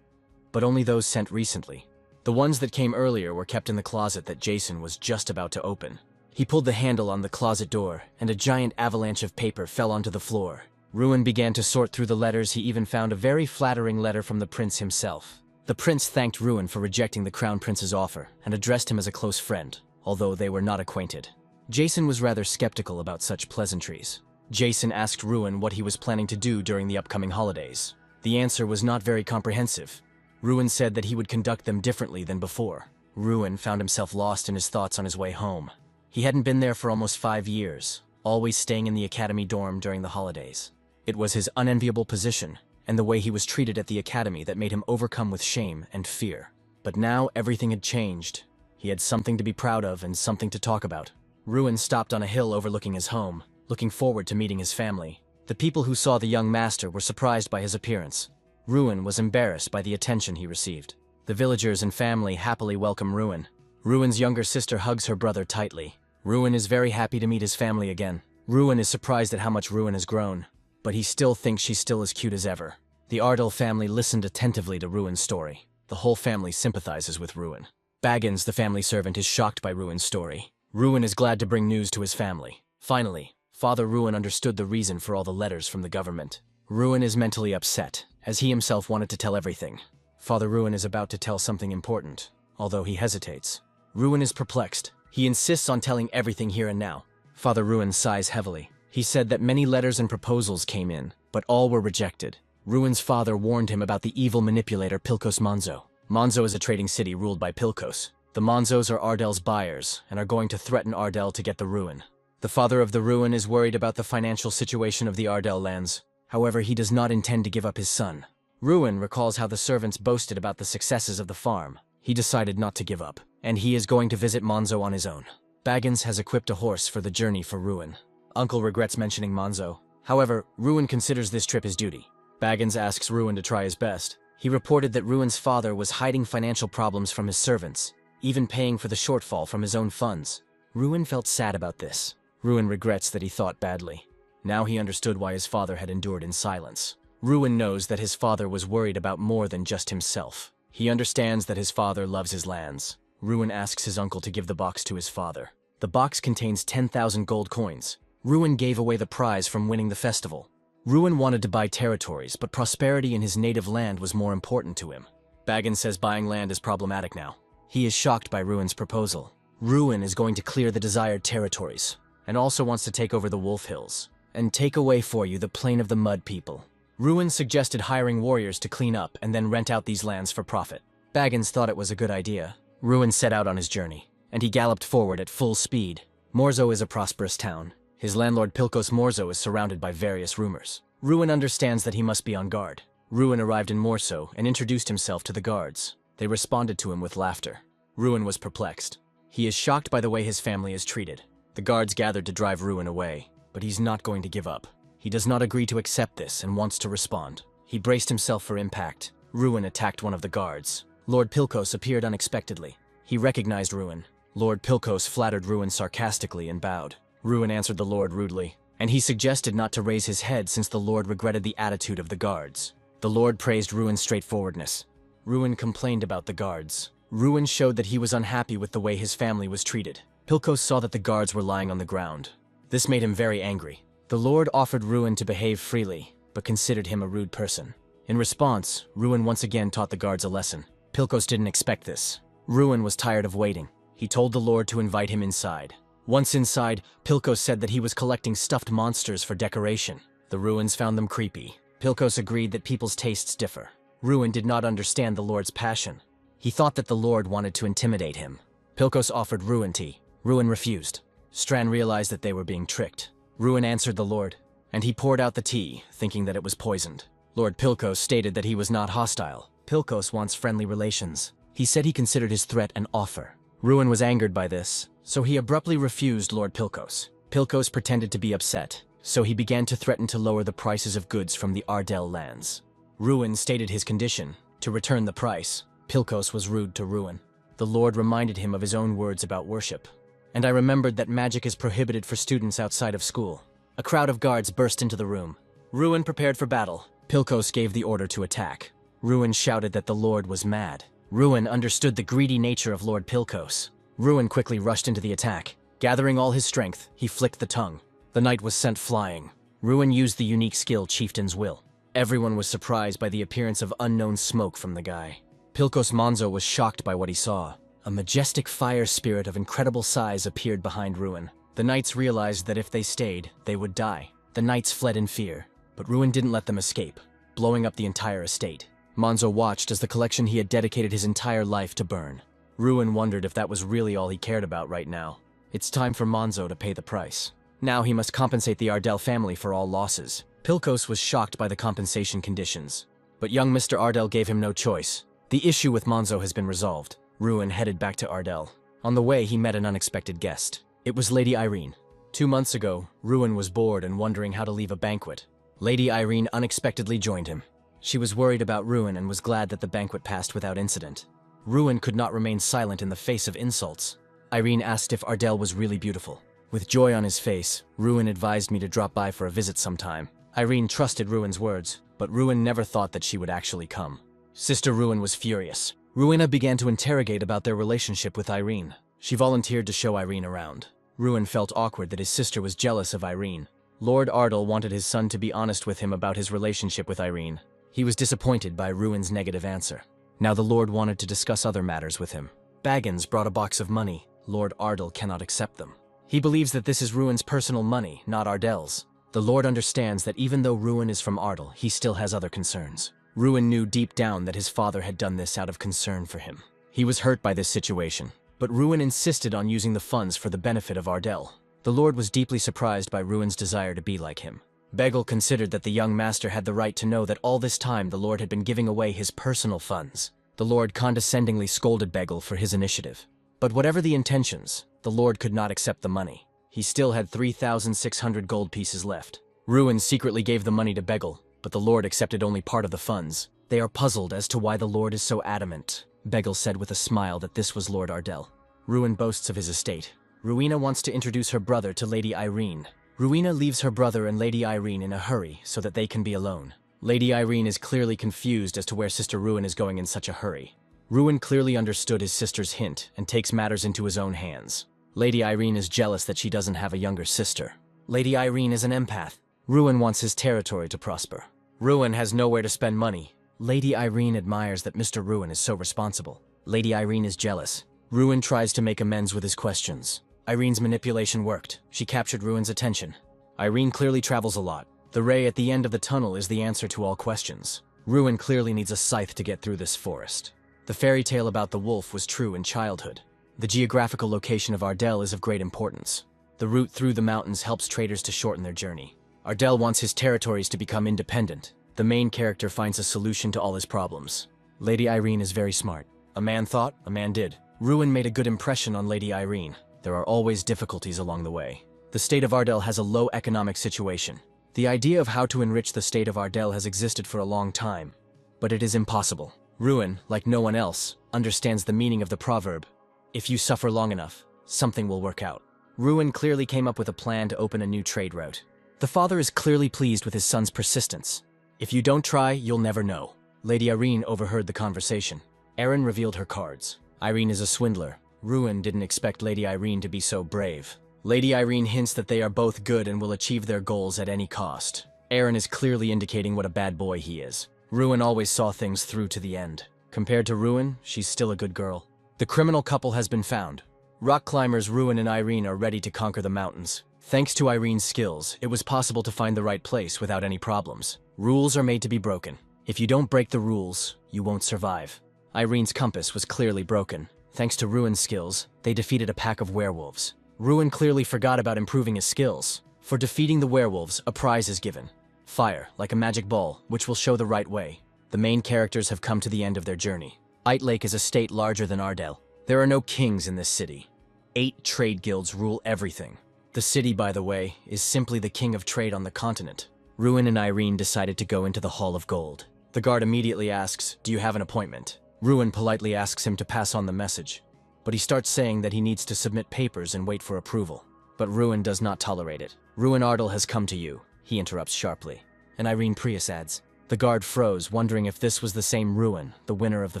but only those sent recently. The ones that came earlier were kept in the closet that Jason was just about to open. He pulled the handle on the closet door, and a giant avalanche of paper fell onto the floor. Ruin began to sort through the letters. He even found a very flattering letter from the prince himself. The prince thanked Ruin for rejecting the crown prince's offer and addressed him as a close friend, although they were not acquainted. Jason was rather skeptical about such pleasantries. Jason asked Ruin what he was planning to do during the upcoming holidays. The answer was not very comprehensive. Ruin said that he would conduct them differently than before. Ruin found himself lost in his thoughts on his way home. He hadn't been there for almost 5 years, always staying in the academy dorm during the holidays. It was his unenviable position and the way he was treated at the academy that made him overcome with shame and fear. But now everything had changed. He had something to be proud of and something to talk about. Ruin stopped on a hill overlooking his home, looking forward to meeting his family. The people who saw the young master were surprised by his appearance. Ruin was embarrassed by the attention he received. The villagers and family happily welcome Ruin. Ruin's younger sister hugs her brother tightly. Ruin is very happy to meet his family again. Ruin is surprised at how much Ruin has grown, but he still thinks she's still as cute as ever. The Ardell family listened attentively to Ruin's story. The whole family sympathizes with Ruin. Baggins, the family servant, is shocked by Ruin's story. Ruin is glad to bring news to his family. Finally, Father Ruin understood the reason for all the letters from the government. Ruin is mentally upset, as he himself wanted to tell everything. Father Ruin is about to tell something important, although he hesitates. Ruin is perplexed. He insists on telling everything here and now. Father Ruin sighs heavily. He said that many letters and proposals came in, but all were rejected. Ruin's father warned him about the evil manipulator Pilkos Monzo. Monzo is a trading city ruled by Pilkos. The Monzos are Ardell's buyers and are going to threaten Ardell to get the Ruin. The father of the Ruin is worried about the financial situation of the Ardell lands. However, he does not intend to give up his son. Ruin recalls how the servants boasted about the successes of the farm. He decided not to give up, and he is going to visit Monzo on his own. Baggins has equipped a horse for the journey for Ruin. Uncle regrets mentioning Monzo. However, Ruin considers this trip his duty. Baggins asks Ruin to try his best. He reported that Ruin's father was hiding financial problems from his servants, even paying for the shortfall from his own funds. Ruin felt sad about this. Ruin regrets that he thought badly. Now he understood why his father had endured in silence. Ruin knows that his father was worried about more than just himself. He understands that his father loves his lands. Ruin asks his uncle to give the box to his father. The box contains 10,000 gold coins. Ruin gave away the prize from winning the festival. Ruin wanted to buy territories, but prosperity in his native land was more important to him. Baggins says buying land is problematic now. He is shocked by Ruin's proposal. Ruin is going to clear the desired territories, and also wants to take over the Wolf Hills, and take away for you the Plain of the Mud people. Ruin suggested hiring warriors to clean up and then rent out these lands for profit. Baggins thought it was a good idea. Ruin set out on his journey, and he galloped forward at full speed. Morzo is a prosperous town. His landlord Pilkos Morzo is surrounded by various rumors. Ruin understands that he must be on guard. Ruin arrived in Morzo and introduced himself to the guards. They responded to him with laughter. Ruin was perplexed. He is shocked by the way his family is treated. The guards gathered to drive Ruin away, but he's not going to give up. He does not agree to accept this and wants to respond. He braced himself for impact. Ruin attacked one of the guards. Lord Pilkos appeared unexpectedly. He recognized Ruin. Lord Pilkos flattered Ruin sarcastically and bowed. Ruin answered the Lord rudely, and he suggested not to raise his head since the Lord regretted the attitude of the guards. The Lord praised Ruin's straightforwardness. Ruin complained about the guards. Ruin showed that he was unhappy with the way his family was treated. Pilkos saw that the guards were lying on the ground. This made him very angry. The Lord offered Ruin to behave freely, but considered him a rude person. In response, Ruin once again taught the guards a lesson. Pilkos didn't expect this. Ruin was tired of waiting. He told the Lord to invite him inside. Once inside, Pilkos said that he was collecting stuffed monsters for decoration. The Ruins found them creepy. Pilkos agreed that people's tastes differ. Ruin did not understand the Lord's passion. He thought that the Lord wanted to intimidate him. Pilkos offered Ruin tea. Ruin refused. Strand realized that they were being tricked. Ruin answered the Lord, and he poured out the tea, thinking that it was poisoned. Lord Pilkos stated that he was not hostile. Pilkos wants friendly relations. He said he considered his threat an offer. Ruin was angered by this, so he abruptly refused Lord Pilkos. Pilkos pretended to be upset, so he began to threaten to lower the prices of goods from the Ardell lands. Ruin stated his condition, to return the price. Pilkos was rude to Ruin. The Lord reminded him of his own words about worship. And I remembered that magic is prohibited for students outside of school. A crowd of guards burst into the room. Ruin prepared for battle. Pilkos gave the order to attack. Ruin shouted that the Lord was mad. Ruin understood the greedy nature of Lord Pilkos. Ruin quickly rushed into the attack. Gathering all his strength, he flicked the tongue. The knight was sent flying. Ruin used the unique skill Chieftain's Will. Everyone was surprised by the appearance of unknown smoke from the guy. Pilkos Monzo was shocked by what he saw. A majestic fire spirit of incredible size appeared behind Ruin. The knights realized that if they stayed, they would die. The knights fled in fear, but Ruin didn't let them escape, blowing up the entire estate. Monzo watched as the collection he had dedicated his entire life to burn. Ruin wondered if that was really all he cared about right now. It's time for Monzo to pay the price. Now he must compensate the Ardell family for all losses. Pilkos was shocked by the compensation conditions, but young Mr. Ardell gave him no choice. The issue with Monzo has been resolved. Ruin headed back to Ardell. On the way, he met an unexpected guest. It was Lady Irene. 2 months ago, Ruin was bored and wondering how to leave a banquet. Lady Irene unexpectedly joined him. She was worried about Ruin and was glad that the banquet passed without incident. Ruin could not remain silent in the face of insults. Irene asked if Ardell was really beautiful. With joy on his face, Ruin advised me to drop by for a visit sometime. Irene trusted Ruin's words, but Ruin never thought that she would actually come. Sister Ruin was furious. Ruina began to interrogate about their relationship with Irene. She volunteered to show Irene around. Ruin felt awkward that his sister was jealous of Irene. Lord Ardell wanted his son to be honest with him about his relationship with Irene. He was disappointed by Ruin's negative answer. Now the Lord wanted to discuss other matters with him. Baggins brought a box of money. Lord Ardell cannot accept them. He believes that this is Ruin's personal money, not Ardell's. The Lord understands that even though Ruin is from Ardell, he still has other concerns. Ruin knew deep down that his father had done this out of concern for him. He was hurt by this situation, but Ruin insisted on using the funds for the benefit of Ardell. The Lord was deeply surprised by Ruin's desire to be like him. Begel considered that the young master had the right to know that all this time the Lord had been giving away his personal funds. The Lord condescendingly scolded Begel for his initiative. But whatever the intentions, the Lord could not accept the money. He still had 3,600 gold pieces left. Ruin secretly gave the money to Begel, but the Lord accepted only part of the funds. They are puzzled as to why the Lord is so adamant. Begel said with a smile that this was Lord Ardell. Ruin boasts of his estate. Ruina wants to introduce her brother to Lady Irene. Ruina leaves her brother and Lady Irene in a hurry so that they can be alone. Lady Irene is clearly confused as to where Sister Ruin is going in such a hurry. Ruin clearly understood his sister's hint and takes matters into his own hands. Lady Irene is jealous that she doesn't have a younger sister. Lady Irene is an empath. Ruin wants his territory to prosper. Ruin has nowhere to spend money. Lady Irene admires that Mr. Ruin is so responsible. Lady Irene is jealous. Ruin tries to make amends with his questions. Irene's manipulation worked. She captured Ruin's attention. Irene clearly travels a lot. The ray at the end of the tunnel is the answer to all questions. Ruin clearly needs a scythe to get through this forest. The fairy tale about the wolf was true in childhood. The geographical location of Ardell is of great importance. The route through the mountains helps traders to shorten their journey. Ardell wants his territories to become independent. The main character finds a solution to all his problems. Lady Irene is very smart. A man thought, a man did. Ruin made a good impression on Lady Irene. There are always difficulties along the way. The state of Ardell has a low economic situation. The idea of how to enrich the state of Ardell has existed for a long time, but it is impossible. Ruin, like no one else, understands the meaning of the proverb, "If you suffer long enough, something will work out." Ruin clearly came up with a plan to open a new trade route. The father is clearly pleased with his son's persistence. If you don't try, you'll never know. Lady Irene overheard the conversation. Erin revealed her cards. Irene is a swindler. Ruin didn't expect Lady Irene to be so brave. Lady Irene hints that they are both good and will achieve their goals at any cost. Erin is clearly indicating what a bad boy he is. Ruin always saw things through to the end. Compared to Ruin, she's still a good girl. The criminal couple has been found. Rock climbers Ruin and Irene are ready to conquer the mountains. Thanks to Irene's skills, it was possible to find the right place without any problems. Rules are made to be broken. If you don't break the rules, you won't survive. Irene's compass was clearly broken. Thanks to Ruin's skills, they defeated a pack of werewolves. Ruin clearly forgot about improving his skills. For defeating the werewolves, a prize is given. Fire, like a magic ball, which will show the right way. The main characters have come to the end of their journey. Ite Lake is a state larger than Ardell. There are no kings in this city. 8 trade guilds rule everything. The city, by the way, is simply the king of trade on the continent. Ruin and Irene decided to go into the Hall of Gold. The guard immediately asks, "Do you have an appointment?" Ruin politely asks him to pass on the message, but he starts saying that he needs to submit papers and wait for approval. But Ruin does not tolerate it. "Ruin Ardell has come to you," he interrupts sharply. And Irene Prius adds. The guard froze, wondering if this was the same Ruin, the winner of the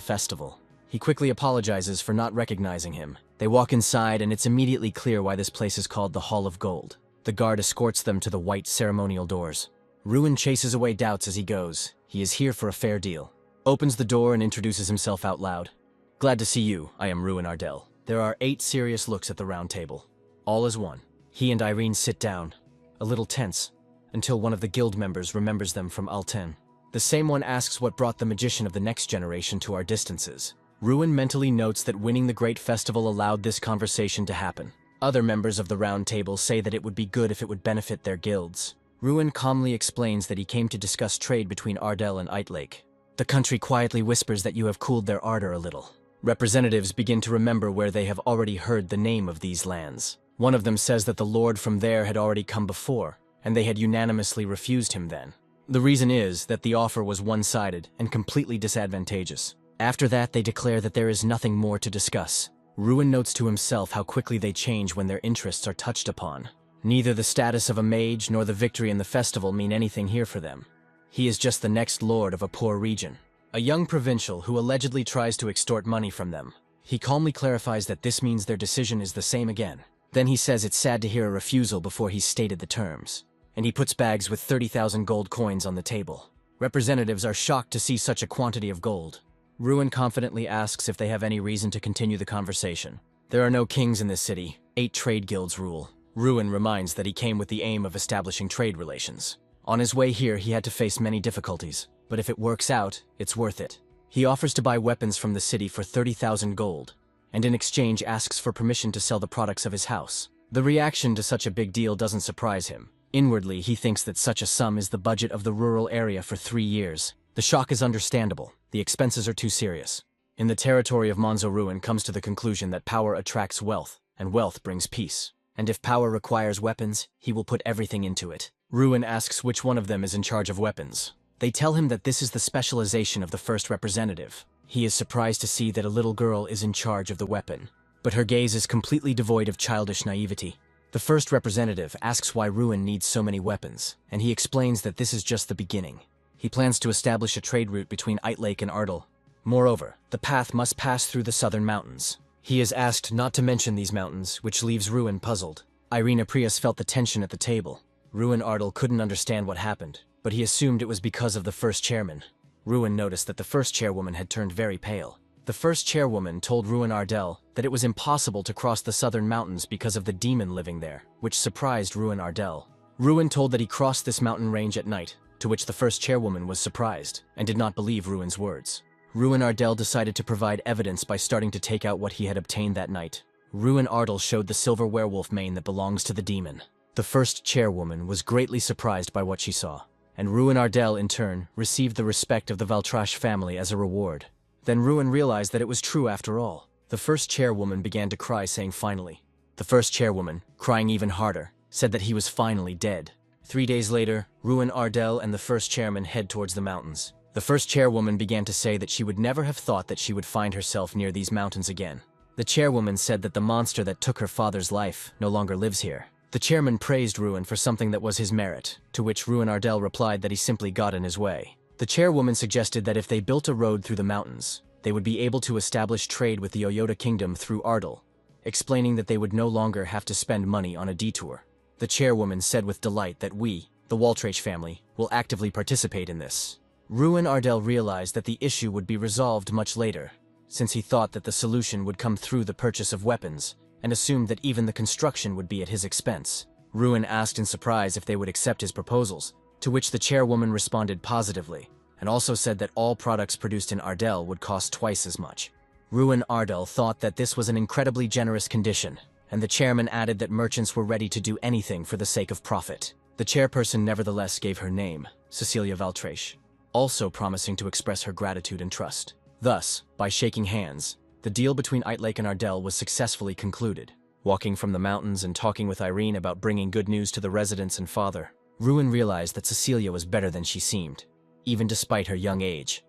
festival. He quickly apologizes for not recognizing him. They walk inside and it's immediately clear why this place is called the Hall of Gold. The guard escorts them to the white ceremonial doors. Ruin chases away doubts as he goes. He is here for a fair deal. Opens the door and introduces himself out loud. Glad to see you, I am Ruin Ardell. There are 8 serious looks at the round table. All as one. He and Irene sit down, a little tense, until one of the guild members remembers them from Alten. The same one asks what brought the magician of the next generation to our distances. Ruin mentally notes that winning the great festival allowed this conversation to happen. Other members of the round table say that it would be good if it would benefit their guilds. Ruin calmly explains that he came to discuss trade between Ardell and Eitlake. The country quietly whispers that you have cooled their ardor a little. Representatives begin to remember where they have already heard the name of these lands. One of them says that the lord from there had already come before, and they had unanimously refused him then. The reason is that the offer was one-sided and completely disadvantageous. After that, they declare that there is nothing more to discuss. Ruin notes to himself how quickly they change when their interests are touched upon. Neither the status of a mage nor the victory in the festival mean anything here for them. He is just the next lord of a poor region, a young provincial who allegedly tries to extort money from them. He calmly clarifies that this means their decision is the same again. Then he says it's sad to hear a refusal before he's stated the terms. And he puts bags with 30,000 gold coins on the table. Representatives are shocked to see such a quantity of gold. Ruin confidently asks if they have any reason to continue the conversation. There are no kings in this city. 8 trade guilds rule. Ruin reminds that he came with the aim of establishing trade relations. On his way here, he had to face many difficulties, but if it works out, it's worth it. He offers to buy weapons from the city for 30,000 gold, and in exchange asks for permission to sell the products of his house. The reaction to such a big deal doesn't surprise him. Inwardly, he thinks that such a sum is the budget of the rural area for 3 years. The shock is understandable. The expenses are too serious. In the territory of Monzo, Ruin comes to the conclusion that power attracts wealth, and wealth brings peace. And if power requires weapons, he will put everything into it. Ruin asks which one of them is in charge of weapons. They tell him that this is the specialization of the first representative. He is surprised to see that a little girl is in charge of the weapon, but her gaze is completely devoid of childish naivety. The first representative asks why Ruin needs so many weapons, and he explains that this is just the beginning. He plans to establish a trade route between Eitlake and Ardell. Moreover, the path must pass through the southern mountains. He is asked not to mention these mountains, which leaves Ruin puzzled. Irina Prius felt the tension at the table. Ruin Ardell couldn't understand what happened, but he assumed it was because of the first chairman. Ruin noticed that the first chairwoman had turned very pale. The first chairwoman told Ruin Ardell that it was impossible to cross the southern mountains because of the demon living there, which surprised Ruin Ardell. Ruin told that he crossed this mountain range at night, to which the first chairwoman was surprised, and did not believe Ruin's words. Ruin Ardell decided to provide evidence by starting to take out what he had obtained that night. Ruin Ardell showed the silver werewolf mane that belongs to the demon. The first chairwoman was greatly surprised by what she saw, and Ruin Ardell, in turn, received the respect of the Valtrash family as a reward. Then Ruin realized that it was true after all. The first chairwoman began to cry, saying finally. The first chairwoman, crying even harder, said that he was finally dead. 3 days later, Ruin Ardell and the first chairman head towards the mountains. The first chairwoman began to say that she would never have thought that she would find herself near these mountains again. The chairwoman said that the monster that took her father's life no longer lives here. The chairman praised Ruin for something that was his merit, to which Ruin Ardell replied that he simply got in his way. The chairwoman suggested that if they built a road through the mountains, they would be able to establish trade with the Oyota Kingdom through Ardell, explaining that they would no longer have to spend money on a detour. The chairwoman said with delight that we, the Waltrache family, will actively participate in this. Ruin Ardell realized that the issue would be resolved much later, since he thought that the solution would come through the purchase of weapons, and assumed that even the construction would be at his expense. Ruin asked in surprise if they would accept his proposals, to which the chairwoman responded positively, and also said that all products produced in Ardell would cost twice as much. Ruin Ardell thought that this was an incredibly generous condition, and the chairman added that merchants were ready to do anything for the sake of profit. The chairperson nevertheless gave her name, Cecilia Valtrache, also promising to express her gratitude and trust. Thus, by shaking hands, the deal between Eitlake and Ardell was successfully concluded. Walking from the mountains and talking with Irene about bringing good news to the residents and father, Ruin realized that Cecilia was better than she seemed, even despite her young age.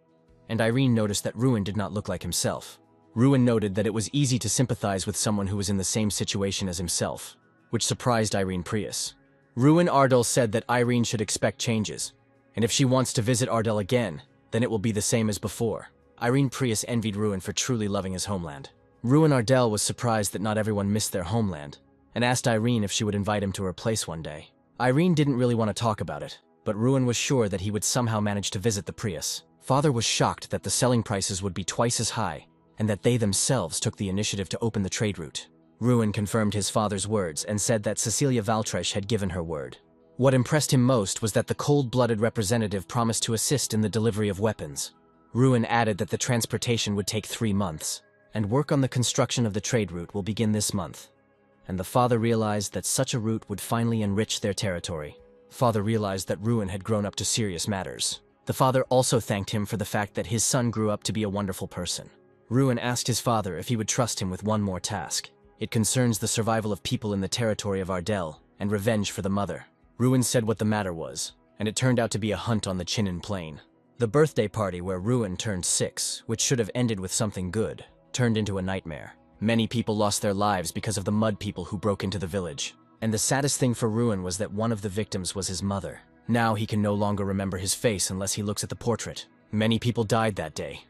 And Irene noticed that Ruin did not look like himself. Ruin noted that it was easy to sympathize with someone who was in the same situation as himself, which surprised Irene Prius. Ruin Ardell said that Irene should expect changes, and if she wants to visit Ardell again, then it will be the same as before. Irene Prius envied Ruin for truly loving his homeland. Ruin Ardell was surprised that not everyone missed their homeland, and asked Irene if she would invite him to her place one day. Irene didn't really want to talk about it, but Ruin was sure that he would somehow manage to visit the Prius. Father was shocked that the selling prices would be twice as high, and that they themselves took the initiative to open the trade route. Ruin confirmed his father's words and said that Cecilia Valtresh had given her word. What impressed him most was that the cold-blooded representative promised to assist in the delivery of weapons. Ruin added that the transportation would take 3 months, and work on the construction of the trade route will begin this month. And the father realized that such a route would finally enrich their territory. Father realized that Ruin had grown up to serious matters. The father also thanked him for the fact that his son grew up to be a wonderful person. Ruin asked his father if he would trust him with one more task. It concerns the survival of people in the territory of Ardell, and revenge for the mother. Ruin said what the matter was, and it turned out to be a hunt on the Chinen Plain. The birthday party where Ruin turned 6, which should have ended with something good, turned into a nightmare. Many people lost their lives because of the mud people who broke into the village. And the saddest thing for Ruin was that one of the victims was his mother. Now he can no longer remember his face unless he looks at the portrait. Many people died that day.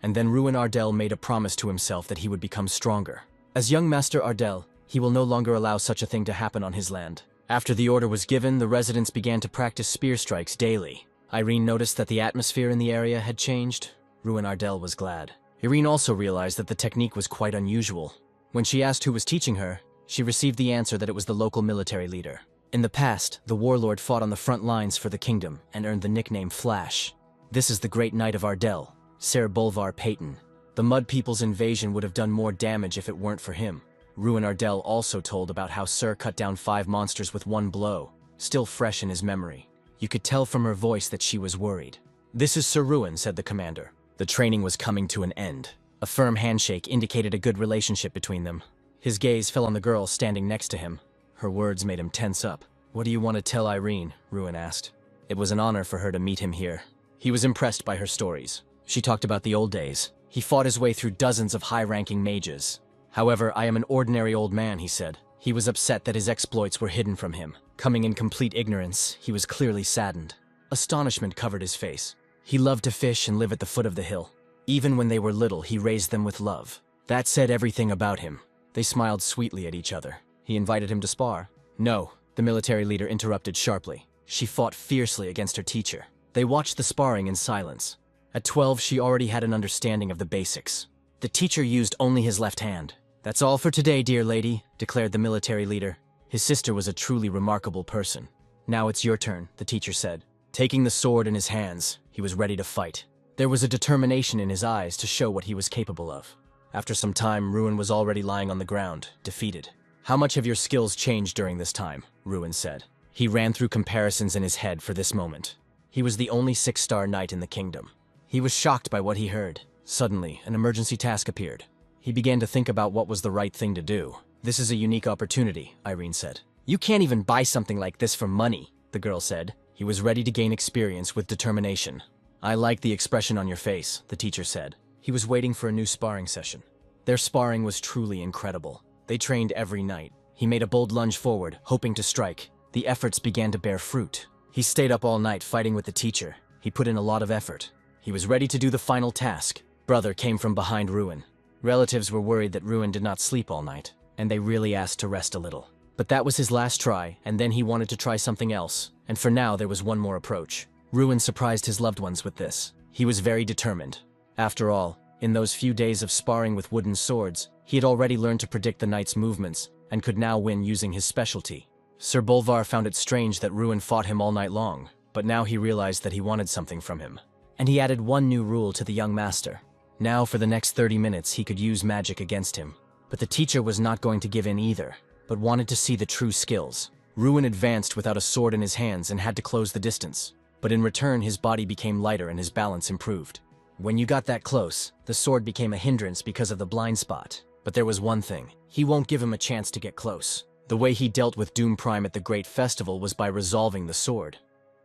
And then Ruin Ardell made a promise to himself that he would become stronger. As young Master Ardell, he will no longer allow such a thing to happen on his land. After the order was given, the residents began to practice spear strikes daily. Irene noticed that the atmosphere in the area had changed. Ruin Ardell was glad. Irene also realized that the technique was quite unusual. When she asked who was teaching her, she received the answer that it was the local military leader. In the past, the warlord fought on the front lines for the kingdom and earned the nickname Flash. This is the great knight of Ardell, Ser Bolvar Payton. The Mud People's invasion would have done more damage if it weren't for him. Ruin Ardell also told about how Sir cut down 5 monsters with one blow, still fresh in his memory. You could tell from her voice that she was worried. "This is Sir Ruin," said the commander. The training was coming to an end. A firm handshake indicated a good relationship between them. His gaze fell on the girl standing next to him. Her words made him tense up. "What do you want to tell Irene?" Ruin asked. It was an honor for her to meet him here. He was impressed by her stories. She talked about the old days. He fought his way through dozens of high-ranking mages. "However, I am an ordinary old man," he said. He was upset that his exploits were hidden from him. Coming in complete ignorance, he was clearly saddened. Astonishment covered his face. He loved to fish and live at the foot of the hill. Even when they were little, he raised them with love. That said everything about him. They smiled sweetly at each other. He invited him to spar. "No," the military leader interrupted sharply. She fought fiercely against her teacher. They watched the sparring in silence. At 12, she already had an understanding of the basics. The teacher used only his left hand. "That's all for today, dear lady," declared the military leader. His sister was a truly remarkable person. "Now it's your turn," the teacher said. Taking the sword in his hands, he was ready to fight. There was a determination in his eyes to show what he was capable of. After some time, Ruin was already lying on the ground, defeated. "How much have your skills changed during this time?" Ruin said. He ran through comparisons in his head for this moment. He was the only 6-star knight in the kingdom. He was shocked by what he heard. Suddenly, an emergency task appeared. He began to think about what was the right thing to do. "This is a unique opportunity," Irene said. "You can't even buy something like this for money," the girl said. He was ready to gain experience with determination. "I like the expression on your face," the teacher said. He was waiting for a new sparring session. Their sparring was truly incredible. They trained every night. He made a bold lunge forward, hoping to strike. The efforts began to bear fruit. He stayed up all night fighting with the teacher. He put in a lot of effort. He was ready to do the final task. Brother came from behind Ruin. Relatives were worried that Ruin did not sleep all night, and they really asked to rest a little. But that was his last try, and then he wanted to try something else. And for now, there was one more approach. Ruin surprised his loved ones with this. He was very determined. After all, in those few days of sparring with wooden swords, he had already learned to predict the knight's movements, and could now win using his specialty. Sir Bolvar found it strange that Ruin fought him all night long, but now he realized that he wanted something from him. And he added one new rule to the young master. Now, for the next 30 minutes, he could use magic against him. But the teacher was not going to give in either, but wanted to see the true skills. Ruin advanced without a sword in his hands and had to close the distance. But in return, his body became lighter and his balance improved. When you got that close, the sword became a hindrance because of the blind spot. But there was one thing. He won't give him a chance to get close. The way he dealt with Doom Prime at the Great Festival was by resolving the sword.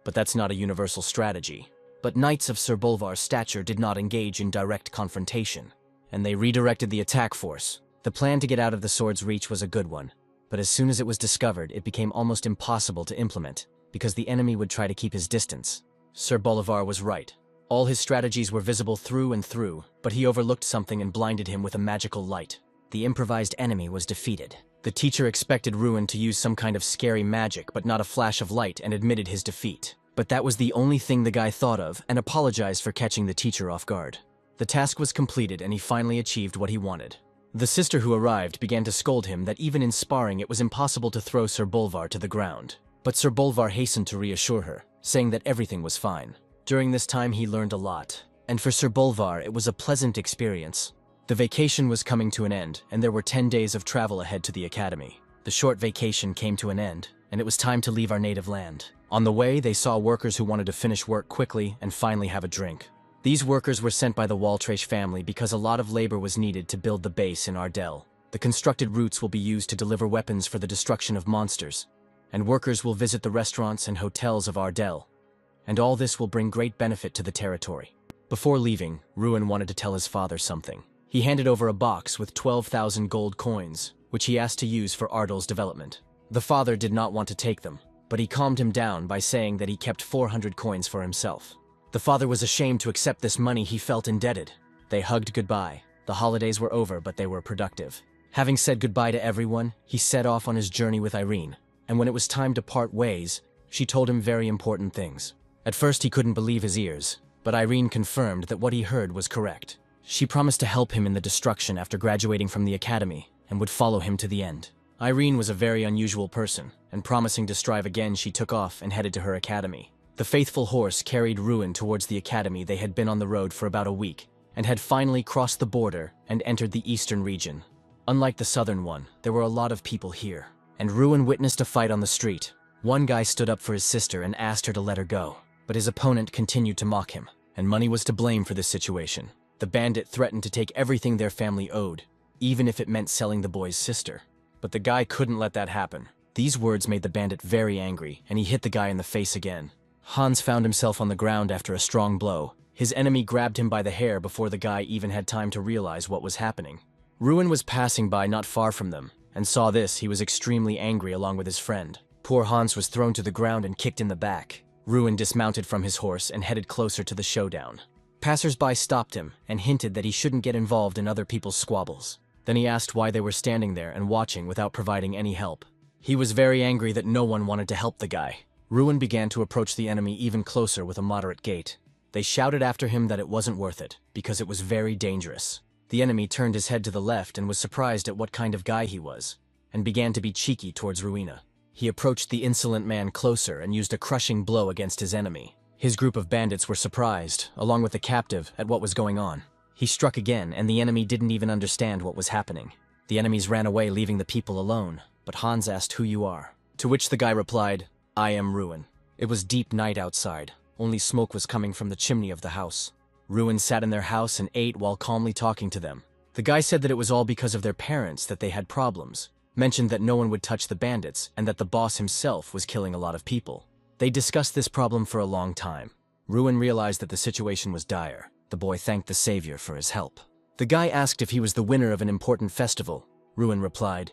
But that's not a universal strategy. But knights of Sir Bolvar's stature did not engage in direct confrontation, and they redirected the attack force. The plan to get out of the sword's reach was a good one, but as soon as it was discovered, it became almost impossible to implement, because the enemy would try to keep his distance. Sir Bolivar was right. All his strategies were visible through and through, but he overlooked something and blinded him with a magical light. The improvised enemy was defeated. The teacher expected Ruin to use some kind of scary magic but not a flash of light and admitted his defeat. But that was the only thing the guy thought of and apologized for catching the teacher off guard. The task was completed and he finally achieved what he wanted. The sister who arrived began to scold him that even in sparring it was impossible to throw Sir Bolvar to the ground. But Sir Bolvar hastened to reassure her, saying that everything was fine. During this time he learned a lot, and for Sir Bolvar it was a pleasant experience. The vacation was coming to an end, and there were 10 days of travel ahead to the academy. The short vacation came to an end, and it was time to leave our native land. On the way, they saw workers who wanted to finish work quickly and finally have a drink. These workers were sent by the Waltrache family because a lot of labor was needed to build the base in Ardell. The constructed routes will be used to deliver weapons for the destruction of monsters, and workers will visit the restaurants and hotels of Ardell. And all this will bring great benefit to the territory. Before leaving, Ruin wanted to tell his father something. He handed over a box with 12,000 gold coins, which he asked to use for Ardell's development. The father did not want to take them, but he calmed him down by saying that he kept 400 coins for himself. The father was ashamed to accept this money. He felt indebted. They hugged goodbye. The holidays were over, but they were productive. Having said goodbye to everyone, he set off on his journey with Irene, and when it was time to part ways, she told him very important things. At first he couldn't believe his ears, but Irene confirmed that what he heard was correct. She promised to help him in the destruction after graduating from the academy, and would follow him to the end. Irene was a very unusual person, and promising to strive again, she took off and headed to her academy. The faithful horse carried Ruin towards the academy. They had been on the road for about a week, and had finally crossed the border and entered the eastern region. Unlike the southern one, there were a lot of people here, and Ruin witnessed a fight on the street. One guy stood up for his sister and asked her to let her go, but his opponent continued to mock him, and money was to blame for this situation. The bandit threatened to take everything their family owed, even if it meant selling the boy's sister. But the guy couldn't let that happen. These words made the bandit very angry, and he hit the guy in the face again. Hans found himself on the ground after a strong blow. His enemy grabbed him by the hair before the guy even had time to realize what was happening. Ruin was passing by not far from them, and saw this. He was extremely angry along with his friend. Poor Hans was thrown to the ground and kicked in the back. Ruin dismounted from his horse and headed closer to the showdown. Passers-by stopped him and hinted that he shouldn't get involved in other people's squabbles. Then he asked why they were standing there and watching without providing any help. He was very angry that no one wanted to help the guy. Ruin began to approach the enemy even closer with a moderate gait. They shouted after him that it wasn't worth it, because it was very dangerous. The enemy turned his head to the left and was surprised at what kind of guy he was, and began to be cheeky towards Ruina. He approached the insolent man closer and used a crushing blow against his enemy. His group of bandits were surprised, along with the captive, at what was going on. He struck again, and the enemy didn't even understand what was happening. The enemies ran away, leaving the people alone, but Hans asked who you are. To which the guy replied, I am Ruin. It was deep night outside. Only smoke was coming from the chimney of the house. Ruin sat in their house and ate while calmly talking to them. The guy said that it was all because of their parents that they had problems, mentioned that no one would touch the bandits, and that the boss himself was killing a lot of people. They discussed this problem for a long time. Ruin realized that the situation was dire. The boy thanked the savior for his help. The guy asked if he was the winner of an important festival. Ruin replied,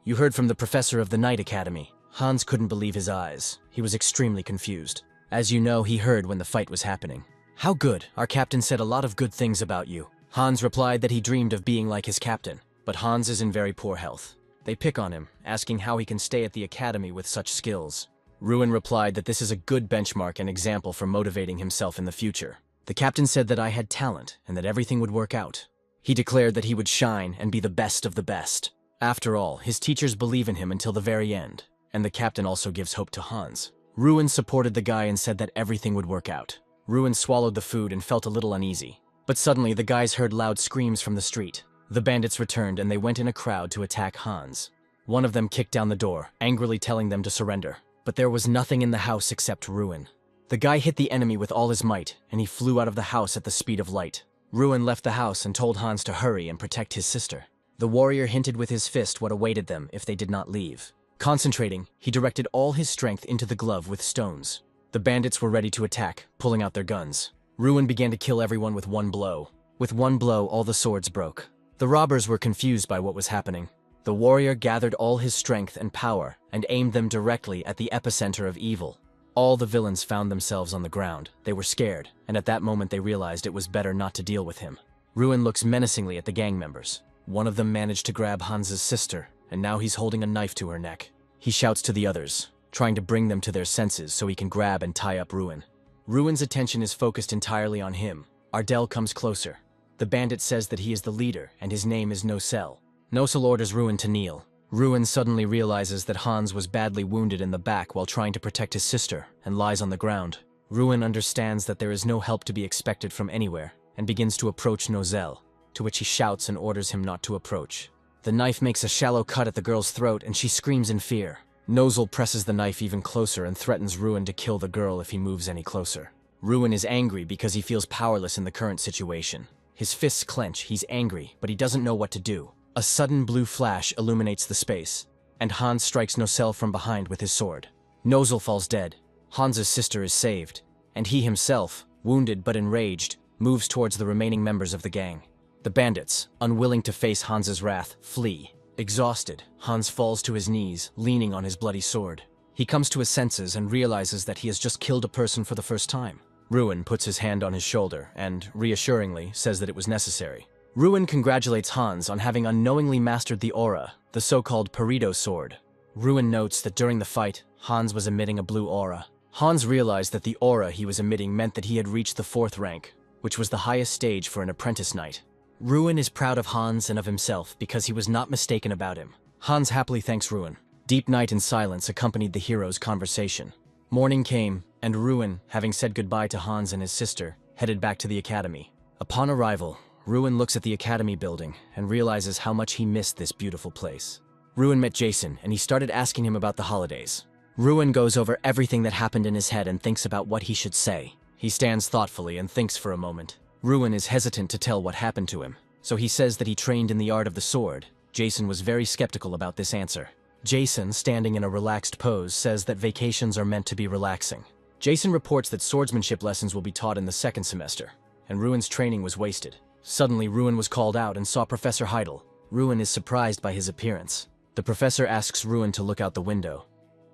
You heard from the professor of the Night Academy. Hans couldn't believe his eyes. He was extremely confused. As you know, he heard when the fight was happening. How good. Our captain said a lot of good things about you. Hans replied that he dreamed of being like his captain, but Hans is in very poor health. They pick on him, asking how he can stay at the academy with such skills. Ruin replied that this is a good benchmark and example for motivating himself in the future. The captain said that I had talent and that everything would work out. He declared that he would shine and be the best of the best. After all, his teachers believe in him until the very end, and the captain also gives hope to Hans. Ruin supported the guy and said that everything would work out. Ruin swallowed the food and felt a little uneasy. But suddenly the guys heard loud screams from the street. The bandits returned and they went in a crowd to attack Hans. One of them kicked down the door, angrily telling them to surrender. But there was nothing in the house except Ruin. The guy hit the enemy with all his might, and he flew out of the house at the speed of light. Ruin left the house and told Hans to hurry and protect his sister. The warrior hinted with his fist what awaited them if they did not leave. Concentrating, he directed all his strength into the glove with stones. The bandits were ready to attack, pulling out their guns. Ruin began to kill everyone with one blow. With one blow, all the swords broke. The robbers were confused by what was happening. The warrior gathered all his strength and power and aimed them directly at the epicenter of evil. All the villains found themselves on the ground. They were scared, and at that moment they realized it was better not to deal with him. Ruin looks menacingly at the gang members. One of them managed to grab Hans's sister and now he's holding a knife to her neck. He shouts to the others, trying to bring them to their senses so he can grab and tie up Ruin. Ruin's attention is focused entirely on him. Ardell comes closer. The bandit says that he is the leader, and his name is Nocel. Nocel orders Ruin to kneel. Ruin suddenly realizes that Hans was badly wounded in the back while trying to protect his sister, and lies on the ground. Ruin understands that there is no help to be expected from anywhere, and begins to approach Nocel, to which he shouts and orders him not to approach. The knife makes a shallow cut at the girl's throat, and she screams in fear. Nocel presses the knife even closer and threatens Ruin to kill the girl if he moves any closer. Ruin is angry because he feels powerless in the current situation. His fists clench, he's angry, but he doesn't know what to do. A sudden blue flash illuminates the space, and Hans strikes Nocel from behind with his sword. Nocel falls dead. Hans's sister is saved, and he himself, wounded but enraged, moves towards the remaining members of the gang. The bandits, unwilling to face Hans's wrath, flee. Exhausted, Hans falls to his knees, leaning on his bloody sword. He comes to his senses and realizes that he has just killed a person for the first time. Ruin puts his hand on his shoulder and, reassuringly, says that it was necessary. Ruin congratulates Hans on having unknowingly mastered the aura, the so-called Pareto sword. Ruin notes that during the fight, Hans was emitting a blue aura. Hans realized that the aura he was emitting meant that he had reached the 4th rank, which was the highest stage for an apprentice knight. Ruin is proud of Hans and of himself because he was not mistaken about him. Hans happily thanks Ruin. Deep night and silence accompanied the hero's conversation. Morning came, and Ruin, having said goodbye to Hans and his sister, headed back to the academy. Upon arrival, Ruin looks at the academy building and realizes how much he missed this beautiful place. Ruin met Jason, and he started asking him about the holidays. Ruin goes over everything that happened in his head and thinks about what he should say. He stands thoughtfully and thinks for a moment. Ruin is hesitant to tell what happened to him, so he says that he trained in the art of the sword. Jason was very skeptical about this answer. Jason, standing in a relaxed pose, says that vacations are meant to be relaxing. Jason reports that swordsmanship lessons will be taught in the 2nd semester, and Ruin's training was wasted. Suddenly, Ruin was called out and saw Professor Heidel. Ruin is surprised by his appearance. The professor asks Ruin to look out the window.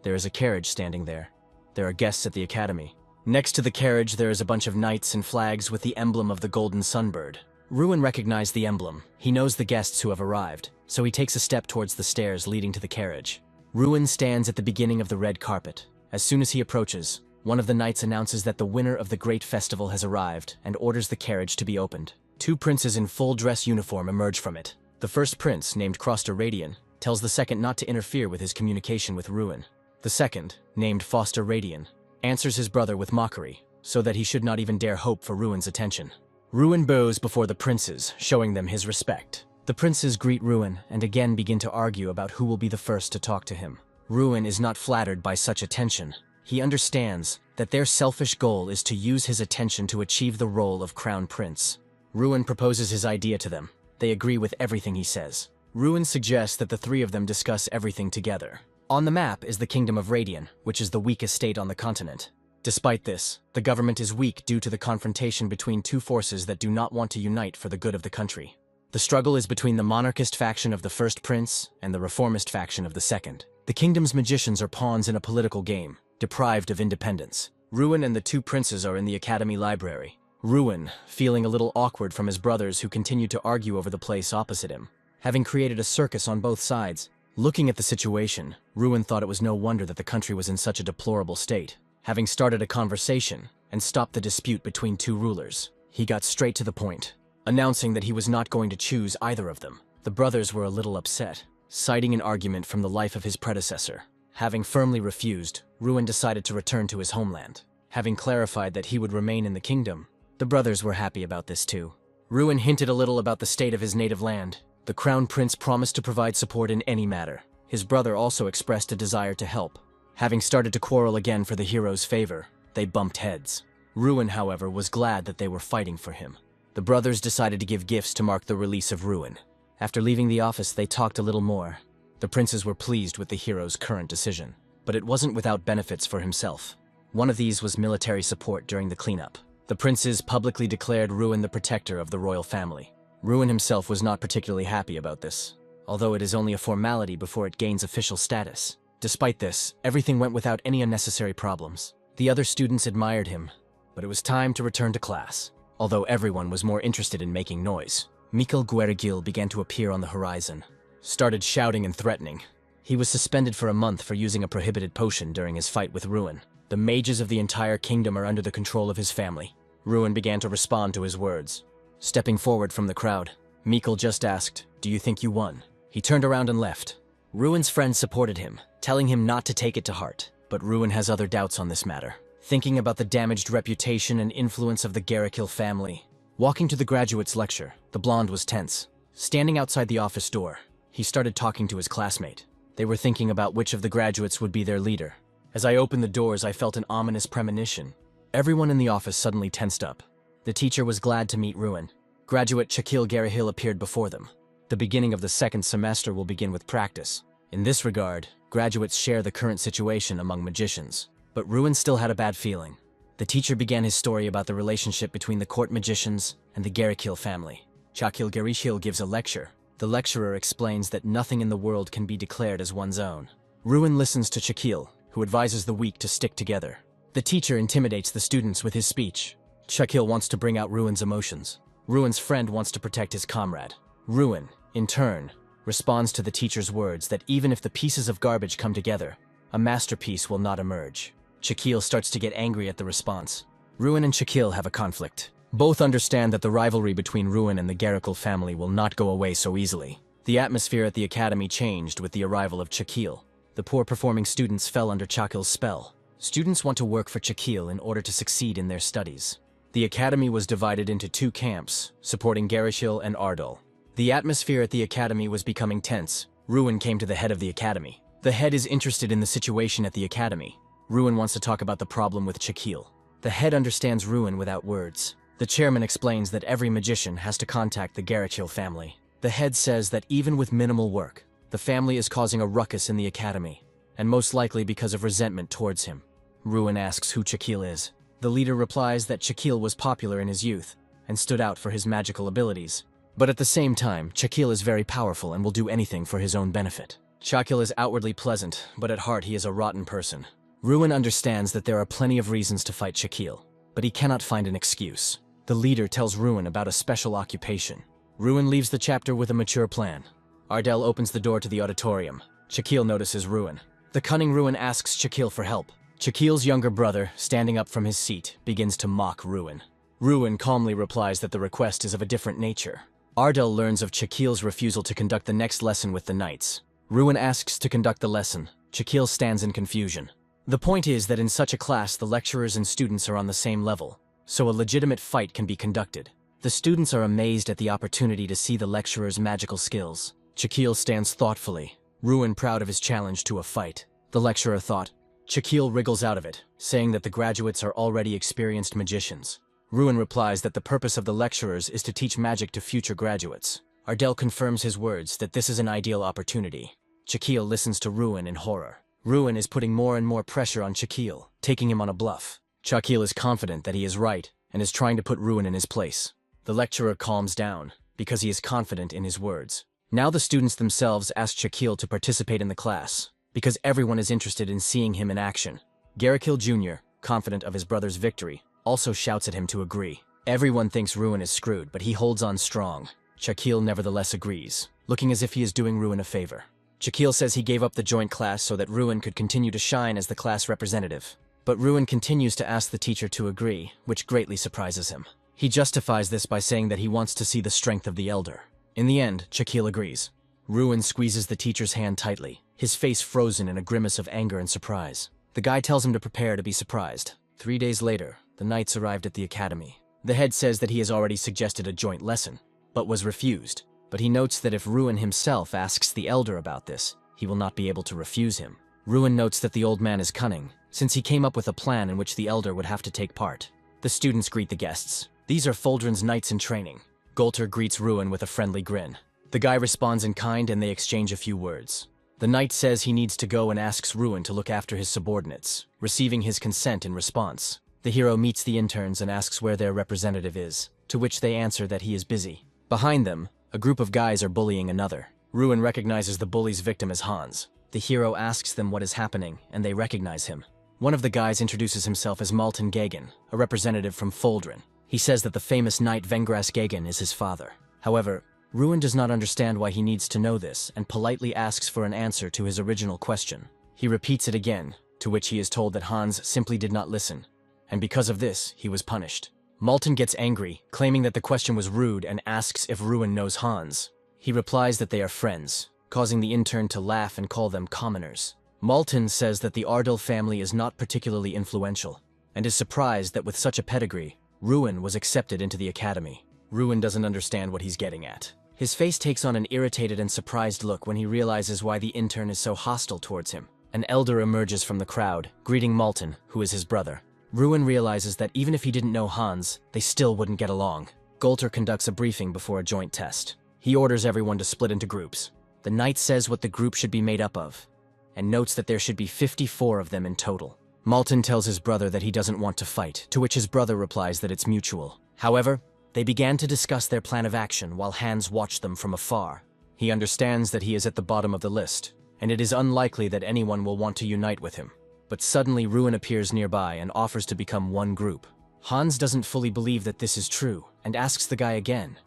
There is a carriage standing there. There are guests at the academy. Next to the carriage, there is a bunch of knights and flags with the emblem of the golden sunbird. Ruin recognized the emblem. He knows the guests who have arrived, so he takes a step towards the stairs leading to the carriage. Ruin stands at the beginning of the red carpet. As soon as he approaches, one of the knights announces that the winner of the great festival has arrived and orders the carriage to be opened. 2 princes in full dress uniform emerge from it. The first prince, named Kroster Radian, tells the second not to interfere with his communication with Ruin. The second, named Foster Radian, answers his brother with mockery, so that he should not even dare hope for Ruin's attention. Ruin bows before the princes, showing them his respect. The princes greet Ruin and again begin to argue about who will be the first to talk to him. Ruin is not flattered by such attention. He understands that their selfish goal is to use his attention to achieve the role of crown prince. Ruin proposes his idea to them. They agree with everything he says. Ruin suggests that the 3 of them discuss everything together. On the map is the Kingdom of Radian, which is the weakest state on the continent. Despite this, the government is weak due to the confrontation between 2 forces that do not want to unite for the good of the country. The struggle is between the monarchist faction of the first prince and the reformist faction of the second. The kingdom's magicians are pawns in a political game, deprived of independence. Ruin and the 2 princes are in the academy library. Ruin, feeling a little awkward from his brothers who continued to argue over the place opposite him, having created a circus on both sides. Looking at the situation, Ruin thought it was no wonder that the country was in such a deplorable state. Having started a conversation and stopped the dispute between 2 rulers, he got straight to the point, announcing that he was not going to choose either of them. The brothers were a little upset, citing an argument from the life of his predecessor. Having firmly refused, Ruin decided to return to his homeland. Having clarified that he would remain in the kingdom, the brothers were happy about this too. Ruin hinted a little about the state of his native land. The crown prince promised to provide support in any matter. His brother also expressed a desire to help. Having started to quarrel again for the hero's favor, they bumped heads. Ruin, however, was glad that they were fighting for him. The brothers decided to give gifts to mark the release of Ruin. After leaving the office, they talked a little more. The princes were pleased with the hero's current decision, but it wasn't without benefits for himself. One of these was military support during the cleanup. The princes publicly declared Ruin the protector of the royal family. Ruin himself was not particularly happy about this, although it is only a formality before it gains official status. Despite this, everything went without any unnecessary problems. The other students admired him, but it was time to return to class. Although everyone was more interested in making noise, Mikhail Guerrigil began to appear on the horizon. started shouting and threatening. He was suspended for a month for using a prohibited potion during his fight with Ruin. The mages of the entire kingdom are under the control of his family. Ruin began to respond to his words. Stepping forward from the crowd, Mikkel just asked, "Do you think you won?" He turned around and left. Ruin's friends supported him, telling him not to take it to heart. But Ruin has other doubts on this matter. Thinking about the damaged reputation and influence of the Garikil family. Walking to the graduates' lecture, the blonde was tense. Standing outside the office door, he started talking to his classmate. They were thinking about which of the graduates would be their leader. As I opened the doors, I felt an ominous premonition. Everyone in the office suddenly tensed up. The teacher was glad to meet Ruin. Graduate Chakil Garihil appeared before them. The beginning of the second semester will begin with practice. In this regard, graduates share the current situation among magicians. But Ruin still had a bad feeling. The teacher began his story about the relationship between the court magicians and the Garikil family. Chakil Garishil gives a lecture. The lecturer explains that nothing in the world can be declared as one's own. Ruin listens to Chakil, who advises the weak to stick together. The teacher intimidates the students with his speech. Chakil wants to bring out Ruin's emotions. Ruin's friend wants to protect his comrade. Ruin, in turn, responds to the teacher's words that even if the pieces of garbage come together, a masterpiece will not emerge. Chakil starts to get angry at the response. Ruin and Chakil have a conflict. Both understand that the rivalry between Ruin and the Garikil family will not go away so easily. The atmosphere at the academy changed with the arrival of Chakil. The poor performing students fell under Chakil's spell. Students want to work for Chakil in order to succeed in their studies. The academy was divided into two camps, supporting Garishil and Ardal. The atmosphere at the academy was becoming tense. Ruin came to the head of the academy. The head is interested in the situation at the academy. Ruin wants to talk about the problem with Chakil. The head understands Ruin without words. The chairman explains that every magician has to contact the Garishil family. The head says that even with minimal work, the family is causing a ruckus in the academy, and most likely because of resentment towards him. Ruin asks who Chakil is. The leader replies that Chakil was popular in his youth and stood out for his magical abilities. But at the same time, Chakil is very powerful and will do anything for his own benefit. Chakil is outwardly pleasant, but at heart he is a rotten person. Ruin understands that there are plenty of reasons to fight Chakil, but he cannot find an excuse. The leader tells Ruin about a special occupation. Ruin leaves the chapter with a mature plan. Ardal opens the door to the auditorium. Chakil notices Ruin. The cunning Ruin asks Chakil for help. Chakil's younger brother, standing up from his seat, begins to mock Ruin. Ruin calmly replies that the request is of a different nature. Ardal learns of Chakil's refusal to conduct the next lesson with the knights. Ruin asks to conduct the lesson. Chakil stands in confusion. The point is that in such a class, the lecturers and students are on the same level, so a legitimate fight can be conducted. The students are amazed at the opportunity to see the lecturer's magical skills. Chakil stands thoughtfully, Ruin proud of his challenge to a fight. The lecturer thought. Chakil wriggles out of it, saying that the graduates are already experienced magicians. Ruin replies that the purpose of the lecturers is to teach magic to future graduates. Ardal confirms his words that this is an ideal opportunity. Chakil listens to Ruin in horror. Ruin is putting more and more pressure on Chakil, taking him on a bluff. Chakil is confident that he is right and is trying to put Ruin in his place. The lecturer calms down because he is confident in his words. Now the students themselves ask Chakil to participate in the class because everyone is interested in seeing him in action. Garikil Jr., confident of his brother's victory, also shouts at him to agree. Everyone thinks Ruin is screwed, but he holds on strong. Chakil nevertheless agrees, looking as if he is doing Ruin a favor. Chakil says he gave up the joint class so that Ruin could continue to shine as the class representative. But Ruin continues to ask the teacher to agree, which greatly surprises him. He justifies this by saying that he wants to see the strength of the elder. In the end, Chakil agrees. Ruin squeezes the teacher's hand tightly, his face frozen in a grimace of anger and surprise. The guy tells him to prepare to be surprised. 3 days later, the knights arrived at the academy. The head says that he has already suggested a joint lesson, but was refused. But he notes that if Ruin himself asks the elder about this, he will not be able to refuse him. Ruin notes that the old man is cunning, since he came up with a plan in which the elder would have to take part. The students greet the guests. These are Foldren's knights in training. Golter greets Ruin with a friendly grin. The guy responds in kind and they exchange a few words. The knight says he needs to go and asks Ruin to look after his subordinates, receiving his consent in response. The hero meets the interns and asks where their representative is, to which they answer that he is busy. Behind them, a group of guys are bullying another. Ruin recognizes the bully's victim as Hans. The hero asks them what is happening, and they recognize him. One of the guys introduces himself as Malton Gagan, a representative from Foldren. He says that the famous knight Vengras Gagan is his father. However, Ruin does not understand why he needs to know this and politely asks for an answer to his original question. He repeats it again, to which he is told that Hans simply did not listen, and because of this, he was punished. Maltin gets angry, claiming that the question was rude and asks if Ruin knows Hans. He replies that they are friends, causing the intern to laugh and call them commoners. Maltin says that the Ardell family is not particularly influential, and is surprised that with such a pedigree, Ruin was accepted into the academy. Ruin doesn't understand what he's getting at. His face takes on an irritated and surprised look when he realizes why the intern is so hostile towards him. An elder emerges from the crowd, greeting Maltin, who is his brother. Ruin realizes that even if he didn't know Hans, they still wouldn't get along. Golter conducts a briefing before a joint test. He orders everyone to split into groups. The knight says what the group should be made up of, and notes that there should be 54 of them in total. Maltin tells his brother that he doesn't want to fight, to which his brother replies that it's mutual. However, they began to discuss their plan of action while Hans watched them from afar. He understands that he is at the bottom of the list, and it is unlikely that anyone will want to unite with him. But suddenly Ruin appears nearby and offers to become one group. Hans doesn't fully believe that this is true, and asks the guy again.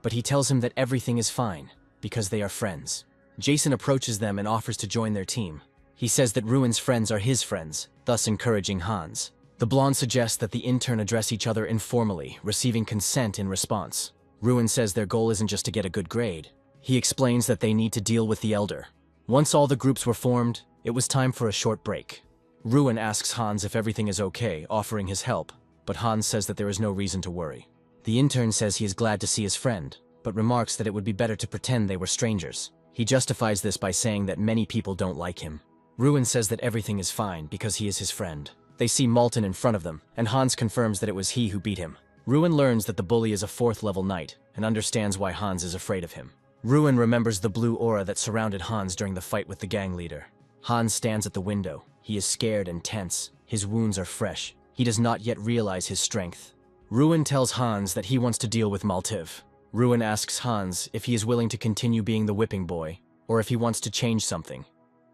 But he tells him that everything is fine, because they are friends. Jason approaches them and offers to join their team. He says that Ruin's friends are his friends, thus encouraging Hans. The blonde suggests that the intern address each other informally, receiving consent in response. Ruin says their goal isn't just to get a good grade. He explains that they need to deal with the elder. Once all the groups were formed, it was time for a short break. Ruin asks Hans if everything is okay, offering his help, but Hans says that there is no reason to worry. The intern says he is glad to see his friend, but remarks that it would be better to pretend they were strangers. He justifies this by saying that many people don't like him. Ruin says that everything is fine because he is his friend. They see Maltin in front of them, and Hans confirms that it was he who beat him. Ruin learns that the bully is a 4th level knight, and understands why Hans is afraid of him. Ruin remembers the blue aura that surrounded Hans during the fight with the gang leader. Hans stands at the window. He is scared and tense. His wounds are fresh. He does not yet realize his strength. Ruin tells Hans that he wants to deal with Maltiv. Ruin asks Hans if he is willing to continue being the whipping boy, or if he wants to change something.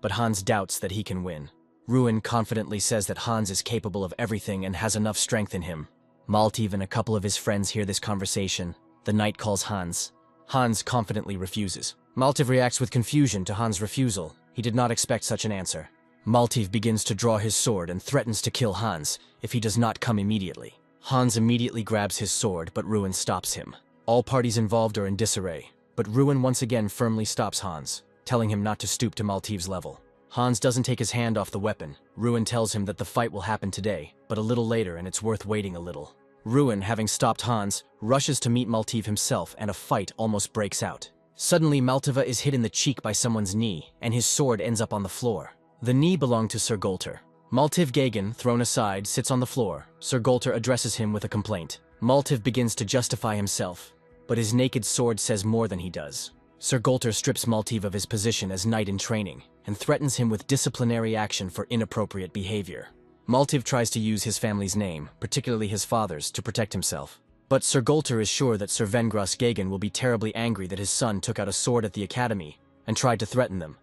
But Hans doubts that he can win. Ruin confidently says that Hans is capable of everything and has enough strength in him. Maltiv and a couple of his friends hear this conversation. The knight calls Hans. Hans confidently refuses. Maltiv reacts with confusion to Hans' refusal. He did not expect such an answer. Maltiv begins to draw his sword and threatens to kill Hans if he does not come immediately. Hans immediately grabs his sword, but Ruin stops him. All parties involved are in disarray, but Ruin once again firmly stops Hans, telling him not to stoop to Maltiv's level. Hans doesn't take his hand off the weapon. Ruin tells him that the fight will happen today, but a little later and it's worth waiting a little. Ruin, having stopped Hans, rushes to meet Maltiv himself and a fight almost breaks out. Suddenly Maltiva is hit in the cheek by someone's knee, and his sword ends up on the floor. The knee belonged to Sir Golter. Maltiv Gagan, thrown aside, sits on the floor. Sir Golter addresses him with a complaint. Maltiv begins to justify himself, but his naked sword says more than he does. Sir Golter strips Maltiv of his position as knight in training, and threatens him with disciplinary action for inappropriate behavior. Maltiv tries to use his family's name, particularly his father's, to protect himself. But Sir Golter is sure that Sir Vengras Gagan will be terribly angry that his son took out a sword at the academy and tried to threaten them.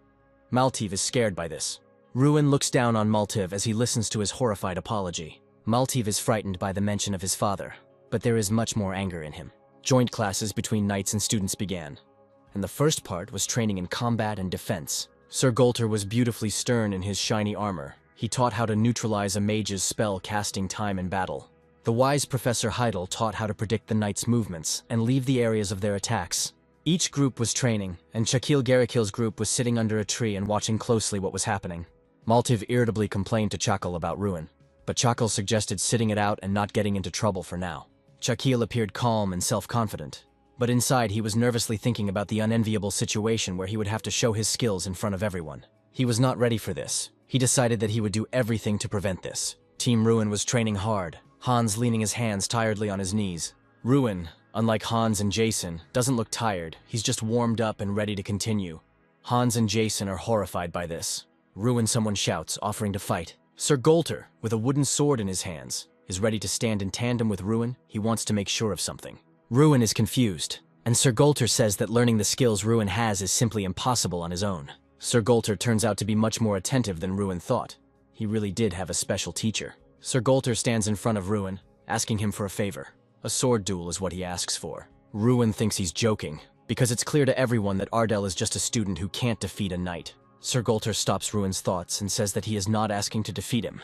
Maltiv is scared by this. Ruin looks down on Maltiv as he listens to his horrified apology. Maltiv is frightened by the mention of his father, but there is much more anger in him. Joint classes between knights and students began, and the first part was training in combat and defense. Sir Golter was beautifully stern in his shiny armor. He taught how to neutralize a mage's spell casting time in battle. The wise Professor Heidel taught how to predict the knights' movements and leave the areas of their attacks. Each group was training, and Shakil Garikil's group was sitting under a tree and watching closely what was happening. Maltiv irritably complained to Chakal about Ruin, but Chakal suggested sitting it out and not getting into trouble for now. Chakil appeared calm and self-confident, but inside he was nervously thinking about the unenviable situation where he would have to show his skills in front of everyone. He was not ready for this. He decided that he would do everything to prevent this. Team Ruin was training hard, Hans leaning his hands tiredly on his knees. Ruin, unlike Hans and Jason, doesn't look tired. He's just warmed up and ready to continue. Hans and Jason are horrified by this. Ruin, someone shouts, offering to fight. Sir Golter, with a wooden sword in his hands, is ready to stand in tandem with Ruin. He wants to make sure of something. Ruin is confused, and Sir Golter says that learning the skills Ruin has is simply impossible on his own. Sir Golter turns out to be much more attentive than Ruin thought. He really did have a special teacher. Sir Golter stands in front of Ruin, asking him for a favor. A sword duel is what he asks for. Ruin thinks he's joking, because it's clear to everyone that Ardell is just a student who can't defeat a knight. Sir Golter stops Ruin's thoughts and says that he is not asking to defeat him.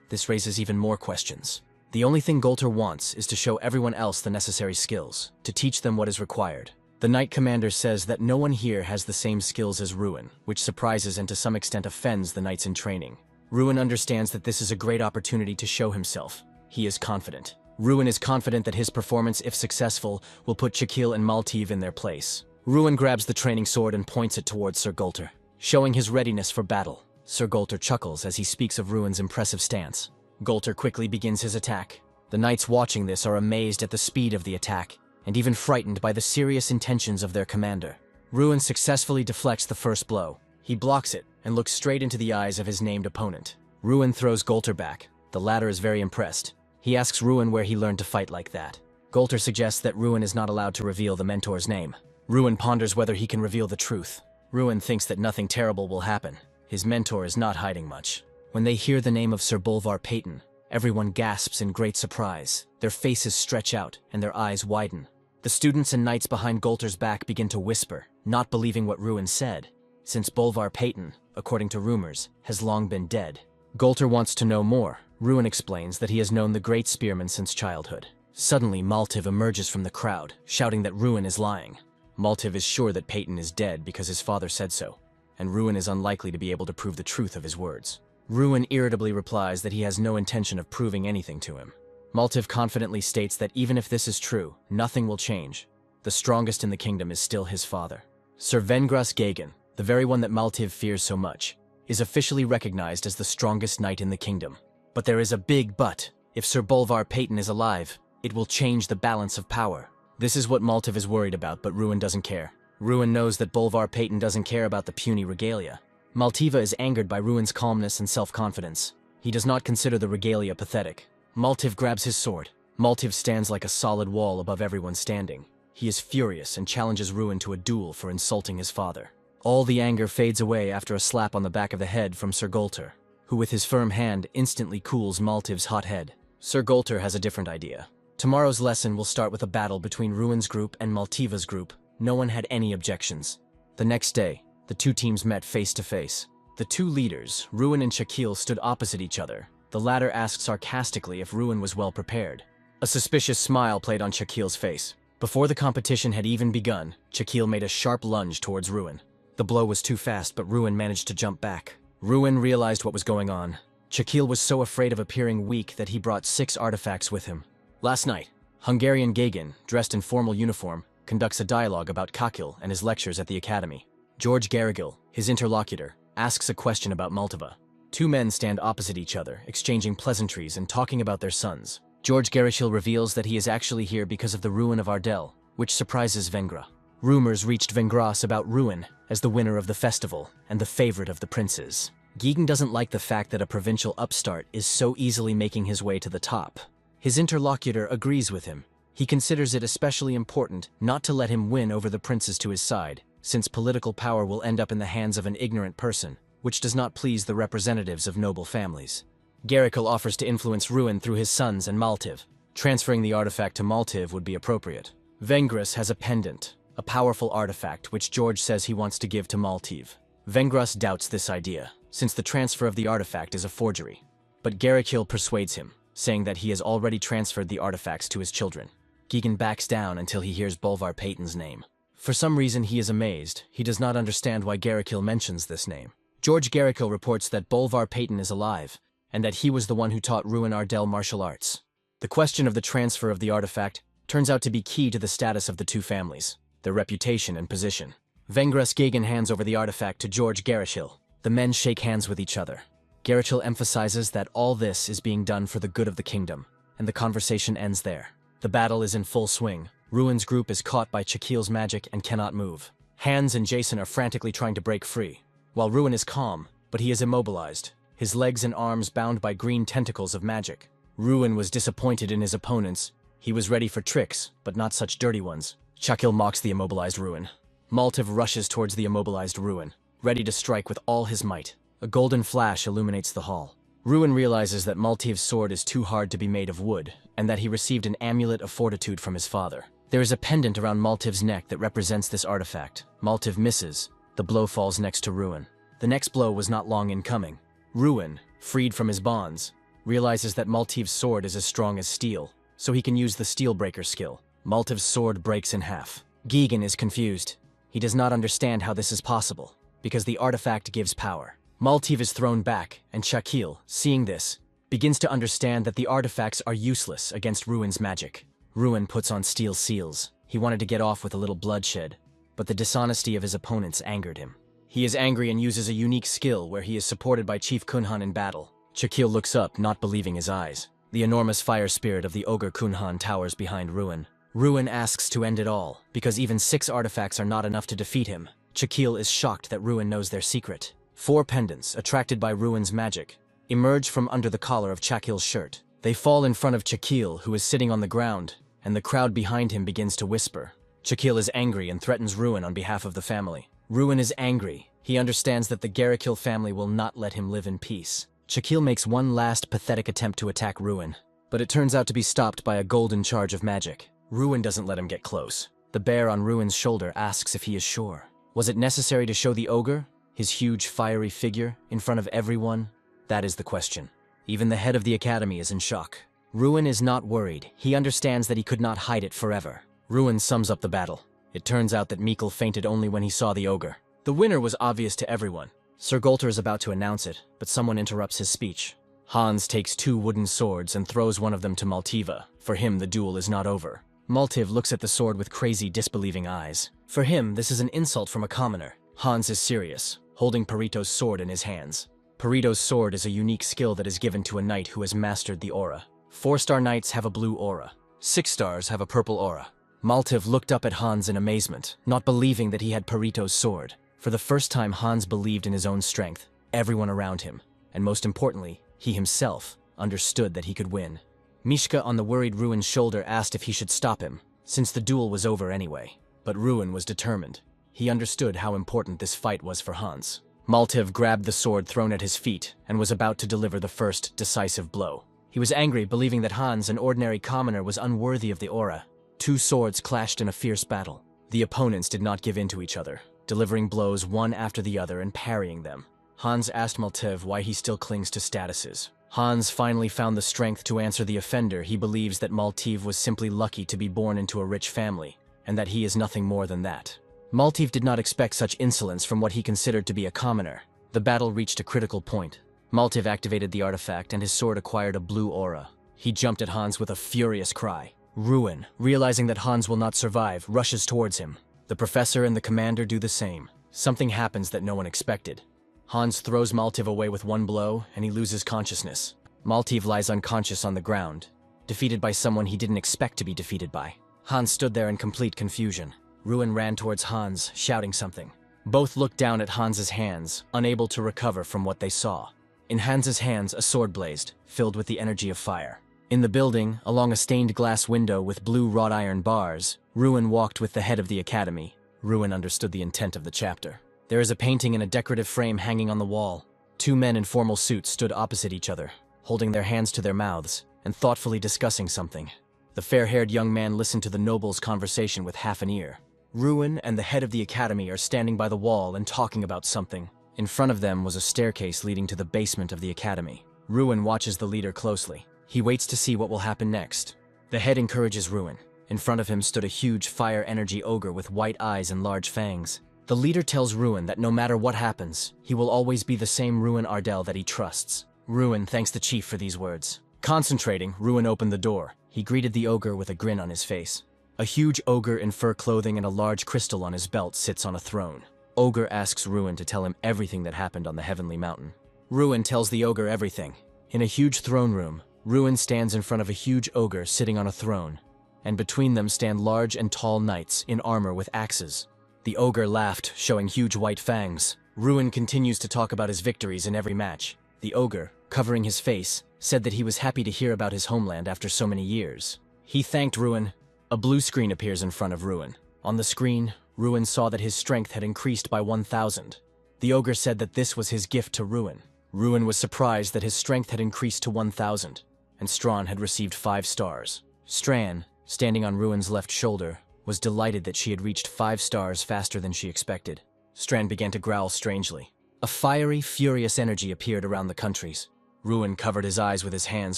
This raises even more questions. The only thing Golter wants is to show everyone else the necessary skills, to teach them what is required. The Knight Commander says that no one here has the same skills as Ruin, which surprises and to some extent offends the knights in training. Ruin understands that this is a great opportunity to show himself. He is confident. Ruin is confident that his performance, if successful, will put Chakil and Maltiv in their place. Ruin grabs the training sword and points it towards Sir Golter, showing his readiness for battle. Sir Golter chuckles as he speaks of Ruin's impressive stance. Golter quickly begins his attack. The knights watching this are amazed at the speed of the attack, and even frightened by the serious intentions of their commander. Ruin successfully deflects the first blow. He blocks it and looks straight into the eyes of his named opponent. Ruin throws Golter back. The latter is very impressed. He asks Ruin where he learned to fight like that. Golter suggests that Ruin is not allowed to reveal the mentor's name. Ruin ponders whether he can reveal the truth. Ruin thinks that nothing terrible will happen. His mentor is not hiding much. When they hear the name of Sir Bolvar Peyton, everyone gasps in great surprise. Their faces stretch out and their eyes widen. The students and knights behind Golter's back begin to whisper, not believing what Ruin said, since Bolvar Peyton, according to rumors, has long been dead. Golter wants to know more. Ruin explains that he has known the great spearman since childhood. Suddenly, Maltiv emerges from the crowd, shouting that Ruin is lying. Maltiv is sure that Peyton is dead because his father said so, and Ruin is unlikely to be able to prove the truth of his words. Ruin irritably replies that he has no intention of proving anything to him. Maltiv confidently states that even if this is true, nothing will change. The strongest in the kingdom is still his father. Sir Vengras Gagan, the very one that Maltiv fears so much, is officially recognized as the strongest knight in the kingdom. But there is a big but. If Sir Bolvar Peyton is alive, it will change the balance of power. This is what Maltiv is worried about, but Ruin doesn't care. Ruin knows that Bolvar Peyton doesn't care about the puny regalia. Maltiva is angered by Ruin's calmness and self-confidence. He does not consider the regalia pathetic. Maltiv grabs his sword. Maltiv stands like a solid wall above everyone standing. He is furious and challenges Ruin to a duel for insulting his father. All the anger fades away after a slap on the back of the head from Sir Golter, who with his firm hand instantly cools Maltiv's hot head. Sir Golter has a different idea. Tomorrow's lesson will start with a battle between Ruin's group and Maltiva's group. No one had any objections. The next day, the two teams met face to face. The two leaders, Ruin and Chakil, stood opposite each other. The latter asked sarcastically if Ruin was well prepared. A suspicious smile played on Chakil's face. Before the competition had even begun, Chakil made a sharp lunge towards Ruin. The blow was too fast, but Ruin managed to jump back. Ruin realized what was going on. Chakil was so afraid of appearing weak that he brought 6 artifacts with him. Last night, Hungarian Gagan, dressed in formal uniform, conducts a dialogue about Kakil and his lectures at the academy. George Garrigill, his interlocutor, asks a question about Maltiva. Two men stand opposite each other, exchanging pleasantries and talking about their sons. George Garrigill reveals that he is actually here because of the ruin of Ardell, which surprises Vengra. Rumors reached Vengras about Ruin as the winner of the festival and the favorite of the princes. Gagan doesn't like the fact that a provincial upstart is so easily making his way to the top. His interlocutor agrees with him. He considers it especially important not to let him win over the princes to his side, since political power will end up in the hands of an ignorant person, which does not please the representatives of noble families. Garrigill offers to influence Ruin through his sons and Maltiv. Transferring the artifact to Maltiv would be appropriate. Vengras has a pendant, a powerful artifact which George says he wants to give to Maltiv. Vengras doubts this idea, since the transfer of the artifact is a forgery. But Garrigill persuades him, saying that he has already transferred the artifacts to his children. Gagan backs down until he hears Bolvar Peyton's name. For some reason he is amazed. He does not understand why Garrigill mentions this name. George Garrigill reports that Bolvar Peyton is alive, and that he was the one who taught Ruin Ardell martial arts. The question of the transfer of the artifact turns out to be key to the status of the two families, their reputation and position. Vengras Gagan hands over the artifact to George Garrigill. The men shake hands with each other. Garrigill emphasizes that all this is being done for the good of the kingdom, and the conversation ends there. The battle is in full swing. Ruin's group is caught by Chakil's magic and cannot move. Hans and Jason are frantically trying to break free, while Ruin is calm, but he is immobilized, his legs and arms bound by green tentacles of magic. Ruin was disappointed in his opponents. He was ready for tricks, but not such dirty ones. Chakil mocks the immobilized Ruin. Maltiv rushes towards the immobilized Ruin, ready to strike with all his might. A golden flash illuminates the hall. Ruin realizes that Maltiv's sword is too hard to be made of wood, and that he received an amulet of fortitude from his father. There is a pendant around Maltiv's neck that represents this artifact. Maltiv misses. The blow falls next to Ruin. The next blow was not long in coming. Ruin, freed from his bonds, realizes that Maltiv's sword is as strong as steel, so he can use the Steel Breaker skill. Maltiv's sword breaks in half. Gigan is confused. He does not understand how this is possible, because the artifact gives power. Maltiv is thrown back, and Shakil, seeing this, begins to understand that the artifacts are useless against Ruin's magic. Ruin puts on steel seals. He wanted to get off with a little bloodshed, but the dishonesty of his opponents angered him. He is angry and uses a unique skill where he is supported by Chief Kunhan in battle. Shakil looks up, not believing his eyes. The enormous fire spirit of the ogre Kunhan towers behind Ruin. Ruin asks to end it all, because even 6 artifacts are not enough to defeat him. Shakil is shocked that Ruin knows their secret. 4 pendants, attracted by Ruin's magic, emerge from under the collar of Shakil's shirt. They fall in front of Shakil, who is sitting on the ground, and the crowd behind him begins to whisper. Shakil is angry and threatens Ruin on behalf of the family. Ruin is angry. He understands that the Garikil family will not let him live in peace. Shakil makes one last pathetic attempt to attack Ruin, but it turns out to be stopped by a golden charge of magic. Ruin doesn't let him get close. The bear on Ruin's shoulder asks if he is sure. Was it necessary to show the ogre, his huge fiery figure, in front of everyone? That is the question. Even the head of the academy is in shock. Ruin is not worried. He understands that he could not hide it forever. Ruin sums up the battle. It turns out that Mikkel fainted only when he saw the ogre. The winner was obvious to everyone. Sir Golter is about to announce it, but someone interrupts his speech. Hans takes 2 wooden swords and throws one of them to Maltiva. For him, the duel is not over. Maltiv looks at the sword with crazy, disbelieving eyes. For him, this is an insult from a commoner. Hans is serious, holding Perito's sword in his hands. Perito's sword is a unique skill that is given to a knight who has mastered the aura. 4-star knights have a blue aura. 6 stars have a purple aura. Maltiv looked up at Hans in amazement, not believing that he had Perito's sword. For the first time, Hans believed in his own strength. Everyone around him, and most importantly, he himself, understood that he could win. Mishka on the worried Ruin's shoulder asked if he should stop him, since the duel was over anyway. But Ruin was determined. He understood how important this fight was for Hans. Maltiv grabbed the sword thrown at his feet and was about to deliver the first decisive blow. He was angry, believing that Hans, an ordinary commoner, was unworthy of the aura. 2 swords clashed in a fierce battle. The opponents did not give in to each other, delivering blows one after the other and parrying them. Hans asked Maltiv why he still clings to statuses. Hans finally found the strength to answer the offender. He believes that Maltiv was simply lucky to be born into a rich family, and that he is nothing more than that. Maltiv did not expect such insolence from what he considered to be a commoner. The battle reached a critical point. Maltiv activated the artifact and his sword acquired a blue aura. He jumped at Hans with a furious cry. Ruin, realizing that Hans will not survive, rushes towards him. The professor and the commander do the same. Something happens that no one expected. Hans throws Maltiv away with one blow, and he loses consciousness. Maltiv lies unconscious on the ground, defeated by someone he didn't expect to be defeated by. Hans stood there in complete confusion. Ruin ran towards Hans, shouting something. Both looked down at Hans's hands, unable to recover from what they saw. In Hans's hands, a sword blazed, filled with the energy of fire. In the building, along a stained glass window with blue wrought iron bars, Ruin walked with the head of the academy. Ruin understood the intent of the chapter. There is a painting in a decorative frame hanging on the wall. 2 men in formal suits stood opposite each other, holding their hands to their mouths, and thoughtfully discussing something. The fair-haired young man listened to the noble's conversation with half an ear. Ruin and the head of the academy are standing by the wall and talking about something. In front of them was a staircase leading to the basement of the academy. Ruin watches the leader closely. He waits to see what will happen next. The head encourages Ruin. In front of him stood a huge fire energy ogre with white eyes and large fangs. The leader tells Ruin that no matter what happens, he will always be the same Ruin Ardell that he trusts. Ruin thanks the chief for these words. Concentrating, Ruin opened the door. He greeted the ogre with a grin on his face. A huge ogre in fur clothing and a large crystal on his belt sits on a throne. Ogre asks Ruin to tell him everything that happened on the Heavenly Mountain. Ruin tells the ogre everything. In a huge throne room, Ruin stands in front of a huge ogre sitting on a throne, and between them stand large and tall knights in armor with axes. The ogre laughed, showing huge white fangs. Ruin continues to talk about his victories in every match. The ogre, covering his face, said that he was happy to hear about his homeland after so many years. He thanked Ruin. A blue screen appears in front of Ruin. On the screen, Ruin saw that his strength had increased by 1,000. The ogre said that this was his gift to Ruin. Ruin was surprised that his strength had increased to 1,000, and Strawn had received 5 stars. Stran, standing on Ruin's left shoulder, was delighted that she had reached 5 stars faster than she expected. Strand began to growl strangely. A fiery, furious energy appeared around the countries. Ruin covered his eyes with his hands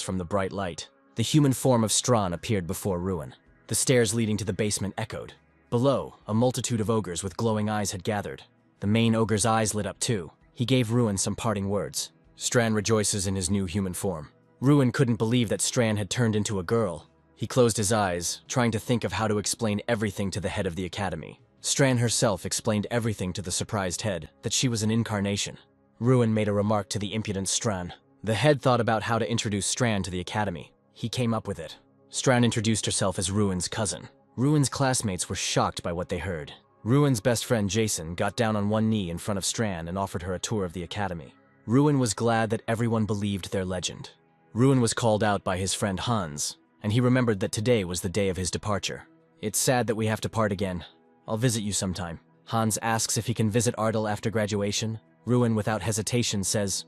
from the bright light. The human form of Strand appeared before Ruin. The stairs leading to the basement echoed. Below, a multitude of ogres with glowing eyes had gathered. The main ogre's eyes lit up too. He gave Ruin some parting words. Strand rejoices in his new human form. Ruin couldn't believe that Strand had turned into a girl. He closed his eyes, trying to think of how to explain everything to the head of the academy. Strand herself explained everything to the surprised head, that she was an incarnation. Ruin made a remark to the impudent Strand. The head thought about how to introduce Strand to the academy. He came up with it. Strand introduced herself as Ruin's cousin. Ruin's classmates were shocked by what they heard. Ruin's best friend Jason got down on one knee in front of Strand and offered her a tour of the academy. Ruin was glad that everyone believed their legend. Ruin was called out by his friend Hans, and he remembered that today was the day of his departure. It's sad that we have to part again. I'll visit you sometime. Hans asks if he can visit Ardell after graduation. Ruin, without hesitation, says,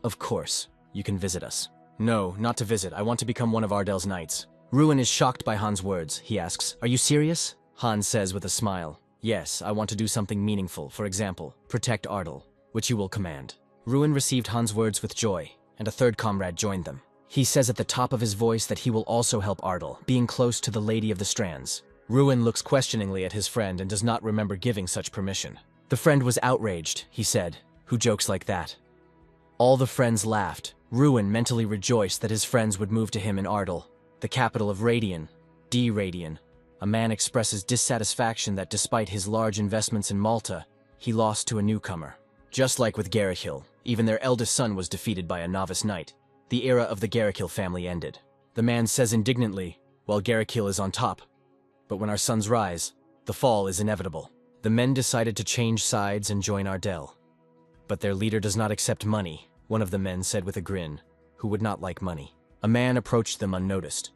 "Of course, you can visit us." "No, not to visit. I want to become one of Ardell's knights." Ruin is shocked by Hans' words. He asks, "Are you serious?" Hans says with a smile, "Yes, I want to do something meaningful. For example, protect Ardell, which you will command." Ruin received Hans' words with joy, and a third comrade joined them. He says at the top of his voice that he will also help Ardell, being close to the Lady of the Strands. Ruin looks questioningly at his friend and does not remember giving such permission. The friend was outraged, he said. "Who jokes like that?" All the friends laughed. Ruin mentally rejoiced that his friends would move to him in Ardell, the capital of Radian, D-Radian. A man expresses dissatisfaction that despite his large investments in Malta, he lost to a newcomer. Just like with Garrickhill, even their eldest son was defeated by a novice knight. The era of the Garrickhill family ended. The man says indignantly, "Well, Garrickhill is on top. But when our sons rise, the fall is inevitable." The men decided to change sides and join Ardell. "But their leader does not accept money," one of the men said with a grin. Who would not like money? A man approached them unnoticed.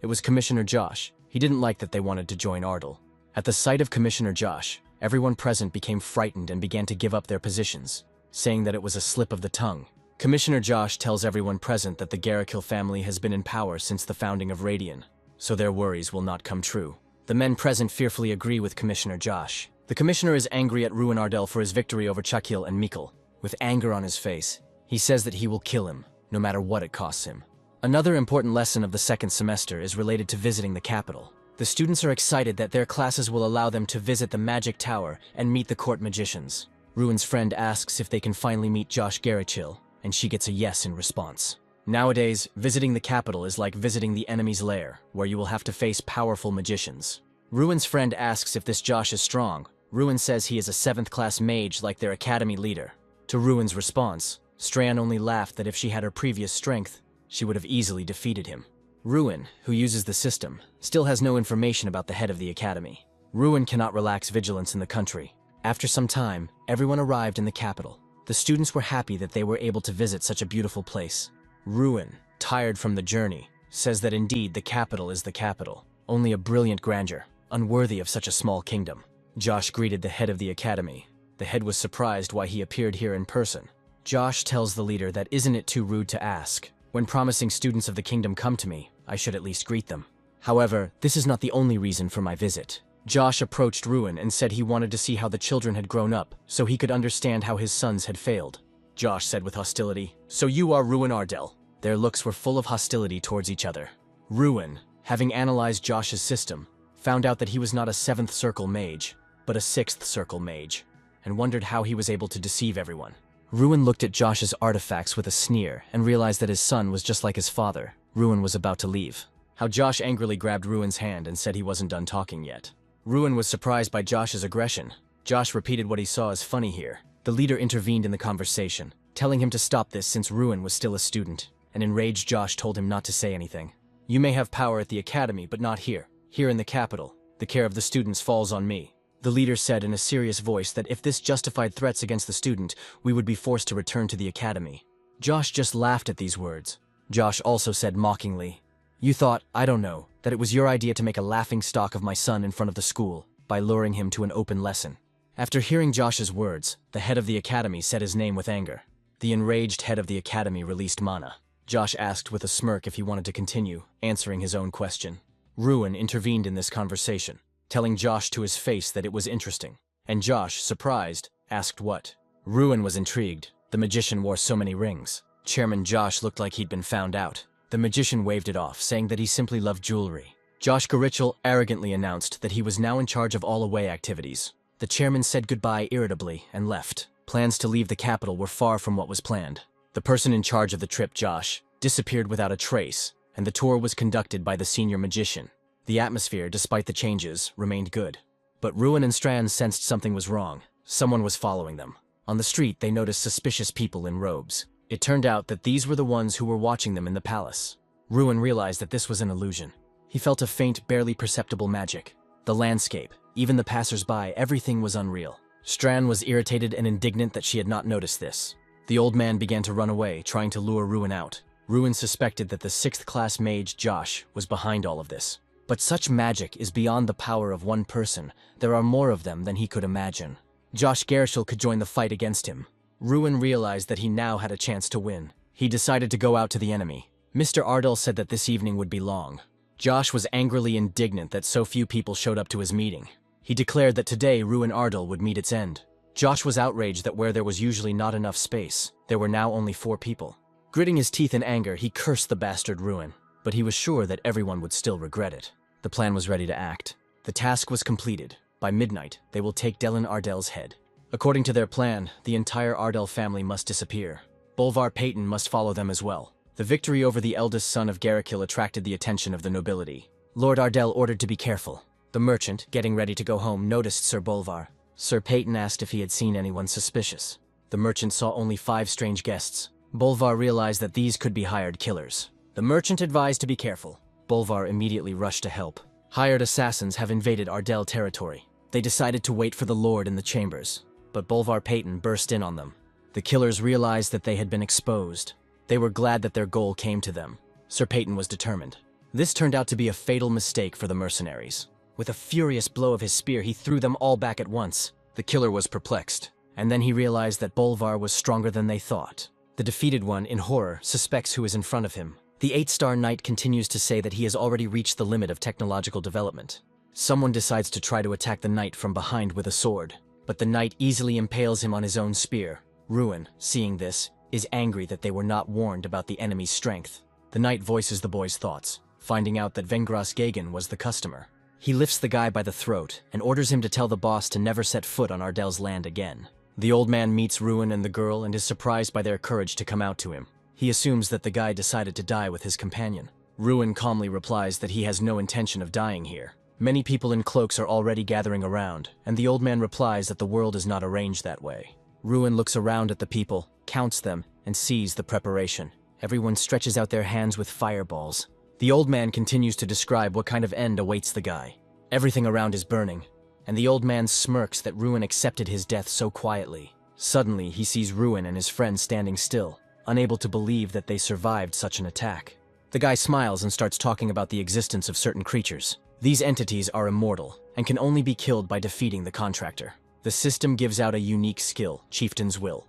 It was Commissioner Josh. He didn't like that they wanted to join Ardell. At the sight of Commissioner Josh, everyone present became frightened and began to give up their positions, saying that it was a slip of the tongue. Commissioner Josh tells everyone present that the Garrickhill family has been in power since the founding of Radian, so their worries will not come true. The men present fearfully agree with Commissioner Josh. The commissioner is angry at Ruin Ardell for his victory over Chakil and Mikkel. With anger on his face, he says that he will kill him, no matter what it costs him. Another important lesson of the second semester is related to visiting the capital. The students are excited that their classes will allow them to visit the Magic Tower and meet the court magicians. Ruin's friend asks if they can finally meet Josh Garrickhill, and she gets a yes in response. Nowadays, visiting the capital is like visiting the enemy's lair, where you will have to face powerful magicians. Ruin's friend asks if this Josh is strong. Ruin says he is a 7th class mage like their academy leader. To Ruin's response, Strand only laughed that if she had her previous strength, she would have easily defeated him. Ruin, who uses the system, still has no information about the head of the academy. Ruin cannot relax vigilance in the country. After some time, everyone arrived in the capital. The students were happy that they were able to visit such a beautiful place. Ruin, tired from the journey, says that indeed the capital is the capital, only a brilliant grandeur, unworthy of such a small kingdom. Josh greeted the head of the academy. The head was surprised why he appeared here in person. Josh tells the leader that isn't it too rude to ask? When promising students of the kingdom come to me, I should at least greet them. However, this is not the only reason for my visit. Josh approached Ruin and said he wanted to see how the children had grown up, so he could understand how his sons had failed. Josh said with hostility, "So you are Ruin Ardell." Their looks were full of hostility towards each other. Ruin, having analyzed Josh's system, found out that he was not a 7th circle mage, but a 6th circle mage, and wondered how he was able to deceive everyone. Ruin looked at Josh's artifacts with a sneer and realized that his son was just like his father. Ruin was about to leave. How Josh angrily grabbed Ruin's hand and said he wasn't done talking yet. Ruin was surprised by Josh's aggression. Josh repeated what he saw as funny here. The leader intervened in the conversation, telling him to stop this since Ruin was still a student. An enraged Josh told him not to say anything. "You may have power at the academy, but not here. Here in the capital, the care of the students falls on me." The leader said in a serious voice that if this justified threats against the student, we would be forced to return to the academy. Josh just laughed at these words. Josh also said mockingly, "You thought, I don't know, that it was your idea to make a laughing stock of my son in front of the school, by luring him to an open lesson." After hearing Josh's words, the head of the academy said his name with anger. The enraged head of the academy released mana. Josh asked with a smirk if he wanted to continue, answering his own question. Ruin intervened in this conversation, telling Josh to his face that it was interesting. And Josh, surprised, asked what. Ruin was intrigued. The magician wore so many rings. Chairman Josh looked like he'd been found out. The magician waved it off, saying that he simply loved jewelry. Josh Garichel arrogantly announced that he was now in charge of all away activities. The chairman said goodbye irritably and left. Plans to leave the capital were far from what was planned. The person in charge of the trip, Josh, disappeared without a trace, and the tour was conducted by the senior magician. The atmosphere, despite the changes, remained good. But Ruin and Strand sensed something was wrong. Someone was following them. On the street, they noticed suspicious people in robes. It turned out that these were the ones who were watching them in the palace. Ruin realized that this was an illusion. He felt a faint, barely perceptible magic. The landscape, even the passers-by, everything was unreal. Strand was irritated and indignant that she had not noticed this. The old man began to run away, trying to lure Ruin out. Ruin suspected that the 6th-class mage, Josh, was behind all of this. But such magic is beyond the power of one person. There are more of them than he could imagine. Josh Garichel could join the fight against him. Ruin realized that he now had a chance to win. He decided to go out to the enemy. Mr. Ardell said that this evening would be long. Josh was angrily indignant that so few people showed up to his meeting. He declared that today Ruin Ardell would meet its end. Josh was outraged that where there was usually not enough space, there were now only 4 people. Gritting his teeth in anger, he cursed the bastard Ruin, but he was sure that everyone would still regret it. The plan was ready to act. The task was completed. By midnight, they will take Delin Ardell's head. According to their plan, the entire Ardell family must disappear. Bolvar Payton must follow them as well. The victory over the eldest son of Garichel attracted the attention of the nobility. Lord Ardell ordered to be careful. The merchant, getting ready to go home, noticed Sir Bolvar. Sir Payton asked if he had seen anyone suspicious. The merchant saw only 5 strange guests. Bolvar realized that these could be hired killers. The merchant advised to be careful. Bolvar immediately rushed to help. Hired assassins have invaded Ardell territory. They decided to wait for the Lord in the chambers, but Bolvar Payton burst in on them. The killers realized that they had been exposed. They were glad that their goal came to them. Sir Payton was determined. This turned out to be a fatal mistake for the mercenaries. With a furious blow of his spear, he threw them all back at once. The killer was perplexed, and then he realized that Bolvar was stronger than they thought. The defeated one, in horror, suspects who is in front of him. The 8-star knight continues to say that he has already reached the limit of technological development. Someone decides to try to attack the knight from behind with a sword, but the knight easily impales him on his own spear. Ruin, seeing this, is angry that they were not warned about the enemy's strength. The knight voices the boy's thoughts, finding out that Vengras Gagan was the customer. He lifts the guy by the throat and orders him to tell the boss to never set foot on Ardell's land again. The old man meets Ruin and the girl and is surprised by their courage to come out to him. He assumes that the guy decided to die with his companion. Ruin calmly replies that he has no intention of dying here. Many people in cloaks are already gathering around, and the old man replies that the world is not arranged that way. Ruin looks around at the people, counts them, and sees the preparation. Everyone stretches out their hands with fireballs. The old man continues to describe what kind of end awaits the guy. Everything around is burning, and the old man smirks that Ruin accepted his death so quietly. Suddenly, he sees Ruin and his friend standing still, unable to believe that they survived such an attack. The guy smiles and starts talking about the existence of certain creatures. These entities are immortal and can only be killed by defeating the contractor. The system gives out a unique skill, Chieftain's Will,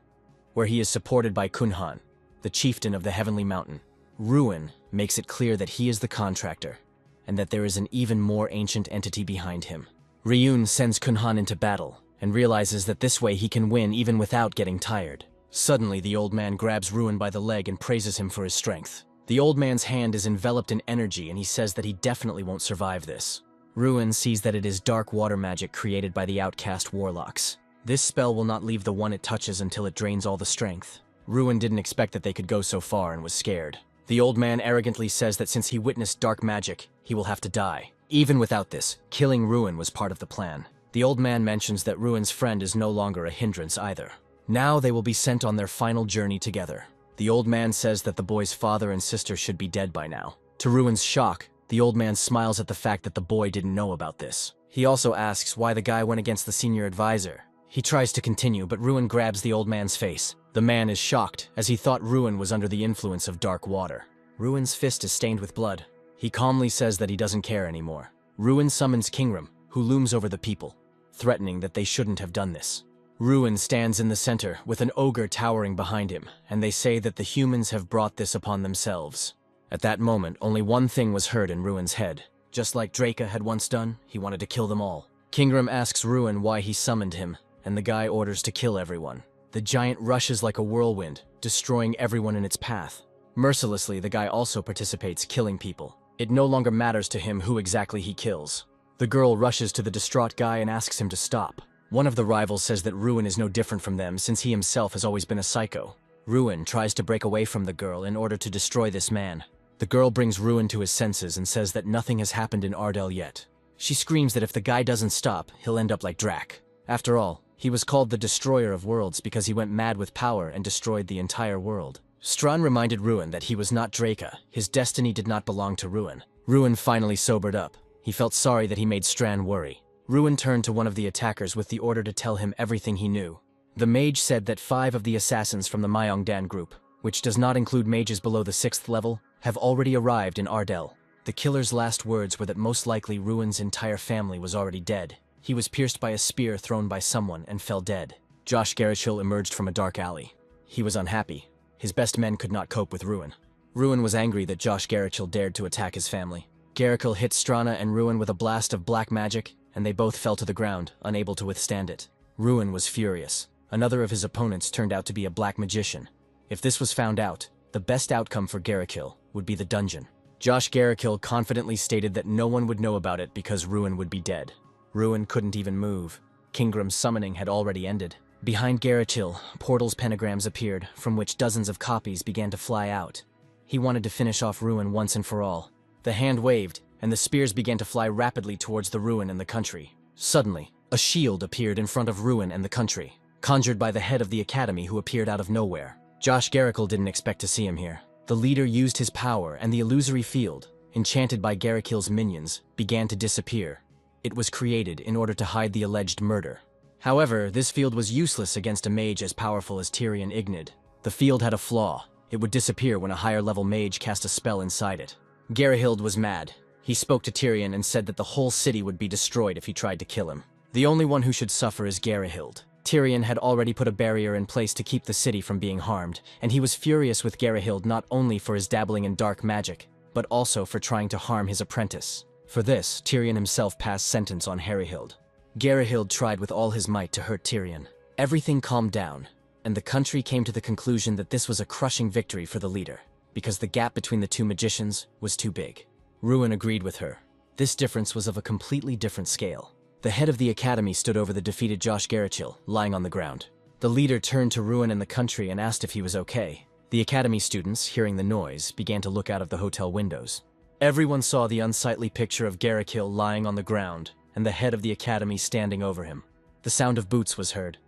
where he is supported by Kunhan, the chieftain of the Heavenly Mountain. Ruin makes it clear that he is the contractor, and that there is an even more ancient entity behind him. Ryun sends Kunhan into battle, and realizes that this way he can win even without getting tired. Suddenly, the old man grabs Ruin by the leg and praises him for his strength. The old man's hand is enveloped in energy, and he says that he definitely won't survive this. Ruin sees that it is dark water magic created by the outcast warlocks. This spell will not leave the one it touches until it drains all the strength. Ruin didn't expect that they could go so far and was scared. The old man arrogantly says that since he witnessed dark magic, he will have to die. Even without this, killing Ruin was part of the plan. The old man mentions that Ruin's friend is no longer a hindrance either. Now they will be sent on their final journey together. The old man says that the boy's father and sister should be dead by now. To Ruin's shock, the old man smiles at the fact that the boy didn't know about this. He also asks why the guy went against the senior advisor. He tries to continue, but Ruin grabs the old man's face. The man is shocked, as he thought Ruin was under the influence of dark water. Ruin's fist is stained with blood. He calmly says that he doesn't care anymore. Ruin summons Kingram, who looms over the people, threatening that they shouldn't have done this. Ruin stands in the center, with an ogre towering behind him, and they say that the humans have brought this upon themselves. At that moment, only one thing was heard in Ruin's head. Just like Draca had once done, he wanted to kill them all. Kingram asks Ruin why he summoned him, and the guy orders to kill everyone. The giant rushes like a whirlwind, destroying everyone in its path. Mercilessly, the guy also participates, killing people. It no longer matters to him who exactly he kills. The girl rushes to the distraught guy and asks him to stop. One of the rivals says that Ruin is no different from them since he himself has always been a psycho. Ruin tries to break away from the girl in order to destroy this man. The girl brings Ruin to his senses and says that nothing has happened in Ardell yet. She screams that if the guy doesn't stop, he'll end up like Drac. After all, he was called the Destroyer of Worlds because he went mad with power and destroyed the entire world. Strawn reminded Ruin that he was not Draca. His destiny did not belong to Ruin. Ruin finally sobered up. He felt sorry that he made Strawn worry. Ruin turned to one of the attackers with the order to tell him everything he knew. The mage said that 5 of the assassins from the Myeongdan group, which does not include mages below the 6th level, have already arrived in Ardell. The killer's last words were that most likely Ruin's entire family was already dead. He was pierced by a spear thrown by someone and fell dead. Josh Garachil emerged from a dark alley. He was unhappy. His best men could not cope with Ruin. Ruin was angry that Josh Garachil dared to attack his family. Garachil hit Strana and Ruin with a blast of black magic, and they both fell to the ground, unable to withstand it. Ruin was furious. Another of his opponents turned out to be a black magician. If this was found out, the best outcome for Garachil would be the dungeon. Josh Garachil confidently stated that no one would know about it because Ruin would be dead. Ruin couldn't even move. Kingram's summoning had already ended. Behind Garachil, Portal's pentagrams appeared, from which dozens of copies began to fly out. He wanted to finish off Ruin once and for all. The hand waved, and the spears began to fly rapidly towards the Ruin and the country. Suddenly, a shield appeared in front of Ruin and the country, conjured by the head of the academy who appeared out of nowhere. Josh Garachil didn't expect to see him here. The leader used his power, and the illusory field, enchanted by Garachil's minions, began to disappear. It was created in order to hide the alleged murder. However, this field was useless against a mage as powerful as Tyrion Ignid. The field had a flaw. It would disappear when a higher-level mage cast a spell inside it. Garahild was mad. He spoke to Tyrion and said that the whole city would be destroyed if he tried to kill him. The only one who should suffer is Garahild. Tyrion had already put a barrier in place to keep the city from being harmed, and he was furious with Garahild not only for his dabbling in dark magic, but also for trying to harm his apprentice. For this, Tyrion himself passed sentence on Harryhild. Garahild tried with all his might to hurt Tyrion. Everything calmed down, and the country came to the conclusion that this was a crushing victory for the leader, because the gap between the two magicians was too big. Ruin agreed with her. This difference was of a completely different scale. The head of the academy stood over the defeated Josh Garachil, lying on the ground. The leader turned to Ruin and the country and asked if he was okay. The academy students, hearing the noise, began to look out of the hotel windows. Everyone saw the unsightly picture of Garachil lying on the ground, and the head of the academy standing over him. The sound of boots was heard.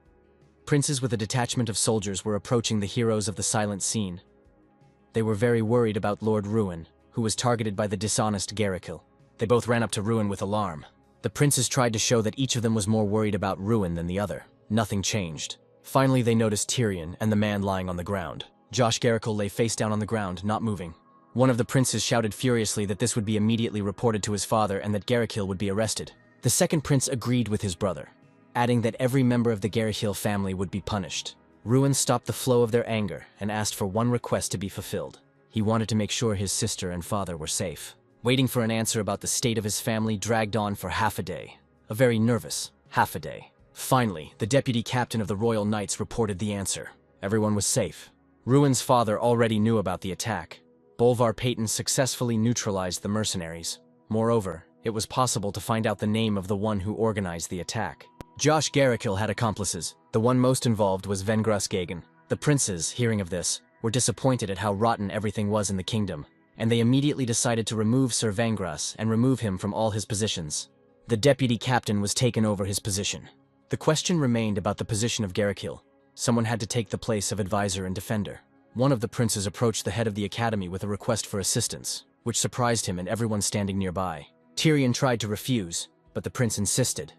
Princes with a detachment of soldiers were approaching the heroes of the silent scene. They were very worried about Lord Ruin, who was targeted by the dishonest Garachil. They both ran up to Ruin with alarm. The princes tried to show that each of them was more worried about Ruin than the other. Nothing changed. Finally, they noticed Tyrion and the man lying on the ground. Josh Garachil lay face down on the ground, not moving. One of the princes shouted furiously that this would be immediately reported to his father and that Garachil would be arrested. The second prince agreed with his brother, adding that every member of the Garachil family would be punished. Ruin stopped the flow of their anger and asked for one request to be fulfilled. He wanted to make sure his sister and father were safe. Waiting for an answer about the state of his family dragged on for half a day. A very nervous half a day. Finally, the deputy captain of the Royal Knights reported the answer. Everyone was safe. Ruin's father already knew about the attack. Bolvar Payton successfully neutralized the mercenaries. Moreover, it was possible to find out the name of the one who organized the attack. Josh Garachil had accomplices. The one most involved was Vengras Gagan. The princes, hearing of this, were disappointed at how rotten everything was in the kingdom, and they immediately decided to remove Sir Vengras and remove him from all his positions. The deputy captain was taken over his position. The question remained about the position of Garachil. Someone had to take the place of advisor and defender. One of the princes approached the head of the academy with a request for assistance, which surprised him and everyone standing nearby. Tyrion tried to refuse, but the prince insisted.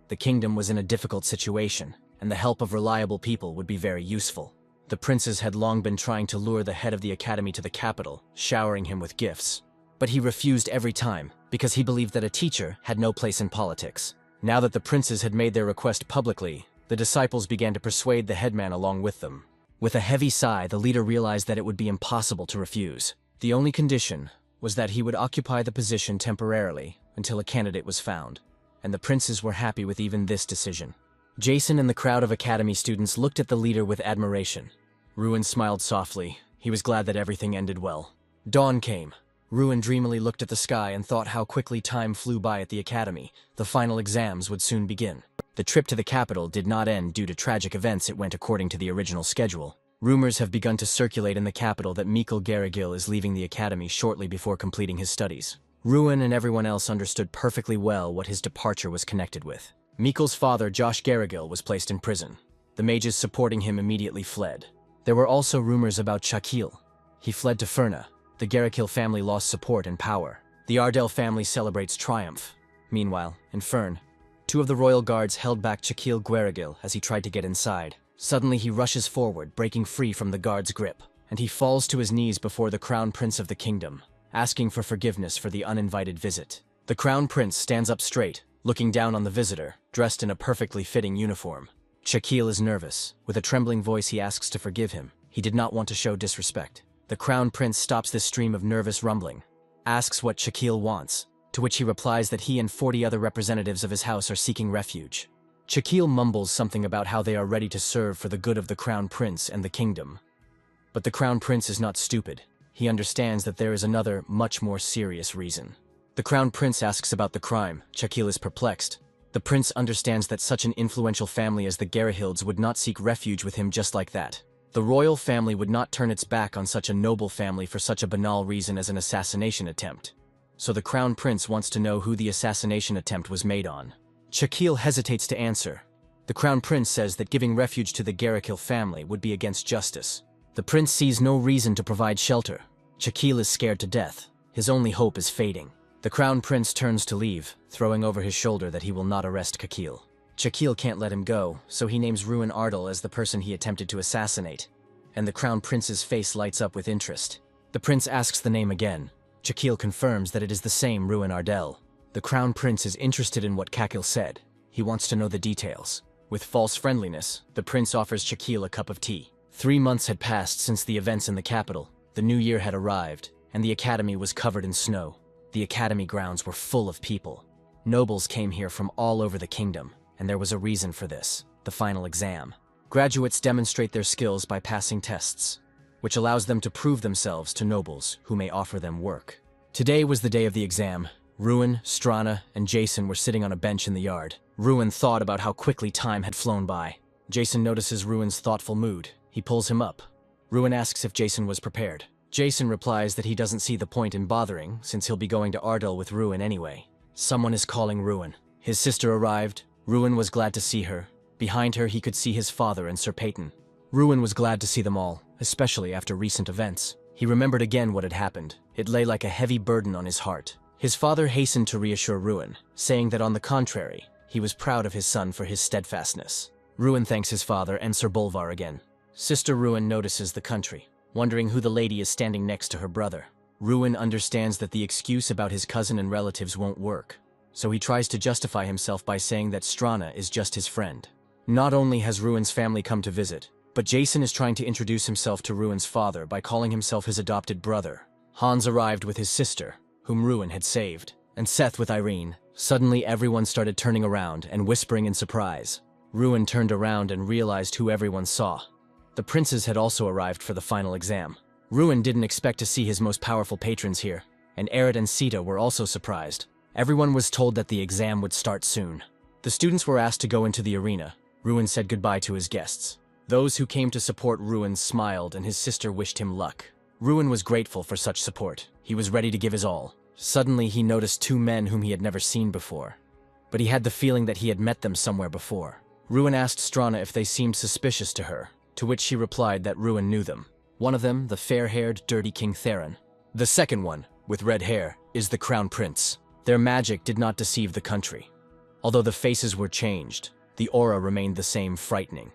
The kingdom was in a difficult situation, and the help of reliable people would be very useful. The princes had long been trying to lure the head of the academy to the capital, showering him with gifts. But he refused every time, because he believed that a teacher had no place in politics. Now that the princes had made their request publicly, the disciples began to persuade the headman along with them. With a heavy sigh, the leader realized that it would be impossible to refuse. The only condition was that he would occupy the position temporarily until a candidate was found, and the princes were happy with even this decision. Jason and the crowd of academy students looked at the leader with admiration. Ruin smiled softly. He was glad that everything ended well. Dawn came. Ruin dreamily looked at the sky and thought how quickly time flew by at the academy. The final exams would soon begin. The trip to the capital did not end due to tragic events. It went according to the original schedule. Rumors have begun to circulate in the capital that Mikhail Garagil is leaving the academy shortly before completing his studies. Ruin and everyone else understood perfectly well what his departure was connected with. Mikhail's father, Josh Garagil, was placed in prison. The mages supporting him immediately fled. There were also rumors about Shakil. He fled to Ferna. The Garagil family lost support and power. The Ardell family celebrates triumph. Meanwhile, in Fern, two of the royal guards held back Shakil Garagil as he tried to get inside. Suddenly he rushes forward, breaking free from the guard's grip, and he falls to his knees before the crown prince of the kingdom, asking for forgiveness for the uninvited visit. The crown prince stands up straight, looking down on the visitor, dressed in a perfectly fitting uniform. Shakil is nervous. With a trembling voice he asks to forgive him. He did not want to show disrespect. The crown prince stops this stream of nervous rumbling, asks what Shakil wants, to which he replies that he and 40 other representatives of his house are seeking refuge. Shakil mumbles something about how they are ready to serve for the good of the crown prince and the kingdom. But the crown prince is not stupid. He understands that there is another, much more serious reason. The crown prince asks about the crime. Shakil is perplexed. The prince understands that such an influential family as the Garahilds would not seek refuge with him just like that. The royal family would not turn its back on such a noble family for such a banal reason as an assassination attempt. So the crown prince wants to know who the assassination attempt was made on. Shakil hesitates to answer. The crown prince says that giving refuge to the Garahil family would be against justice. The prince sees no reason to provide shelter. Shakil is scared to death. His only hope is fading. The crown prince turns to leave, throwing over his shoulder that he will not arrest Shakil. Shakil can't let him go, so he names Ruin Ardell as the person he attempted to assassinate, and the crown prince's face lights up with interest. The prince asks the name again. Shakil confirms that it is the same Ruin Ardell. The crown prince is interested in what Shakil said. He wants to know the details. With false friendliness, the prince offers Shakil a cup of tea. 3 months had passed since the events in the capital. The new year had arrived, and the academy was covered in snow. The academy grounds were full of people. Nobles came here from all over the kingdom, and there was a reason for this: the final exam. Graduates demonstrate their skills by passing tests, which allows them to prove themselves to nobles who may offer them work. Today was the day of the exam. Ruin, Strana, and Jason were sitting on a bench in the yard. Ruin thought about how quickly time had flown by. Jason notices Ruin's thoughtful mood. He pulls him up. Ruin asks if Jason was prepared. Jason replies that he doesn't see the point in bothering, since he'll be going to Ardell with Ruin anyway. Someone is calling Ruin. His sister arrived. Ruin was glad to see her. Behind her, he could see his father and Sir Peyton. Ruin was glad to see them all, especially after recent events. He remembered again what had happened. It lay like a heavy burden on his heart. His father hastened to reassure Ruin, saying that on the contrary, he was proud of his son for his steadfastness. Ruin thanks his father and Sir Bolvar again. Sister Ruin notices the country, wondering who the lady is standing next to her brother. Ruin understands that the excuse about his cousin and relatives won't work, so he tries to justify himself by saying that Strana is just his friend. Not only has Ruin's family come to visit, but Jason is trying to introduce himself to Ruin's father by calling himself his adopted brother. Hans arrived with his sister, whom Ruin had saved, and Seth with Irene. Suddenly everyone started turning around and whispering in surprise. Ruin turned around and realized who everyone saw. The princes had also arrived for the final exam. Ruin didn't expect to see his most powerful patrons here, and Aerith and Sita were also surprised. Everyone was told that the exam would start soon. The students were asked to go into the arena. Ruin said goodbye to his guests. Those who came to support Ruin smiled, and his sister wished him luck. Ruin was grateful for such support. He was ready to give his all. Suddenly he noticed 2 men whom he had never seen before, but he had the feeling that he had met them somewhere before. Ruin asked Strana if they seemed suspicious to her, to which she replied that Ruin knew them. One of them, the fair-haired, dirty King Theron. The second one, with red hair, is the Crown Prince. Their magic did not deceive the country. Although the faces were changed, the aura remained the same, frightening.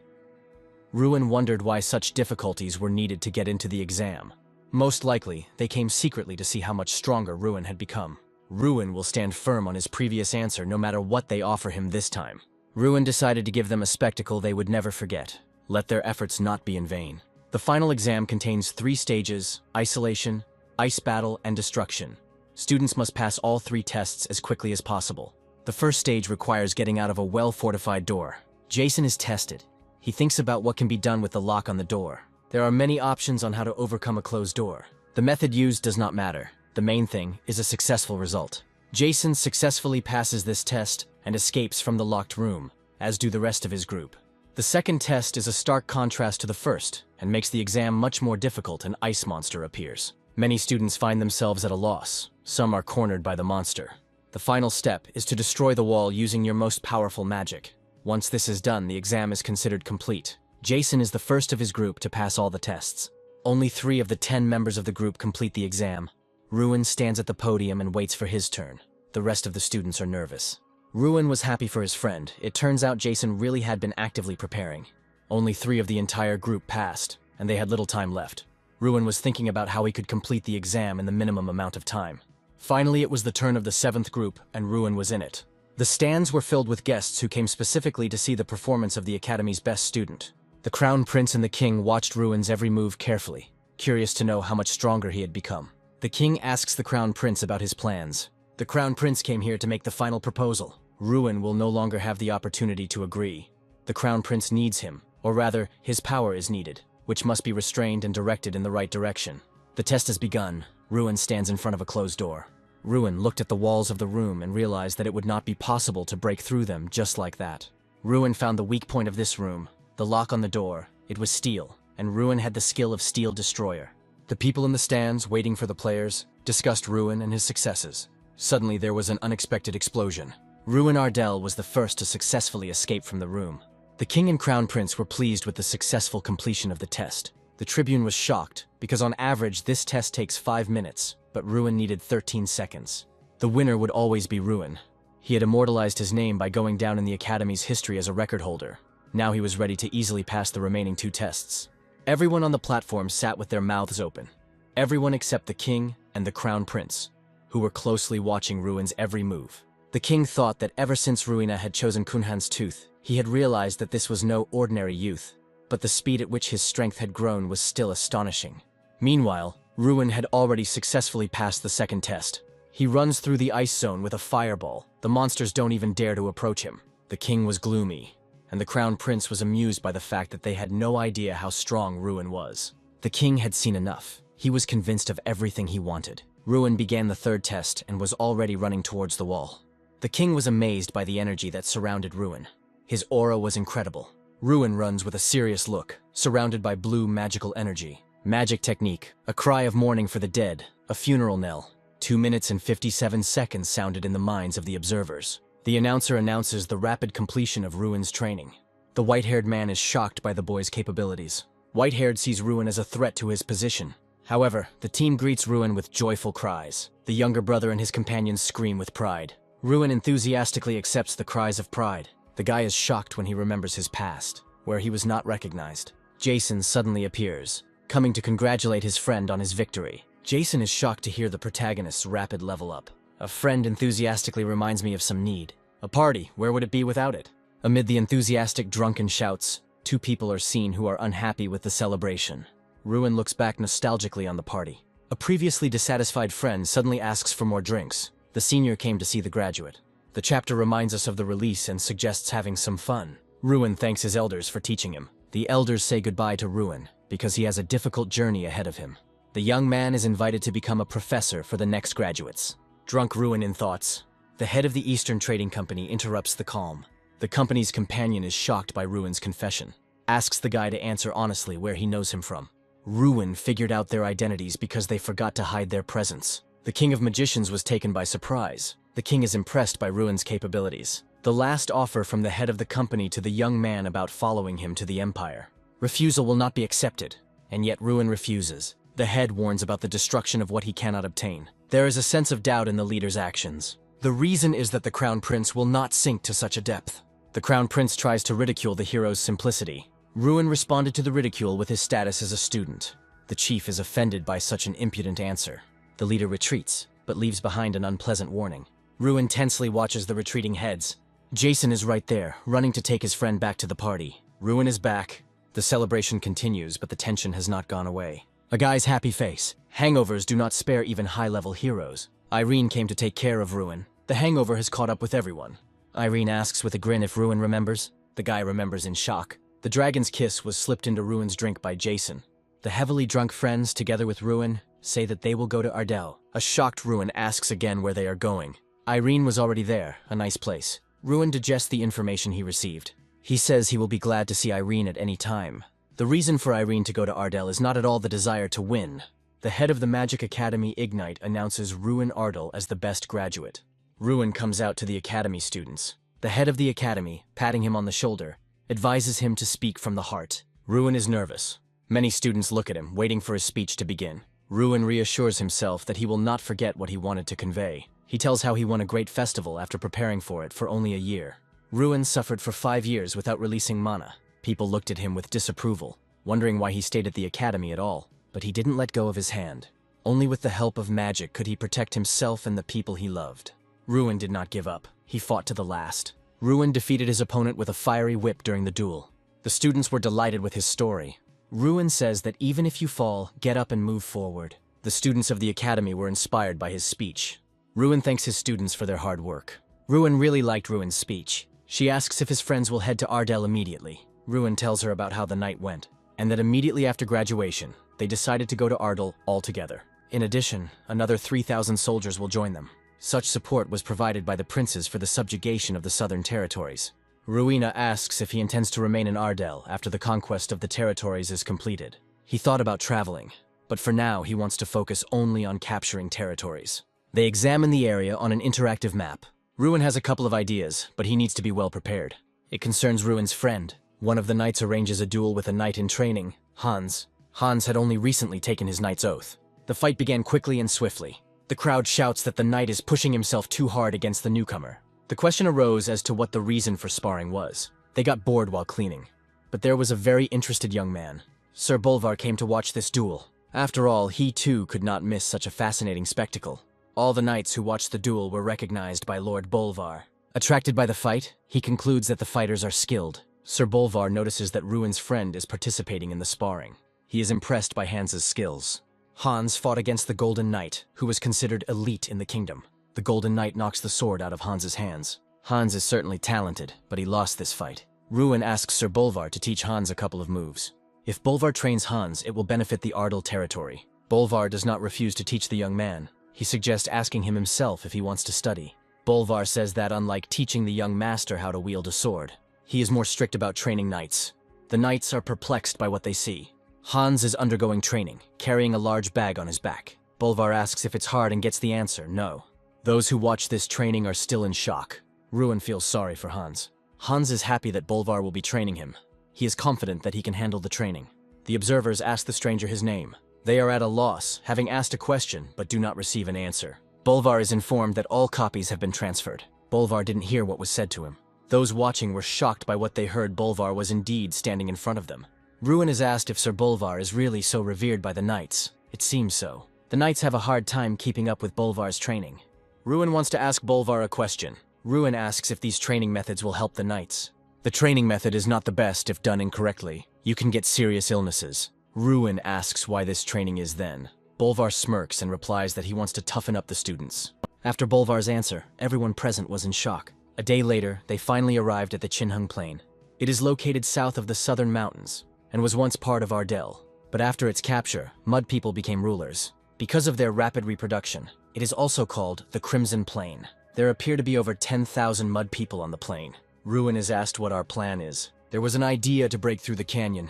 Ruin wondered why such difficulties were needed to get into the exam. Most likely, they came secretly to see how much stronger Ruin had become. Ruin will stand firm on his previous answer no matter what they offer him this time. Ruin decided to give them a spectacle they would never forget. Let their efforts not be in vain. The final exam contains 3 stages: isolation, Ice battle and destruction. Students must pass all 3 tests as quickly as possible. The first stage requires getting out of a well-fortified door. Jason is tested. He thinks about what can be done with the lock on the door. There are many options on how to overcome a closed door. The method used does not matter. The main thing is a successful result. Jason successfully passes this test and escapes from the locked room, as do the rest of his group. The second test is a stark contrast to the first and makes the exam much more difficult. An ice monster appears. Many students find themselves at a loss. Some are cornered by the monster. The final step is to destroy the wall using your most powerful magic. Once this is done, the exam is considered complete. Jason is the first of his group to pass all the tests. Only 3 of the 10 members of the group complete the exam. Ruin stands at the podium and waits for his turn. The rest of the students are nervous. Ruin was happy for his friend. It turns out Jason really had been actively preparing. Only 3 of the entire group passed, and they had little time left. Ruin was thinking about how he could complete the exam in the minimum amount of time. Finally, it was the turn of the 7th group, and Ruin was in it. The stands were filled with guests who came specifically to see the performance of the Academy's best student. The Crown Prince and the King watched Ruin's every move carefully, curious to know how much stronger he had become. The King asks the Crown Prince about his plans. The Crown Prince came here to make the final proposal. Ruin will no longer have the opportunity to agree. The Crown Prince needs him, or rather, his power is needed, which must be restrained and directed in the right direction. The test has begun. Ruin stands in front of a closed door. Ruin looked at the walls of the room and realized that it would not be possible to break through them just like that. Ruin found the weak point of this room, the lock on the door. It was steel, and Ruin had the skill of Steel Destroyer. The people in the stands, waiting for the players, discussed Ruin and his successes. Suddenly there was an unexpected explosion. Ruin Ardell was the first to successfully escape from the room. The King and Crown Prince were pleased with the successful completion of the test. The Tribune was shocked, because on average this test takes 5 minutes, but Ruin needed 13 seconds. The winner would always be Ruin. He had immortalized his name by going down in the Academy's history as a record holder. Now he was ready to easily pass the remaining 2 tests. Everyone on the platform sat with their mouths open. Everyone except the King and the Crown Prince, who were closely watching Ruin's every move. The King thought that ever since Ruina had chosen Kunhan's tooth, he had realized that this was no ordinary youth, but the speed at which his strength had grown was still astonishing. Meanwhile, Ruin had already successfully passed the second test. He runs through the ice zone with a fireball. The monsters don't even dare to approach him. The King was gloomy, and the Crown Prince was amused by the fact that they had no idea how strong Ruin was. The King had seen enough. He was convinced of everything he wanted. Ruin began the third test and was already running towards the wall. The King was amazed by the energy that surrounded Ruin. His aura was incredible. Ruin runs with a serious look, surrounded by blue magical energy. Magic technique, a cry of mourning for the dead, a funeral knell. 2 minutes and 57 seconds sounded in the minds of the observers. The announcer announces the rapid completion of Ruin's training. The white-haired man is shocked by the boy's capabilities. White-haired sees Ruin as a threat to his position. However, the team greets Ruin with joyful cries. The younger brother and his companions scream with pride. Ruin enthusiastically accepts the cries of pride. The guy is shocked when he remembers his past, where he was not recognized. Jason suddenly appears, coming to congratulate his friend on his victory. Jason is shocked to hear the protagonist's rapid level up. A friend enthusiastically reminds me of some need. A party, where would it be without it? Amid the enthusiastic drunken shouts, 2 people are seen who are unhappy with the celebration. Ruin looks back nostalgically on the party. A previously dissatisfied friend suddenly asks for more drinks. The senior came to see the graduate. The chapter reminds us of the release and suggests having some fun. Ruin thanks his elders for teaching him. The elders say goodbye to Ruin, because he has a difficult journey ahead of him. The young man is invited to become a professor for the next graduates. Drunk Ruin in thoughts, the head of the Eastern Trading Company interrupts the calm. The company's companion is shocked by Ruin's confession, asks the guy to answer honestly where he knows him from. Ruin figured out their identities because they forgot to hide their presence. The King of Magicians was taken by surprise. The King is impressed by Ruin's capabilities. The last offer from the head of the company to the young man about following him to the Empire. Refusal will not be accepted, and yet Ruin refuses. The head warns about the destruction of what he cannot obtain. There is a sense of doubt in the leader's actions. The reason is that the Crown Prince will not sink to such a depth. The Crown Prince tries to ridicule the hero's simplicity. Ruin responded to the ridicule with his status as a student. The chief is offended by such an impudent answer. The leader retreats, but leaves behind an unpleasant warning. Ruin tensely watches the retreating heads. Jason is right there, running to take his friend back to the party. Ruin is back. The celebration continues, but the tension has not gone away. A guy's happy face. Hangovers do not spare even high-level heroes. Irene came to take care of Ruin. The hangover has caught up with everyone. Irene asks with a grin if Ruin remembers. The guy remembers in shock. The dragon's kiss was slipped into Ruin's drink by Jason. The heavily drunk friends, together with Ruin, say that they will go to Ardell. A shocked Ruin asks again where they are going. Irene was already there, a nice place. Ruin digests the information he received. He says he will be glad to see Irene at any time. The reason for Irene to go to Ardell is not at all the desire to win. The head of the Magic Academy, Ignite, announces Ruin Ardell as the best graduate. Ruin comes out to the Academy students. The head of the Academy, patting him on the shoulder, advises him to speak from the heart. Ruin is nervous. Many students look at him, waiting for his speech to begin. Ruin reassures himself that he will not forget what he wanted to convey. He tells how he won a great festival after preparing for it for only a year. Ruin suffered for 5 years without releasing mana. People looked at him with disapproval, wondering why he stayed at the academy at all. But he didn't let go of his hand. Only with the help of magic could he protect himself and the people he loved. Ruin did not give up. He fought to the last. Ruin defeated his opponent with a fiery whip during the duel. The students were delighted with his story. Ruin says that even if you fall, get up and move forward. The students of the academy were inspired by his speech. Ruin thanks his students for their hard work. Ruin really liked Ruin's speech. She asks if his friends will head to Ardell immediately. Ruin tells her about how the night went, and that immediately after graduation, they decided to go to Ardell all together. In addition, another 3,000 soldiers will join them. Such support was provided by the princes for the subjugation of the southern territories. Ruina asks if he intends to remain in Ardell after the conquest of the territories is completed. He thought about traveling, but for now he wants to focus only on capturing territories. They examine the area on an interactive map. Ruin has a couple of ideas, but he needs to be well prepared. It concerns Ruin's friend. One of the knights arranges a duel with a knight in training, Hans. Hans had only recently taken his knight's oath. The fight began quickly and swiftly. The crowd shouts that the knight is pushing himself too hard against the newcomer. The question arose as to what the reason for sparring was. They got bored while cleaning. But there was a very interested young man. Sir Bolvar came to watch this duel. After all, he too could not miss such a fascinating spectacle. All the knights who watched the duel were recognized by Lord Bolvar. Attracted by the fight, he concludes that the fighters are skilled. Sir Bolvar notices that Ruin's friend is participating in the sparring. He is impressed by Hans's skills. Hans fought against the Golden Knight, who was considered elite in the kingdom. The Golden Knight knocks the sword out of Hans's hands. Hans is certainly talented, but he lost this fight. Ruin asks Sir Bolvar to teach Hans a couple of moves. If Bolvar trains Hans, it will benefit the Ardell territory. Bolvar does not refuse to teach the young man. He suggests asking him himself if he wants to study. Bolvar says that unlike teaching the young master how to wield a sword, he is more strict about training knights. The knights are perplexed by what they see. Hans is undergoing training, carrying a large bag on his back. Bolvar asks if it's hard and gets the answer, no. Those who watch this training are still in shock. Ruin feels sorry for Hans. Hans is happy that Bolvar will be training him. He is confident that he can handle the training. The observers ask the stranger his name. They are at a loss, having asked a question but do not receive an answer. Bolvar is informed that all copies have been transferred. Bolvar didn't hear what was said to him. Those watching were shocked by what they heard. Bolvar was indeed standing in front of them. Ruin is asked if Sir Bolvar is really so revered by the knights. It seems so. The knights have a hard time keeping up with Bolvar's training. Ruin wants to ask Bolvar a question. Ruin asks if these training methods will help the knights. The training method is not the best if done incorrectly. You can get serious illnesses. Ruin asks why this training is then. Bolvar smirks and replies that he wants to toughen up the students. After Bolvar's answer, everyone present was in shock. A day later, they finally arrived at the Chinhung Plain. It is located south of the southern mountains and was once part of Ardell. But after its capture, mud people became rulers. Because of their rapid reproduction, it is also called the Crimson Plain. There appear to be over 10,000 mud people on the plain. Ruin is asked what our plan is. There was an idea to break through the canyon,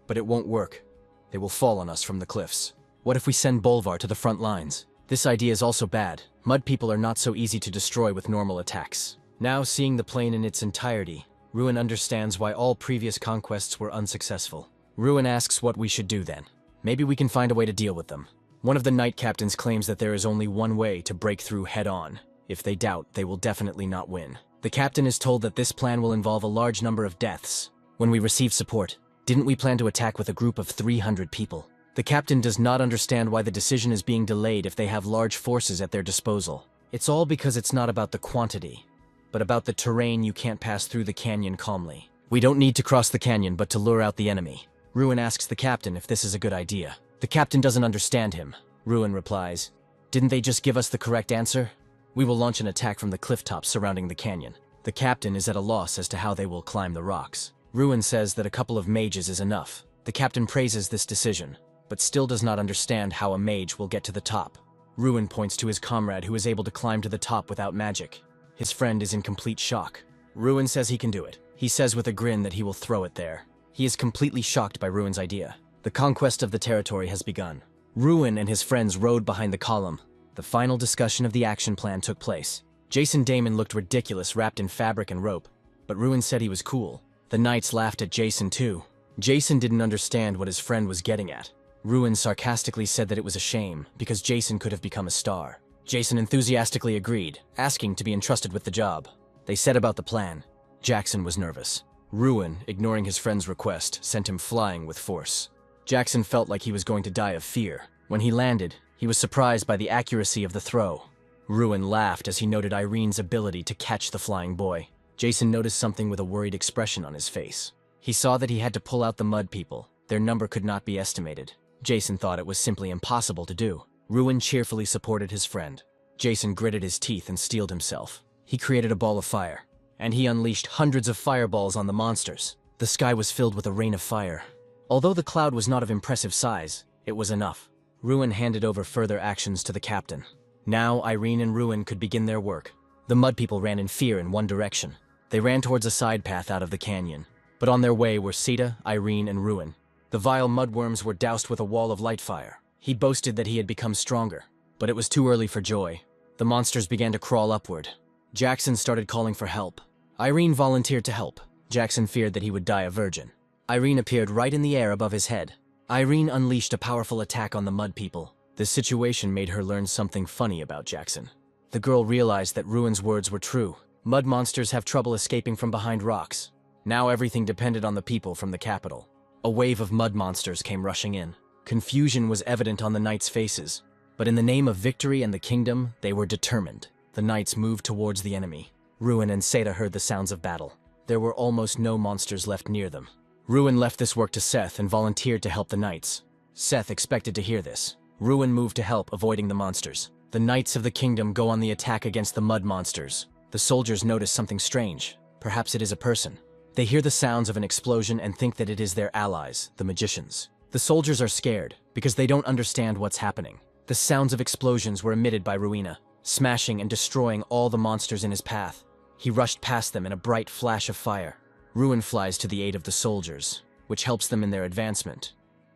but it won't work. They will fall on us from the cliffs. What if we send Bolvar to the front lines? This idea is also bad. Mud people are not so easy to destroy with normal attacks. Now seeing the plain in its entirety, Ruin understands why all previous conquests were unsuccessful. Ruin asks what we should do then. Maybe we can find a way to deal with them. One of the knight captains claims that there is only one way to break through head-on. If they doubt, they will definitely not win. The captain is told that this plan will involve a large number of deaths. When we receive support, didn't we plan to attack with a group of 300 people? The captain does not understand why the decision is being delayed if they have large forces at their disposal. It's all because it's not about the quantity, but about the terrain. You can't pass through the canyon calmly. We don't need to cross the canyon but to lure out the enemy. Ruin asks the captain if this is a good idea. The captain doesn't understand him, Ruin replies. Didn't they just give us the correct answer? We will launch an attack from the cliff tops surrounding the canyon. The captain is at a loss as to how they will climb the rocks. Ruin says that a couple of mages is enough. The captain praises this decision, but still does not understand how a mage will get to the top. Ruin points to his comrade who is able to climb to the top without magic. His friend is in complete shock. Ruin says he can do it. He says with a grin that he will throw it there. He is completely shocked by Ruin's idea. The conquest of the territory has begun. Ruin and his friends rode behind the column. The final discussion of the action plan took place. Jason Damon looked ridiculous wrapped in fabric and rope, but Ruin said he was cool. The knights laughed at Jason too. Jason didn't understand what his friend was getting at. Ruin sarcastically said that it was a shame, because Jason could have become a star. Jason enthusiastically agreed, asking to be entrusted with the job. They set about the plan. Jackson was nervous. Ruin, ignoring his friend's request, sent him flying with force. Jackson felt like he was going to die of fear. When he landed, he was surprised by the accuracy of the throw. Ruin laughed as he noted Irene's ability to catch the flying boy. Jason noticed something with a worried expression on his face. He saw that he had to pull out the mud people. Their number could not be estimated. Jason thought it was simply impossible to do. Ruin cheerfully supported his friend. Jason gritted his teeth and steeled himself. He created a ball of fire, and he unleashed hundreds of fireballs on the monsters. The sky was filled with a rain of fire. Although the cloud was not of impressive size, it was enough. Ruin handed over further actions to the captain. Now Irene and Ruin could begin their work. The mud people ran in fear in one direction. They ran towards a side path out of the canyon. But on their way were Sita, Irene, and Ruin. The vile mudworms were doused with a wall of light fire. He boasted that he had become stronger, but it was too early for joy. The monsters began to crawl upward. Jackson started calling for help. Irene volunteered to help. Jackson feared that he would die a virgin. Irene appeared right in the air above his head. Irene unleashed a powerful attack on the mud people. This situation made her learn something funny about Jackson. The girl realized that Ruin's words were true. Mud monsters have trouble escaping from behind rocks. Now everything depended on the people from the capital. A wave of mud monsters came rushing in. Confusion was evident on the knights' faces, but in the name of victory and the kingdom, they were determined. The knights moved towards the enemy. Ruin and Seta heard the sounds of battle. There were almost no monsters left near them. Ruin left this work to Seth and volunteered to help the knights. Seth expected to hear this. Ruin moved to help, avoiding the monsters. The knights of the kingdom go on the attack against the mud monsters. The soldiers notice something strange. Perhaps it is a person. They hear the sounds of an explosion and think that it is their allies, the magicians. The soldiers are scared because they don't understand what's happening. The sounds of explosions were emitted by Ruina, smashing and destroying all the monsters in his path. He rushed past them in a bright flash of fire. Ruin flies to the aid of the soldiers, which helps them in their advancement.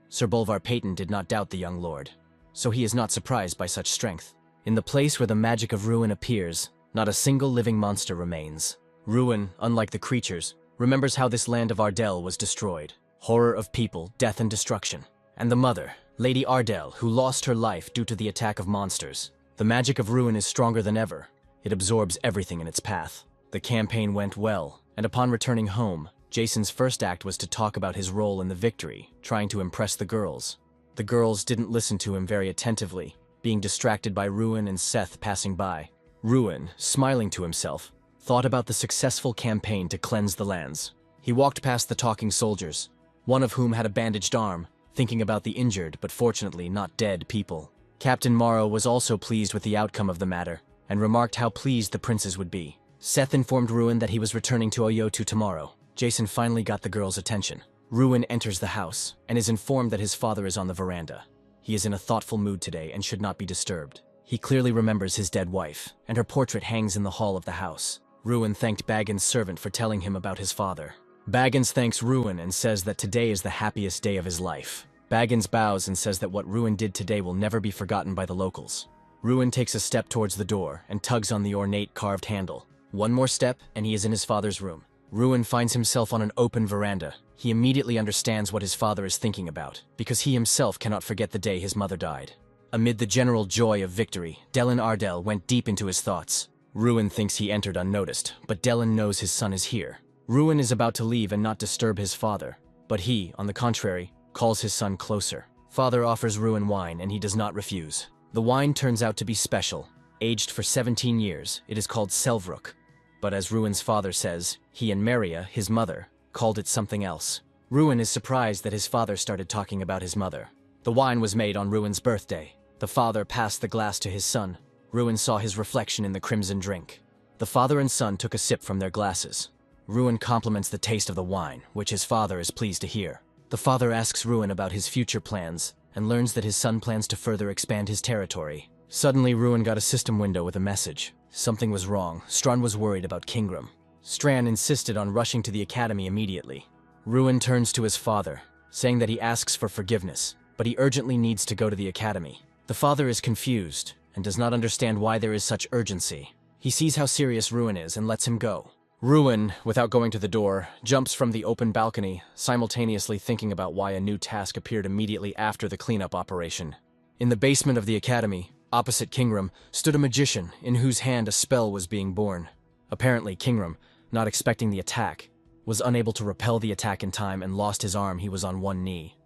Sir Bolvar Peyton did not doubt the young lord, so he is not surprised by such strength. In the place where the magic of Ruin appears, not a single living monster remains. Ruin, unlike the creatures, remembers how this land of Ardell was destroyed. Horror of people, death and destruction. And the mother, Lady Ardell, who lost her life due to the attack of monsters. The magic of Ruin is stronger than ever. It absorbs everything in its path. The campaign went well, and upon returning home, Jason's first act was to talk about his role in the victory, trying to impress the girls. The girls didn't listen to him very attentively, being distracted by Ruin and Seth passing by. Ruin, smiling to himself, thought about the successful campaign to cleanse the lands. He walked past the talking soldiers, one of whom had a bandaged arm, thinking about the injured but fortunately not dead people. Captain Morrow was also pleased with the outcome of the matter, and remarked how pleased the princes would be. Seth informed Ruin that he was returning to Oyotu tomorrow. Jason finally got the girls' attention. Ruin enters the house, and is informed that his father is on the veranda. He is in a thoughtful mood today and should not be disturbed. He clearly remembers his dead wife, and her portrait hangs in the hall of the house. Ruin thanked Baggins' servant for telling him about his father. Baggins thanks Ruin and says that today is the happiest day of his life. Baggins bows and says that what Ruin did today will never be forgotten by the locals. Ruin takes a step towards the door and tugs on the ornate carved handle. One more step and he is in his father's room. Ruin finds himself on an open veranda. He immediately understands what his father is thinking about, because he himself cannot forget the day his mother died. Amid the general joy of victory, Delin Ardell went deep into his thoughts. Ruin thinks he entered unnoticed, but Delin knows his son is here. Ruin is about to leave and not disturb his father, but he, on the contrary, calls his son closer. Father offers Ruin wine and he does not refuse. The wine turns out to be special. Aged for 17 years, it is called Selvrook. But as Ruin's father says, he and Maria, his mother, called it something else. Ruin is surprised that his father started talking about his mother. The wine was made on Ruin's birthday. The father passed the glass to his son. Ruin saw his reflection in the crimson drink. The father and son took a sip from their glasses. Ruin compliments the taste of the wine, which his father is pleased to hear. The father asks Ruin about his future plans and learns that his son plans to further expand his territory. Suddenly, Ruin got a system window with a message. Something was wrong. Strahn was worried about Kingram. Strahn insisted on rushing to the academy immediately. Ruin turns to his father, saying that he asks for forgiveness, but he urgently needs to go to the academy. The father is confused and does not understand why there is such urgency. He sees how serious Ruin is and lets him go. Ruin, without going to the door, jumps from the open balcony, simultaneously thinking about why a new task appeared immediately after the cleanup operation. In the basement of the academy, opposite Kingram, stood a magician in whose hand a spell was being born. Apparently, Kingram, not expecting the attack, was unable to repel the attack in time and lost his arm. He was on one knee,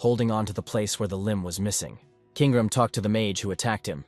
holding on to the place where the limb was missing. Kingram talked to the mage who attacked him.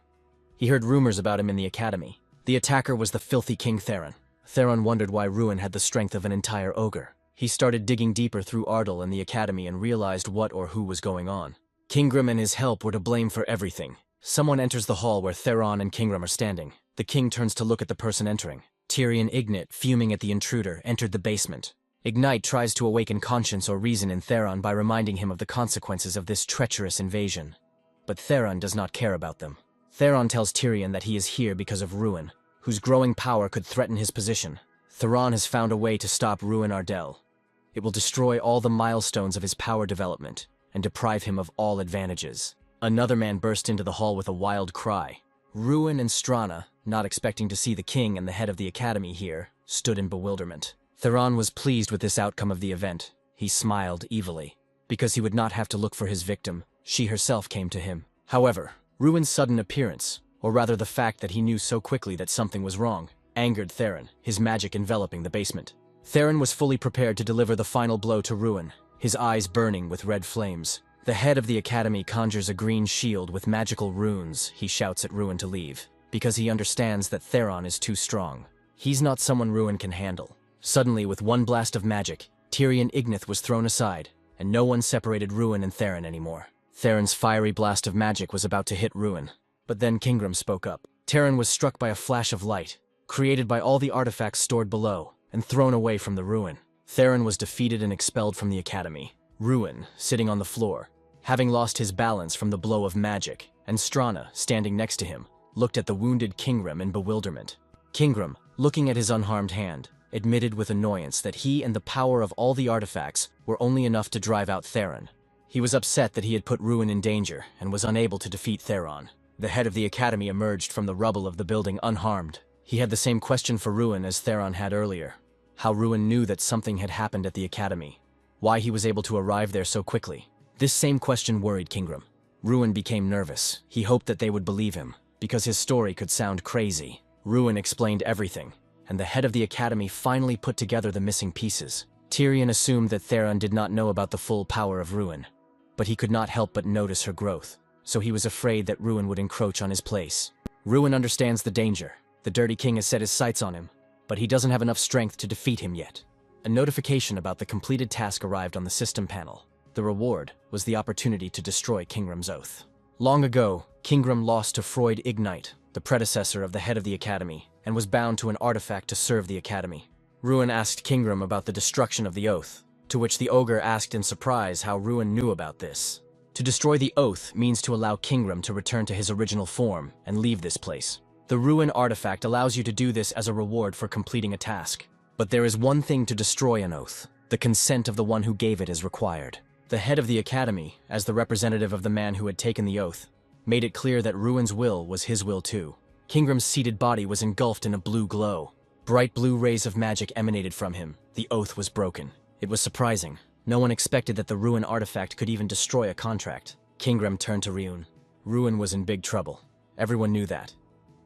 He heard rumors about him in the academy. The attacker was the filthy King Theron. Theron wondered why Ruin had the strength of an entire ogre. He started digging deeper through Ardell and the academy and realized what or who was going on. Kingram and his help were to blame for everything. Someone enters the hall where Theron and Kingram are standing. The king turns to look at the person entering. Tyrion Ignite, fuming at the intruder, entered the basement. Ignite tries to awaken conscience or reason in Theron by reminding him of the consequences of this treacherous invasion. But Theron does not care about them. Theron tells Tyrion that he is here because of Ruin, whose growing power could threaten his position. Theron has found a way to stop Ruin Ardell. It will destroy all the milestones of his power development and deprive him of all advantages. Another man burst into the hall with a wild cry. Ruin and Strana, not expecting to see the king and the head of the academy here, stood in bewilderment. Theron was pleased with this outcome of the event. He smiled evilly. Because he would not have to look for his victim, she herself came to him. However, Ruin's sudden appearance, or rather the fact that he knew so quickly that something was wrong, angered Theron, his magic enveloping the basement. Theron was fully prepared to deliver the final blow to Ruin, his eyes burning with red flames. The head of the academy conjures a green shield with magical runes. He shouts at Ruin to leave, because he understands that Theron is too strong. He's not someone Ruin can handle. Suddenly, with one blast of magic, Tyrion Ignith was thrown aside, and no one separated Ruin and Theron anymore. Theron's fiery blast of magic was about to hit Ruin, but then Kingram spoke up. Theron was struck by a flash of light, created by all the artifacts stored below, and thrown away from the Ruin. Theron was defeated and expelled from the academy. Ruin, sitting on the floor, having lost his balance from the blow of magic, and Strana, standing next to him, looked at the wounded Kingram in bewilderment. Kingram, looking at his unharmed hand, admitted with annoyance that he and the power of all the artifacts were only enough to drive out Theron. He was upset that he had put Ruin in danger and was unable to defeat Theron. The head of the academy emerged from the rubble of the building unharmed. He had the same question for Ruin as Theron had earlier. How Ruin knew that something had happened at the academy. Why he was able to arrive there so quickly. This same question worried Kingram. Ruin became nervous. He hoped that they would believe him, because his story could sound crazy. Ruin explained everything, and the head of the academy finally put together the missing pieces. Tyrion assumed that Theron did not know about the full power of Ruin, but he could not help but notice her growth, so he was afraid that Ruin would encroach on his place. Ruin understands the danger. The Dirty King has set his sights on him, but he doesn't have enough strength to defeat him yet. A notification about the completed task arrived on the system panel. The reward was the opportunity to destroy Kingram's oath. Long ago, Kingram lost to Freud Ignite, the predecessor of the head of the academy, and was bound to an artifact to serve the academy. Ruin asked Kingram about the destruction of the oath, to which the ogre asked in surprise how Ruin knew about this. To destroy the oath means to allow Kingram to return to his original form and leave this place. The Ruin artifact allows you to do this as a reward for completing a task. But there is one thing to destroy an oath. The consent of the one who gave it is required. The head of the academy, as the representative of the man who had taken the oath, made it clear that Ruin's will was his will too. Kingram's seated body was engulfed in a blue glow. Bright blue rays of magic emanated from him. The oath was broken. It was surprising. No one expected that the Ruin artifact could even destroy a contract. Kingram turned to Ruin. Ruin was in big trouble. Everyone knew that.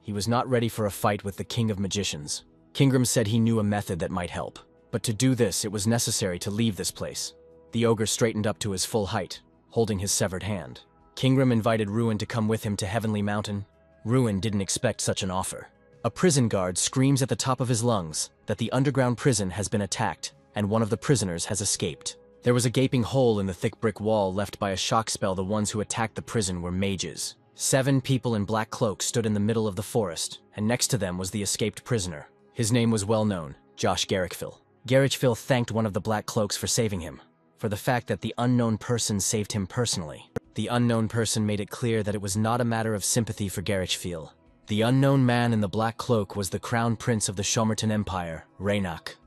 He was not ready for a fight with the King of Magicians. Kingram said he knew a method that might help. But to do this, it was necessary to leave this place. The ogre straightened up to his full height, holding his severed hand. Kingram invited Ruin to come with him to Heavenly Mountain. Ruin didn't expect such an offer. A prison guard screams at the top of his lungs that the underground prison has been attacked and one of the prisoners has escaped. There was a gaping hole in the thick brick wall left by a shock spell. The ones who attacked the prison were mages. 7 people in black cloaks stood in the middle of the forest, and next to them was the escaped prisoner. His name was well known, Josh Garrickville. Garrickville thanked one of the black cloaks for saving him, for the fact that the unknown person saved him personally. The unknown person made it clear that it was not a matter of sympathy for Garrickville. The unknown man in the black cloak was the crown prince of the Shomerton Empire, Raynak.